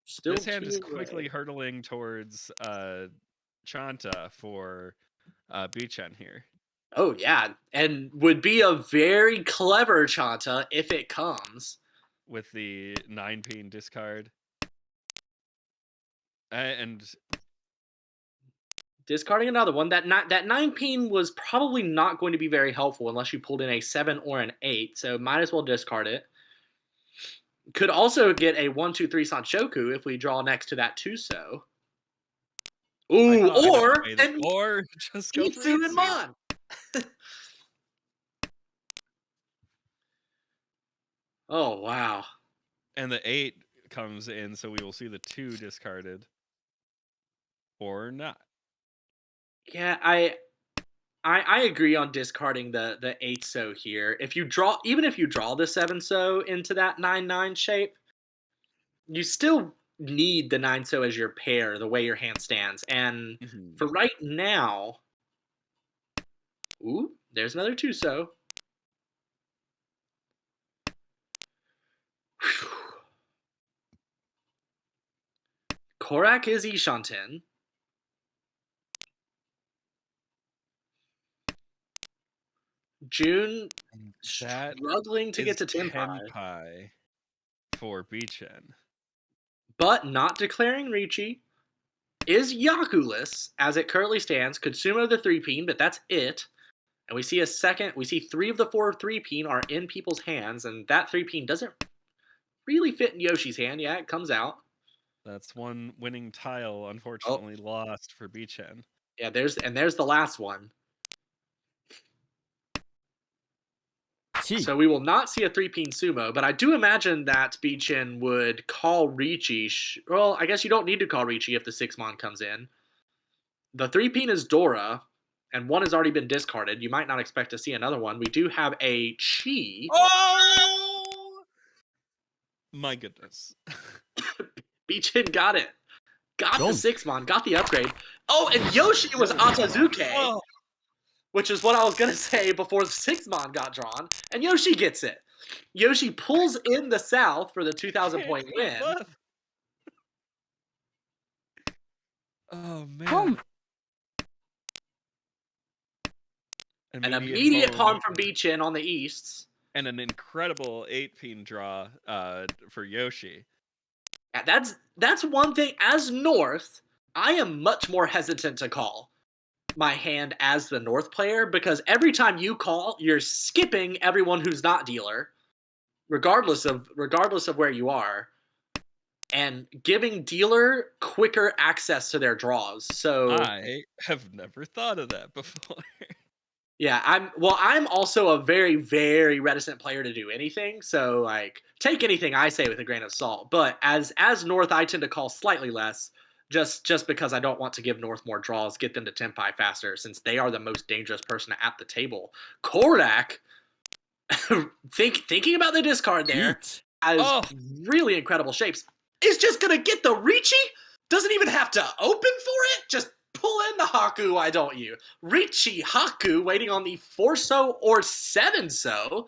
still this hand is away. quickly hurtling towards Chanta for Bichen here. Oh yeah, and would be a very clever Chanta if it comes. With the 9-pin discard. And discarding another one. That 9-pin was probably not going to be very helpful unless you pulled in a 7 or an 8, so might as well discard it. Could also get a 1, 2, 3 Sanchoku if we draw next to that Tuso. Ooh, or just go for Itsu and Mon. Oh wow. And the 8 comes in, so we will see the 2 discarded. Or not. Yeah, I agree on discarding the 8 so here. Even if you draw the 7 so into that 9-9 shape, you still need the 9 so as your pair, the way your hand stands. And for right now, ooh, there's another 2 so. Korak is Ishanten. June struggling to get to Tenpai for Bichen. But not declaring Ricci is Yakuless as it currently stands. Kutsumo the 3-pin, but that's it. And we see 3 of the 4 3-pin are in people's hands, and that 3-pin doesn't really fit in Yoshi's hand. Yeah, it comes out. That's one winning tile, unfortunately, lost for Bichen. Yeah, there's the last one. So we will not see a 3-pin sumo, but I do imagine that Bichen would call Ricci. Well, I guess you don't need to call Ricci if the 6-mon comes in. The 3-pin is Dora, and 1 has already been discarded. You might not expect to see another one. We do have a Chi. Oh! My goodness. Bichen got it. Got the 6-mon, got the upgrade. Oh, and Yoshi was Atazuke, which is what I was going to say before the 6-mon got drawn. And Yoshi gets it. Yoshi pulls in the South for the 2,000-point win. Oh, man. An immediate palm from Bichen on the Easts. And an incredible 8-pin draw for Yoshi. Yeah, that's one thing. As North, I am much more hesitant to call my hand as the North player because every time you call, you're skipping everyone who's not dealer, regardless of where you are, and giving dealer quicker access to their draws. So I have never thought of that before. Yeah, I'm also a very, very reticent player to do anything. So like take anything I say with a grain of salt. But as North, I tend to call slightly less just because I don't want to give North more draws, get them to Tenpai faster, since they are the most dangerous person at the table. Korak, thinking about the discard there, as really incredible shapes, is just gonna get the Ricci. Doesn't even have to open for it. Just pull in the Haku, why don't you? Richi Haku waiting on the 4-so or 7-so.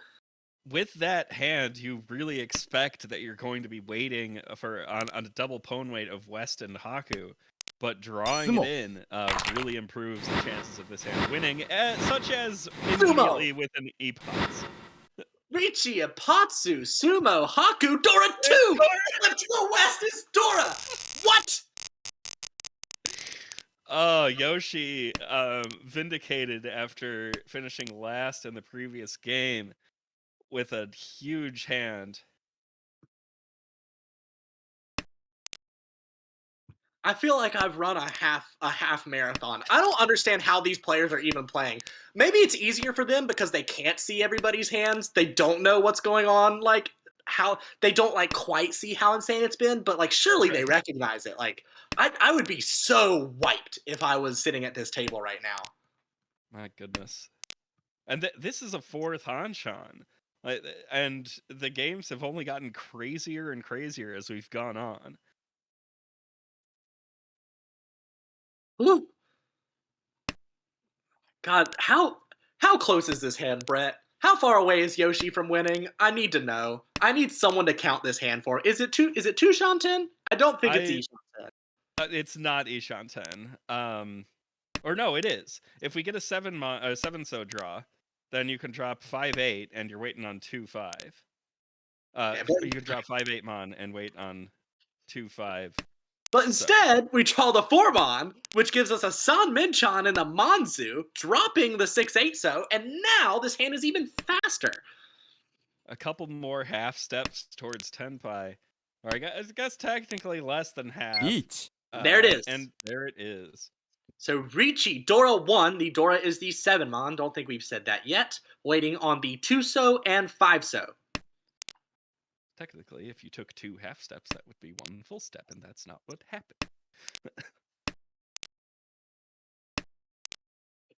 With that hand, you really expect that you're going to be waiting on a double pwn weight of West and Haku, but drawing it in really improves the chances of this hand winning, such as immediately with an Epots. Richi, Ipatsu, Sumo, Haku, Dora 2! Flip to the West is Dora! What? Oh, Yoshi vindicated after finishing last in the previous game with a huge hand. I feel like I've run a half marathon. I don't understand how these players are even playing. Maybe it's easier for them because they can't see everybody's hands. They don't know what's going on. Like how they don't like quite see how insane it's been, but like surely they recognize it. Like I would be so wiped if I was sitting at this table right now. My goodness. And this is a 4th Hanshan. And the games have only gotten crazier and crazier as we've gone on. Ooh. God, how close is this hand, Bret? How far away is Yoshi from winning? I need to know. I need someone to count this hand for. Is it two Shanten? I don't think it's Ishanten. It's not Ishanten. Or no, it is. If we get a 7-so draw, then you can drop 5-8 and you're waiting on 2-5. You can drop 5-8 mon and wait on 2-5. But instead, we draw the 4-mon, which gives us a San Minchan in the Manzu, dropping the 6-8-so, and now this hand is even faster. A couple more half steps towards Tenpai. Or I guess technically less than half. There it is. And there it is. So Richi, Dora 1. The Dora is the 7-mon. Don't think we've said that yet. Waiting on the 2-so and 5-so. Technically, if you took 2 half steps, that would be 1 full step, and that's not what happened.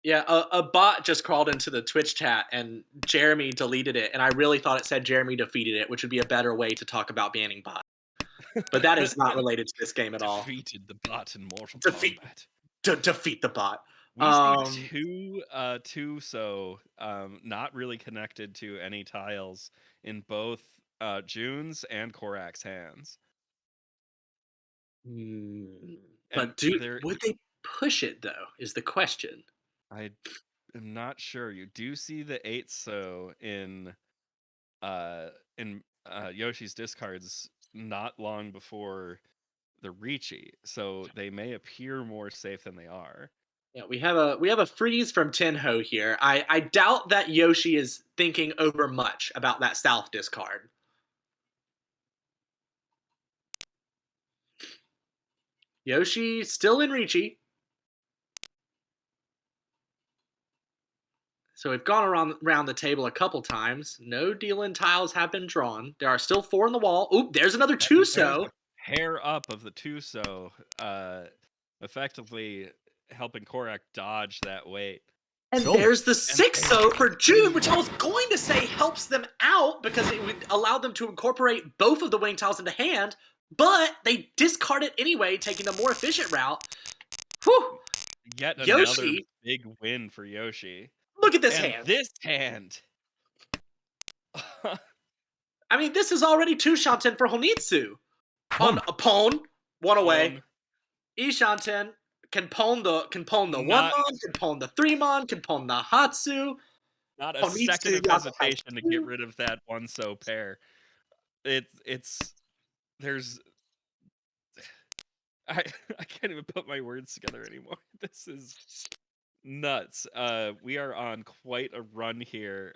Yeah, a bot just crawled into the Twitch chat, and Jeremy deleted it, and I really thought it said Jeremy defeated it, which would be a better way to talk about banning bot. But that is not related to this game at all. Defeated the bot in Mortal Kombat. Defeat the bot. We see 2-so not really connected to any tiles in both June's and Korak's hands. But would they push it though? Is the question. I am not sure. You do see the 8-so in Yoshi's discards not long before the Richi, so they may appear more safe than they are. Yeah, we have a freeze from Tenho here. I doubt that Yoshi is thinking over much about that South discard. Yoshi still in Richi. So we've gone around the table a couple times. No deal-in tiles have been drawn. There are still 4 on the wall. Oop, there's another 2-so. Hair up of the 2-so, effectively helping Korak dodge that weight. And there's the 6-so for June, which I was going to say helps them out because it would allow them to incorporate both of the wing tiles into hand, but they discard it anyway, taking the more efficient route. Whew. Yet another big win for Yoshi. Look at this hand. This hand. I mean, this is already 2 Shanten for Honitsu. On a Pwn, 1 away. Ishanten can pwn the 1-mon, can pwn the 3-mon, can pwn the Hatsu. Not a second of hesitation to get rid of that 1-so pair. There's I can't even put my words together anymore. This is nuts. We are on quite a run here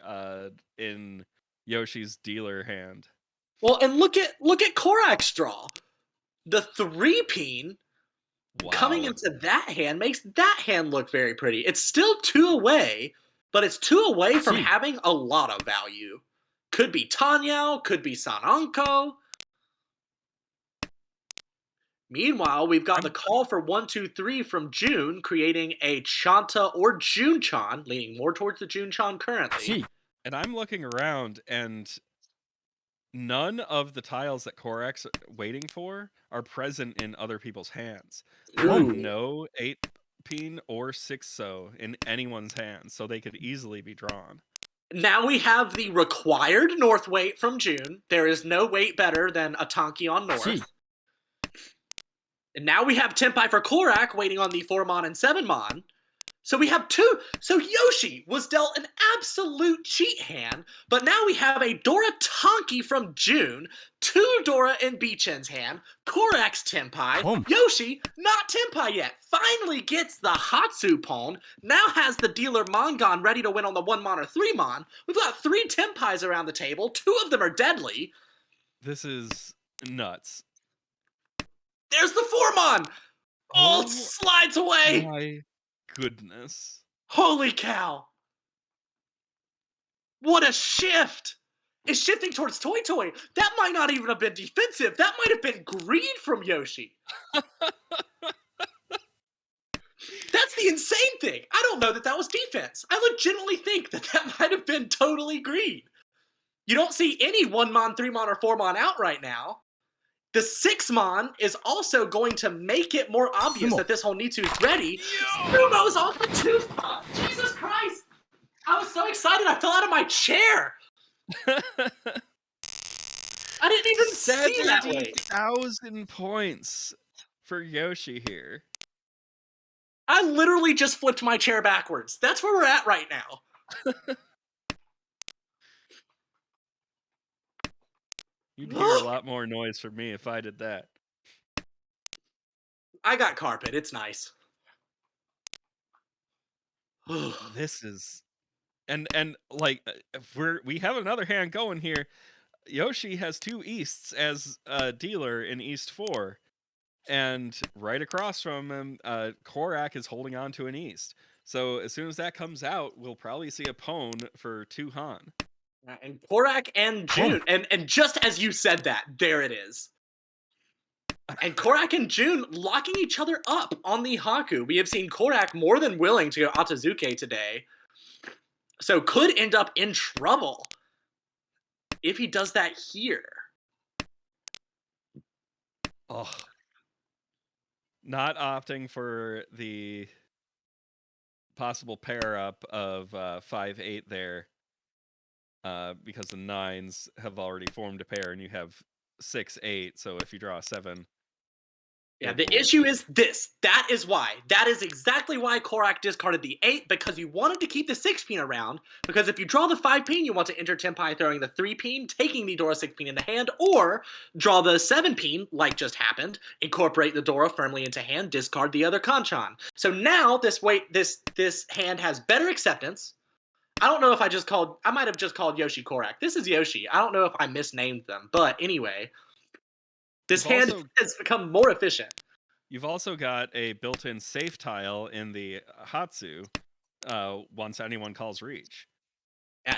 in Yoshi's dealer hand. Well, and look at Korak's draw. The 3-peen coming into that hand makes that hand look very pretty. It's still 2 away, but it's 2 away from having a lot of value. Could be Tanyao, could be Sananko. Meanwhile, we've got the call for 1, 2, 3 from June, creating a Chanta or June-chan, leaning more towards the June-chan currently. And I'm looking around, and none of the tiles that Korak's waiting for are present in other people's hands. There are no peen or 6-so in anyone's hands, so they could easily be drawn. Now we have the required North weight from June. There is no weight better than a Tonki on North. Gee. And now we have Tenpai for Korak waiting on the 4-mon and 7-mon. So we have two. So Yoshi was dealt an absolute cheat hand, but now we have a Dora Tonki from June, 2 Dora in Beechen's hand, Korak's Tenpai, Yoshi, not Tenpai yet, finally gets the Hatsu Pon, now has the dealer Mangan ready to win on the 1-mon or 3-mon. We've got 3 Tenpais around the table, 2 of them are deadly. This is nuts. There's the 4-mon! Oh, it slides away! My goodness. Holy cow! What a shift! It's shifting towards Toy Toy. That might not even have been defensive. That might have been greed from Yoshi. That's the insane thing. I don't know that that was defense. I legitimately think that that might have been totally greed. You don't see any 1-mon, 3-mon, or 4-mon out right now. The 6-mon is also going to make it more obvious that this whole Nitsu is ready. Sumo's off the 2-spot. Jesus Christ. I was so excited I fell out of my chair. I didn't even see that way. 70,000 points for Yoshi here. I literally just flipped my chair backwards. That's where we're at right now. You'd hear a lot more noise from me if I did that. I got carpet. It's nice. This is... And like, we have another hand going here. Yoshi has 2 Easts as a dealer in East 4. And right across from him, Korak is holding on to an East. So as soon as that comes out, we'll probably see a Pone for 2 Han. And Korak and June. And just as you said that, there it is. And Korak and June locking each other up on the Haku. We have seen Korak more than willing to go Atazuke today. So could end up in trouble if he does that here. Oh. Not opting for the possible pair up of 5-8 there. Because the 9s have already formed a pair and you have 6-8, so if you draw a 7. Yeah, the issue is this. That is why. That is exactly why Korak discarded the 8, because you wanted to keep the 6-peen around, because if you draw the 5-peen, you want to enter Tenpai throwing the 3-peen, taking the Dora 6-peen in the hand, or draw the 7-peen, like just happened, incorporate the Dora firmly into hand, discard the other Kanchan. So now this hand has better acceptance. I don't know if I might have just called Yoshi Korak. This is Yoshi. I don't know if I misnamed them, but anyway, this hand has become more efficient. You've also got a built-in safe tile in the Hatsu once anyone calls reach.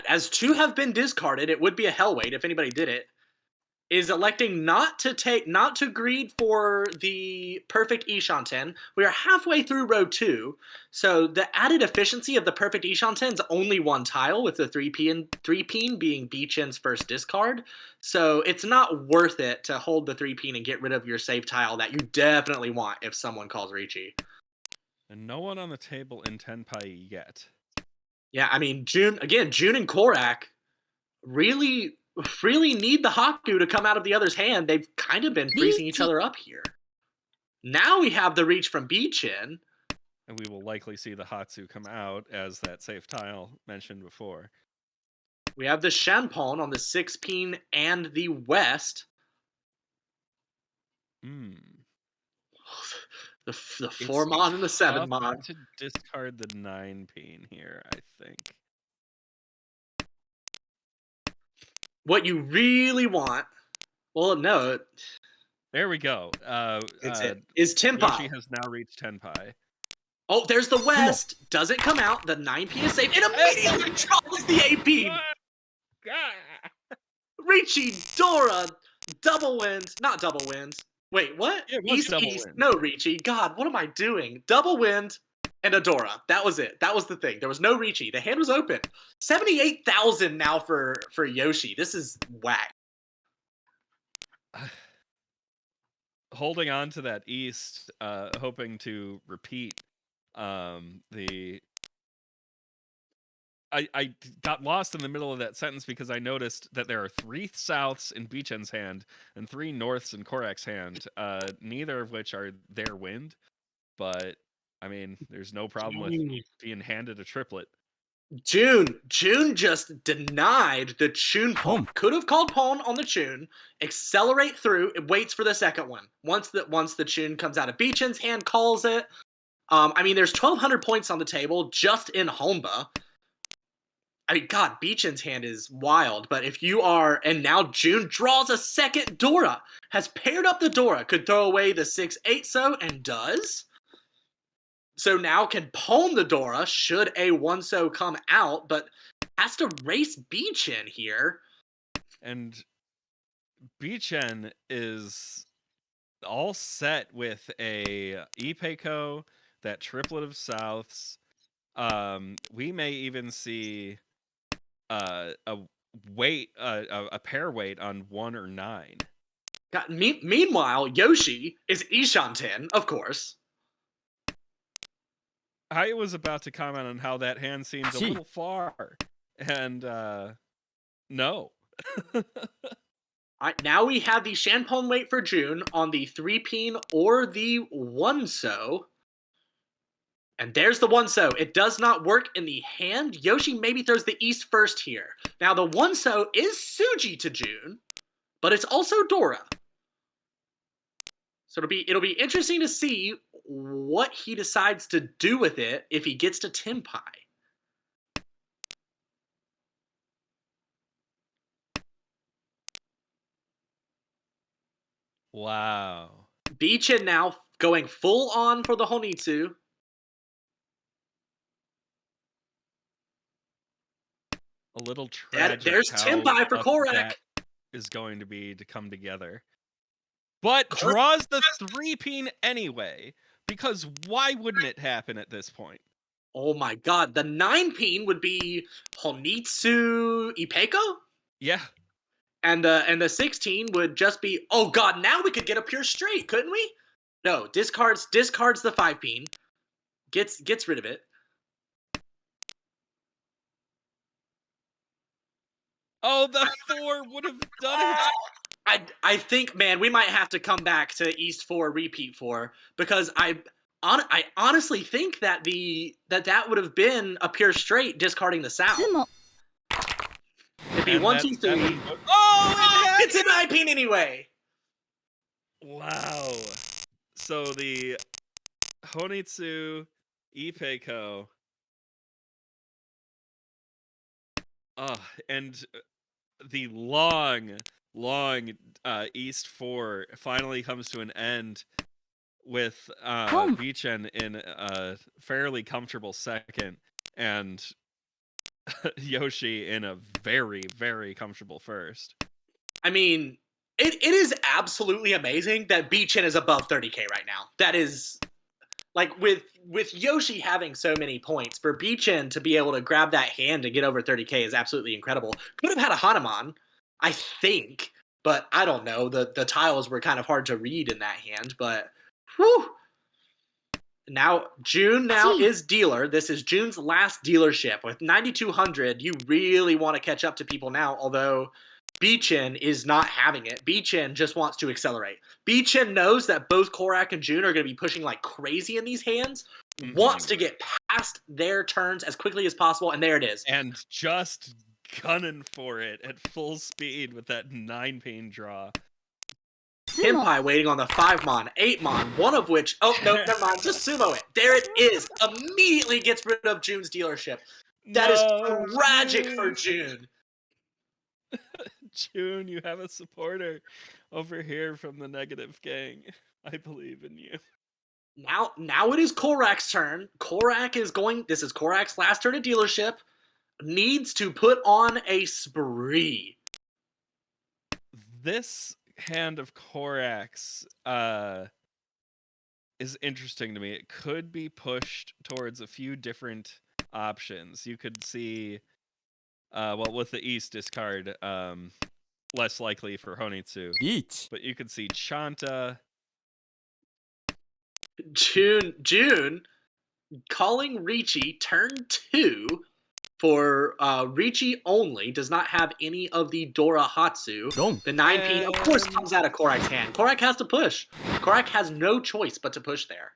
As 2 have been discarded, it would be a hell weight if anybody did it. Is electing not to greed for the perfect Ishanten. We are halfway through row 2, so the added efficiency of the perfect Ishanten is only 1 tile, with the 3-peen being Beechen's first discard. So it's not worth it to hold the 3-peen and get rid of your safe tile that you definitely want if someone calls Ricci. And no one on the table in Tenpai yet. Yeah, I mean, June and Korak really need the Haku to come out of the other's hand. They've kind of been freezing each other up here. Now we have the reach from Beechen. And we will likely see the Hatsu come out as that safe tile mentioned before. We have the Shenpon on the 6-peen and the West. The 4-mon and the 7-mon. To discard the 9-peen here, I think. What you really want, well, no. There we go. Is Tenpai. Yoshi has now reached Tenpai. Oh, there's the West. Doesn't come out. The 9-peen is safe. And immediately draws the 8-peen. Ricci, Dora, double wins. Not double wins. Wait, what? Yeah, East. No, Ricci. God, what am I doing? Double wind and a Dora. That was it. That was the thing. There was no Ricci. The hand was open. 78,000 now for Yoshi. This is whack. Holding on to that East, hoping to repeat I got lost in the middle of that sentence because I noticed that there are 3 souths in Beechen's hand and 3 norths in Korak's hand, neither of which are their wind. But, I mean, there's no problem with being handed a triplet. June just denied the Chun pawn. Could have called pawn on the Chun, accelerate through, it waits for the second one. Once the Chun comes out of Beechen's hand, calls it. I mean, there's 1,200 points on the table just in Honba. I mean, God, Beechen's hand is wild, but if you are, and now June draws a second Dora, has paired up the Dora, could throw away the 6-8 so, and does. So now can pawn the Dora, should a 1 so come out, but has to race Beechen here. And Beechen is all set with a Ipeco, that triplet of souths. We may even see a pair weight on 1 or 9. Meanwhile, Yoshi is Ishanten, of course. I was about to comment on how that hand seems a little far, and no. Now we have the Shanpon weight for June on the 3-peen or the 1 so. And there's the 1 so. It does not work in the hand. Yoshi maybe throws the East first here. Now the 1 so is Suji to June, but it's also Dora. So it'll be interesting to see what he decides to do with it if he gets to Tenpai. Wow. Beechin now going full on for the Honitsu. A little tragic. There's Tenpai for Korak. Is going to be to come together. But draws the 3-peen anyway, because why wouldn't it happen at this point? Oh my god, the 9-peen would be Honitsu Ipeco? Yeah. And the 16 would just be, oh god, now we could get a pure straight, couldn't we? No, discards the 5-peen. Gets rid of it. Oh, the 4 would have done it. I think, man, we might have to come back to East 4, Repeat 4, because I honestly think that that would have been a pure straight discarding the South. It'd be 1, 2, 3. Oh, it's an 9-peen anyway. Wow. So the Honitsu Ipeco. And the long East 4 finally comes to an end with Beechen in a fairly comfortable second and Yoshi in a very, very comfortable first. I mean, it is absolutely amazing that Beechen is above 30k right now. That is, like, with Yoshi having so many points, for Beechen to be able to grab that hand and get over 30k is absolutely incredible. Could have had a Hanuman, I think, but I don't know. The tiles were kind of hard to read in that hand, but whew. Now, June is dealer. This is June's last dealership. With 9,200, you really want to catch up to people now, although Beechen is not having it. Beechen just wants to accelerate. Beechen knows that both Korak and June are going to be pushing like crazy in these hands, wants to get past their turns as quickly as possible, and there it is. And just gunning for it at full speed with that 9-peen draw. Tenpai waiting on the 5-mon, 8-mon, one of which, oh, no, never mind, just sumo it. There it is. Immediately gets rid of June's dealership. That is tragic for June. June, you have a supporter over here from the negative gang. I believe in you. Now it is Korak's turn. This is Korak's last turn at dealership. Needs to put on a spree. This hand of Korak's is interesting to me. It could be pushed towards a few different options. You could see, with the East discard, less likely for Honitsu. But you could see Chanta. June calling Ricci turn 2 for Ricci only, does not have any of the Dora Hatsu. Wrong. The 9P, of course, And- comes out of Korak's hand. Korak has to push. Korak has no choice but to push there.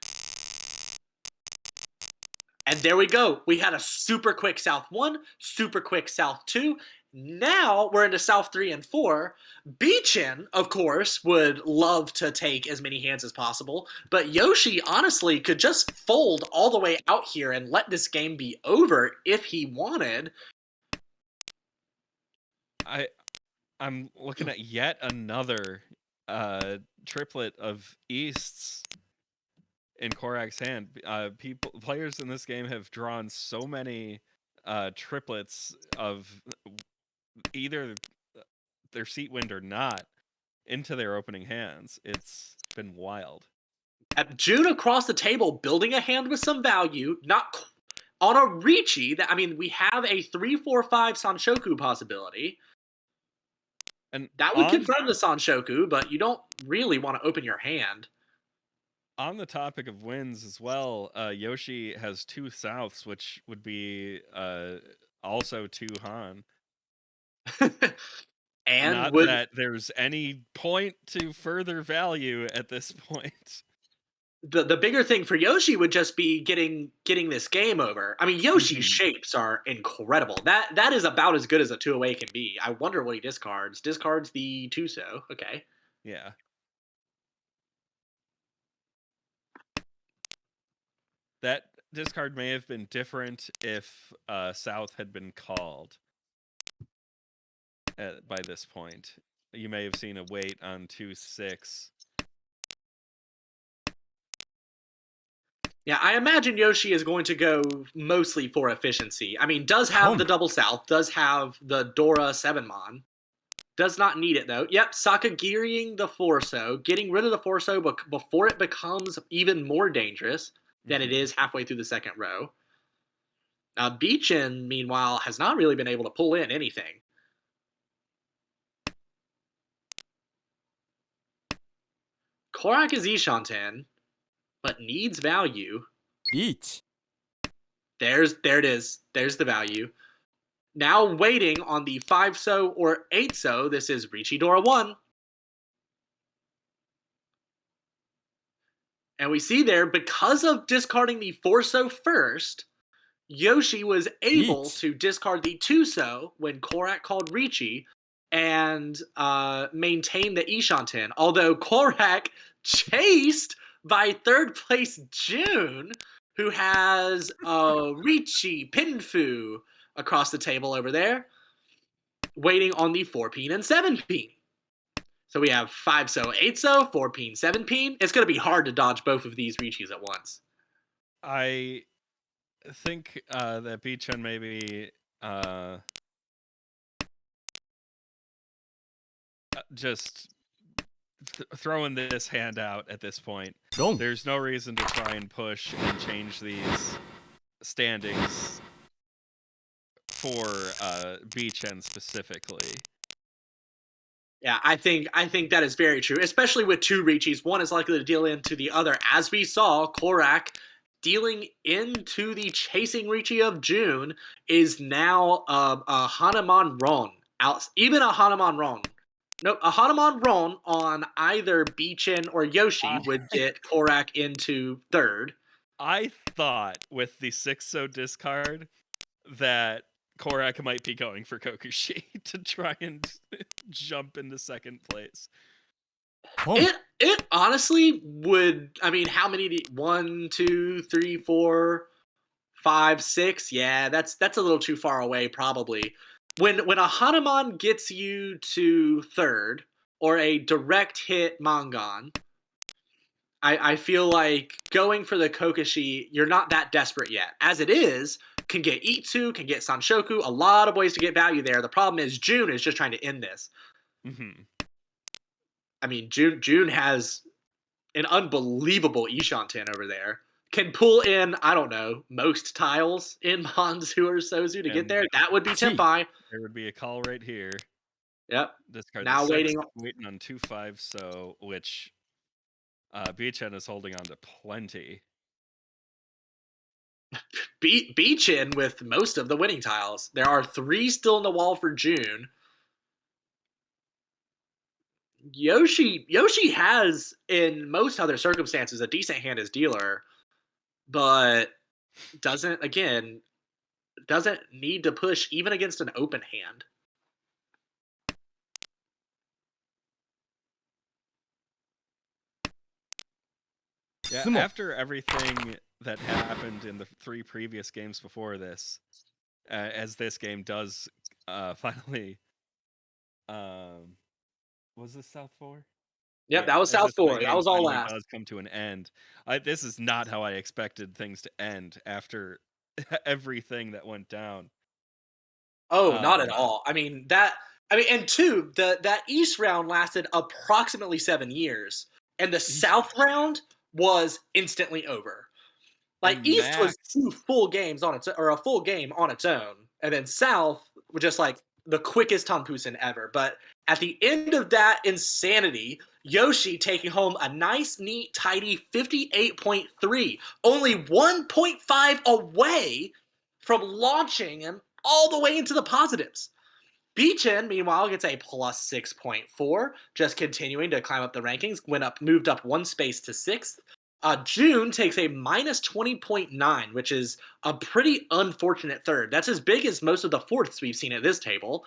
And there we go. We had a super quick South 1, super quick South 2. Now we're into South 3 and 4. Beachin, of course, would love to take as many hands as possible, but Yoshi honestly could just fold all the way out here and let this game be over if he wanted. I'm looking at yet another triplet of Easts in Korak's hand. Players in this game have drawn so many triplets of either their seat wind or not into their opening hands. It's been wild. June across the table building a hand with some value, not on a Ricci. I mean, we have a 3-4-5 Sanshoku possibility. And that would confirm the Sanshoku, but you don't really want to open your hand. On the topic of wins as well, Yoshi has 2 Souths, which would be also 2 Han. And not that there's any point to further value at this point. The bigger thing for Yoshi would just be getting this game over. I mean, Yoshi's shapes are incredible. That is about as good as a 2-away can be. I wonder what he discards. Discards the Tuso. Okay. Yeah. That discard may have been different if South had been called by this point. You may have seen a wait on 2-6. Yeah, I imagine Yoshi is going to go mostly for efficiency. I mean, does have the double South, does have the Dora 7-mon. Does not need it, though. Yep, Sakagirying the Forso, getting rid of the Forso before it becomes even more dangerous than it is halfway through the second row. Beachin, meanwhile, has not really been able to pull in anything. Korak is Ishanten, but needs value. Each. There it is. There's the value. Now waiting on the 5-so or 8-so. This is Richidora 1. And we see there, because of discarding the 4-so first, Yoshi was able to discard the 2-so when Korak called Ricci and maintain the Ishanten. Although Korak chased by third place June, who has Ricci, Pinfu across the table over there, waiting on the 4-peen and 7-peen. So we have 5-so, 8-so, 4-peen, 7-peen. It's going to be hard to dodge both of these Riccis at once. I think that Beachin maybe just throwing this hand out at this point. There's no reason to try and push and change these standings for Beachin specifically. Yeah, I think that is very true, especially with 2 Riccis. One is likely to deal into the other. As we saw, Korak dealing into the chasing Ricci of June is now a Hanuman Ron. Even a Hanuman Ron. Nope, a Hanuman Ron on either Beachin or Yoshi would get Korak into third. I thought with the 6-so discard that Korak might be going for Kokushi to try and jump into second place. It honestly would. I mean, how many? 1, 2, 3, 4, 5, 6. Yeah, that's a little too far away, probably. When a Hanuman gets you to third, or a direct hit Mangan, I feel like going for the Kokushi, you're not that desperate yet. As it is, can get Itsu, can get Sanshoku, a lot of ways to get value there. The problem is June is just trying to end this. I mean, June has an unbelievable Ishanten over there. Can pull in, I don't know, most tiles in Manzu or Sozu to get there. That would be Tenpai. There would be a call right here. Yep. Discard now the 6, waiting on 2-5-so, which Beachin is holding on to plenty. Beachin with most of the winning tiles. There are 3 still in the wall for June. Yoshi has, in most other circumstances, a decent hand as dealer, but doesn't need to push even against an open hand. Yeah, Sumo. after everything that happened in the 3 previous games before this, as this game does finally, was this South 4? Yep, that was as South this 4. That game was all finally last. does come to an end, this is not how I expected things to end after everything that went down. Oh, not at all. And two, that East round lasted approximately 7 years, and the South round was instantly over. Like And East was Max, 2 full games on its, or a full game on its own, and then South was just like the quickest Tumpusen ever. But at the end of that insanity, Yoshi taking home a nice, neat, tidy 58.3, only 1.5 away from launching him all the way into the positives. Beachin, meanwhile, gets a plus 6.4, just continuing to climb up the rankings, moved up 1 space to 6th. June takes a minus 20.9, which is a pretty unfortunate third. That's as big as most of the fourths we've seen at this table,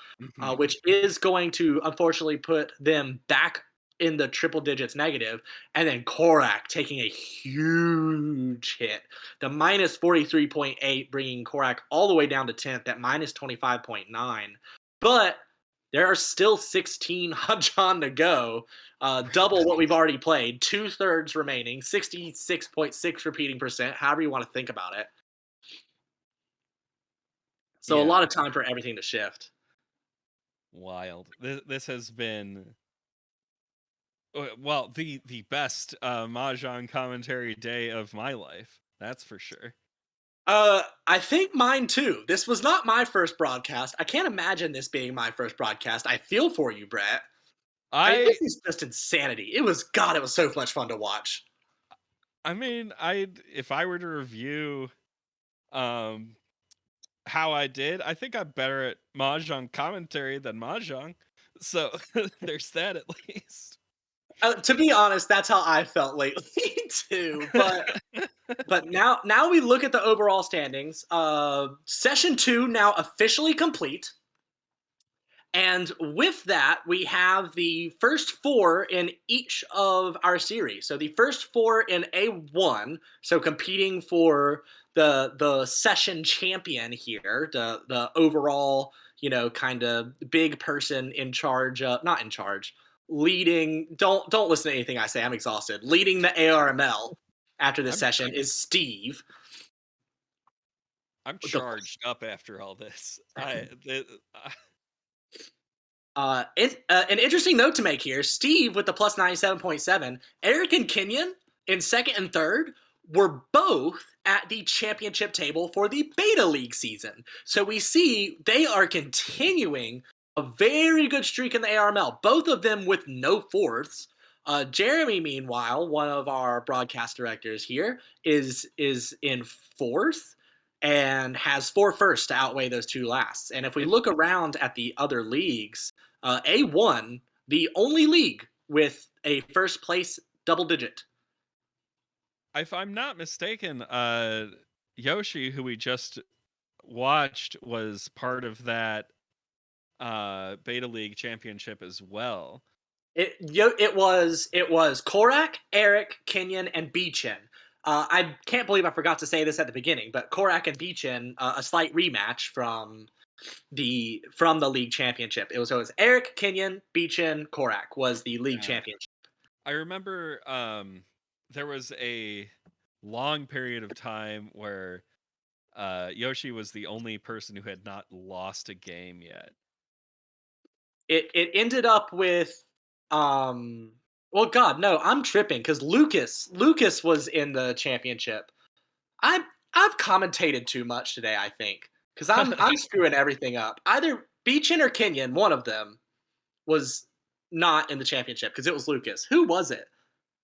which is going to unfortunately put them back in the triple digits negative. And then Korak taking a huge hit. The minus 43.8, bringing Korak all the way down to 10th at minus 25.9. But there are still 16 Hudjon to go. Double what we've already played. 2/3 remaining. 66.6 repeating percent. However you want to think about it. So a lot of time for everything to shift. Wild. This has been well the best Mahjong commentary day of my life. That's for sure. I think mine too. This was not my first broadcast. I can't imagine this being my first broadcast. I feel for you, Bret. This is just insanity. It was so much fun to watch. I mean, if I were to review how I did, I think I'm better at Mahjong commentary than Mahjong. So there's that at least. To be honest, that's how I felt lately too. But now we look at the overall standings. Session 2 now officially complete. And with that, we have the first 4 in each of our series. So the first 4 in A1, so competing for the session champion here, the overall, kind of big person in charge, not in charge, leading. Don't listen to anything I say. I'm exhausted. Leading the ARML after this session is Steve. I'm charged up after all this. An interesting note to make here: Steve with the plus 97.7, Eric and Kenyon in second and third were both at the championship table for the Beta League season. So we see they are continuing a very good streak in the ARML, both of them with no fourths. Jeremy, meanwhile, one of our broadcast directors here, is in fourth and has 4 firsts to outweigh those 2 lasts. And if we look around at the other leagues, A1, the only league with a first place double digit. If I'm not mistaken, Yoshi, who we just watched, was part of that Beta League championship as well. It was Korak, Eric, Kenyon, and Beachin. I can't believe I forgot to say this at the beginning, but Korak and Beachin, a slight rematch from the league championship. It was Eric, Kenyon, Beachin, Korak was the league championship. I remember there was a long period of time where Yoshi was the only person who had not lost a game yet. It ended up with well, God, no, I'm tripping because Lucas was in the championship. I've commentated too much today, I think, because I'm screwing everything up. Either Beachin or Kenyon, one of them, was not in the championship because it was Lucas. Who was it?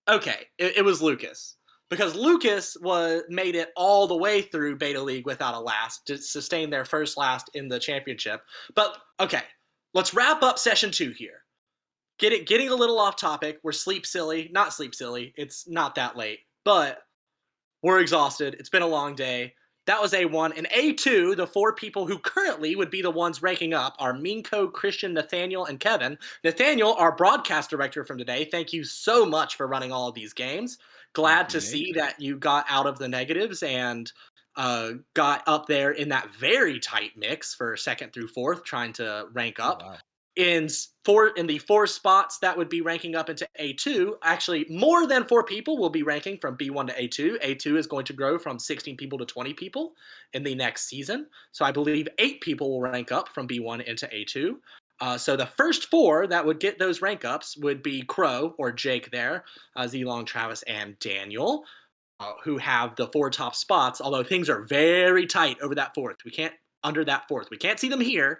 Okay, it was Lucas. because Lucas made it all the way through Beta League without a last to sustain their first last in the championship. But okay, let's wrap up session 2 here. Getting a little off topic. We're not sleep silly. It's not that late, but we're exhausted. It's been a long day. That was A1. And A2, the 4 people who currently would be the ones ranking up are Minko, Christian, Nathaniel, and Kevin. Nathaniel, our broadcast director from today, thank you so much for running all of these games. Glad to see that you got out of the negatives and got up there in that very tight mix for 2nd through 4th, trying to rank up. Wow. In the 4 spots that would be ranking up into A2, actually more than 4 people will be ranking from B1 to A2. A2 is going to grow from 16 people to 20 people in the next season. So I believe 8 people will rank up from B1 into A2. So the first 4 that would get those rank ups would be Crow, or Jake there, Z-Long, Travis, and Daniel, who have the 4 top spots, although things are very tight over that 4th. Under that 4th. We can't see them here,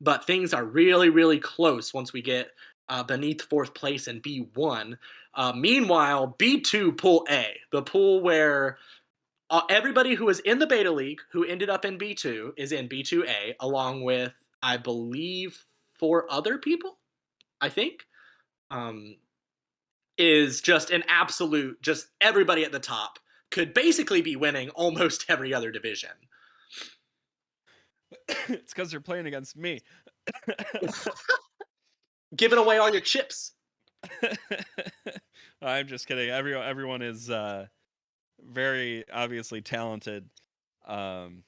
but things are really, really close once we get beneath 4th place in B1. Meanwhile, B2 Pool A, the pool where everybody who was in the Beta League who ended up in B2 is in B2A, along with, I believe, 4 other people, I think, is just an absolute, just everybody at the top could basically be winning almost every other division. It's because they're playing against me. Giving away all your chips. I'm just kidding. Everyone is very obviously talented, and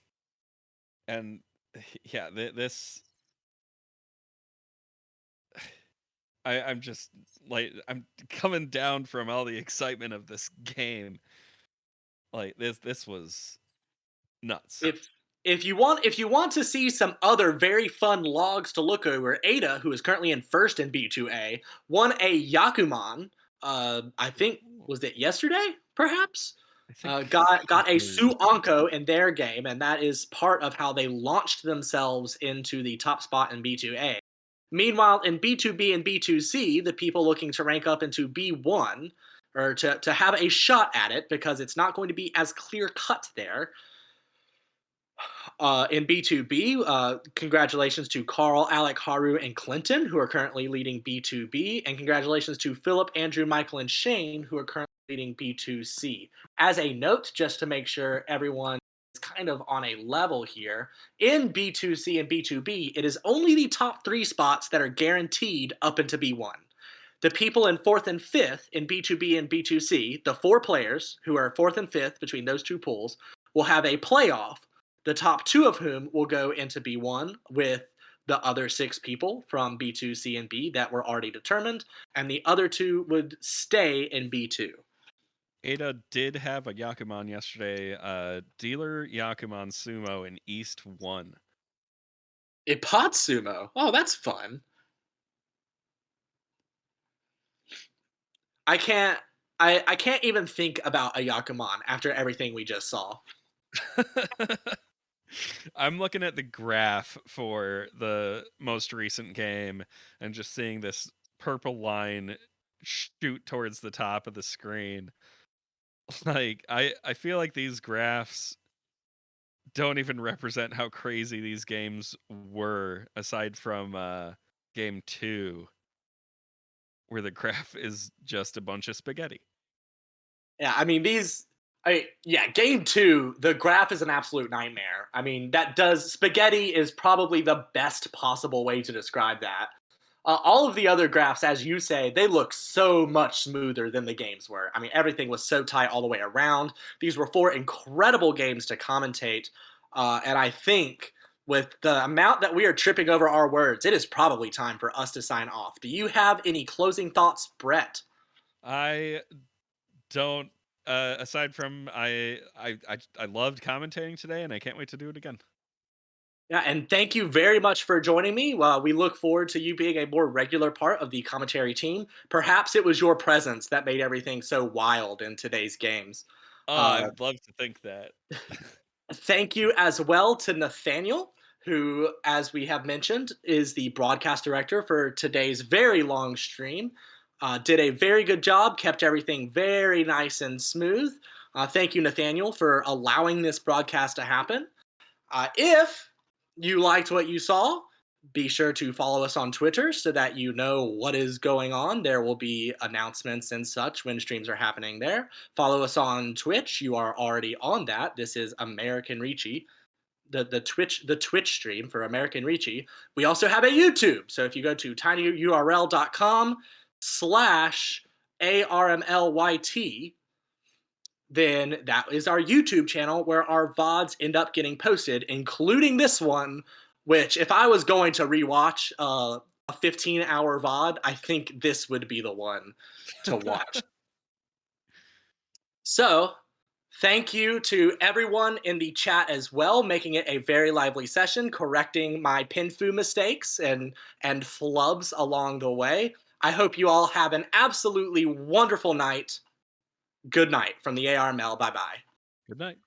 yeah, this I'm just like, I'm coming down from all the excitement of this game. Like this was nuts. If you want to see some other very fun logs to look over, Ada, who is currently in 1st in B2A, won a Yakuman. I think, was it yesterday? Perhaps. I think Got a maybe. Su Anko in their game, and that is part of how they launched themselves into the top spot in B2A. Meanwhile, in B2B and B2C, the people looking to rank up into B1, or to have a shot at it, because it's not going to be as clear cut there. In B2B, congratulations to Carl, Alec, Haru, and Clinton, who are currently leading B2B, and congratulations to Philip, Andrew, Michael, and Shane, who are currently leading B2C. As a note, just to make sure everyone is kind of on a level here, in B2C and B2B, it is only the top 3 spots that are guaranteed up into B1. The people in 4th and 5th in B2B and B2C, the 4 players who are 4th and 5th between those 2 pools, will have a playoff, the top 2 of whom will go into B1 with the other 6 people from B2, C, and B that were already determined, and the other 2 would stay in B2. Ada did have a Yakuman yesterday. Dealer Yakuman Sumo in East 1. A pot sumo. Oh, that's fun. I can't even think about a Yakuman after everything we just saw. I'm looking at the graph for the most recent game and just seeing this purple line shoot towards the top of the screen. Like, I feel like these graphs don't even represent how crazy these games were, aside from game 2, where the graph is just a bunch of spaghetti. Yeah, I mean, game 2, the graph is an absolute nightmare. I mean, spaghetti is probably the best possible way to describe that. All of the other graphs, as you say, they look so much smoother than the games were. I mean, everything was so tight all the way around. These were 4 incredible games to commentate. And I think with the amount that we are tripping over our words, it is probably time for us to sign off. Do you have any closing thoughts, Bret? I don't. Aside from I loved commentating today, and I can't wait to do it again. Yeah, and thank you very much for joining me. We look forward to you being a more regular part of the commentary team. Perhaps it was your presence that made everything so wild in today's games. I'd love to think that. Thank you as well to Nathaniel, who, as we have mentioned, is the broadcast director for today's very long stream. did a very good job, kept everything very nice and smooth. Thank you, Nathaniel, for allowing this broadcast to happen. If you liked what you saw, be sure to follow us on Twitter so that you know what is going on. There will be announcements and such when streams are happening there. Follow us on Twitch. You are already on that. This is American Ricci, the Twitch stream for American Ricci. We also have a YouTube. So if you go to tinyurl.com/ARMLYT, then that is our YouTube channel where our VODs end up getting posted, including this one, which if I was going to rewatch a 15-hour VOD, I think this would be the one to watch. So, thank you to everyone in the chat as well, making it a very lively session, correcting my pinfu mistakes and flubs along the way. I hope you all have an absolutely wonderful night. Good night from the ARML. Bye-bye. Good night.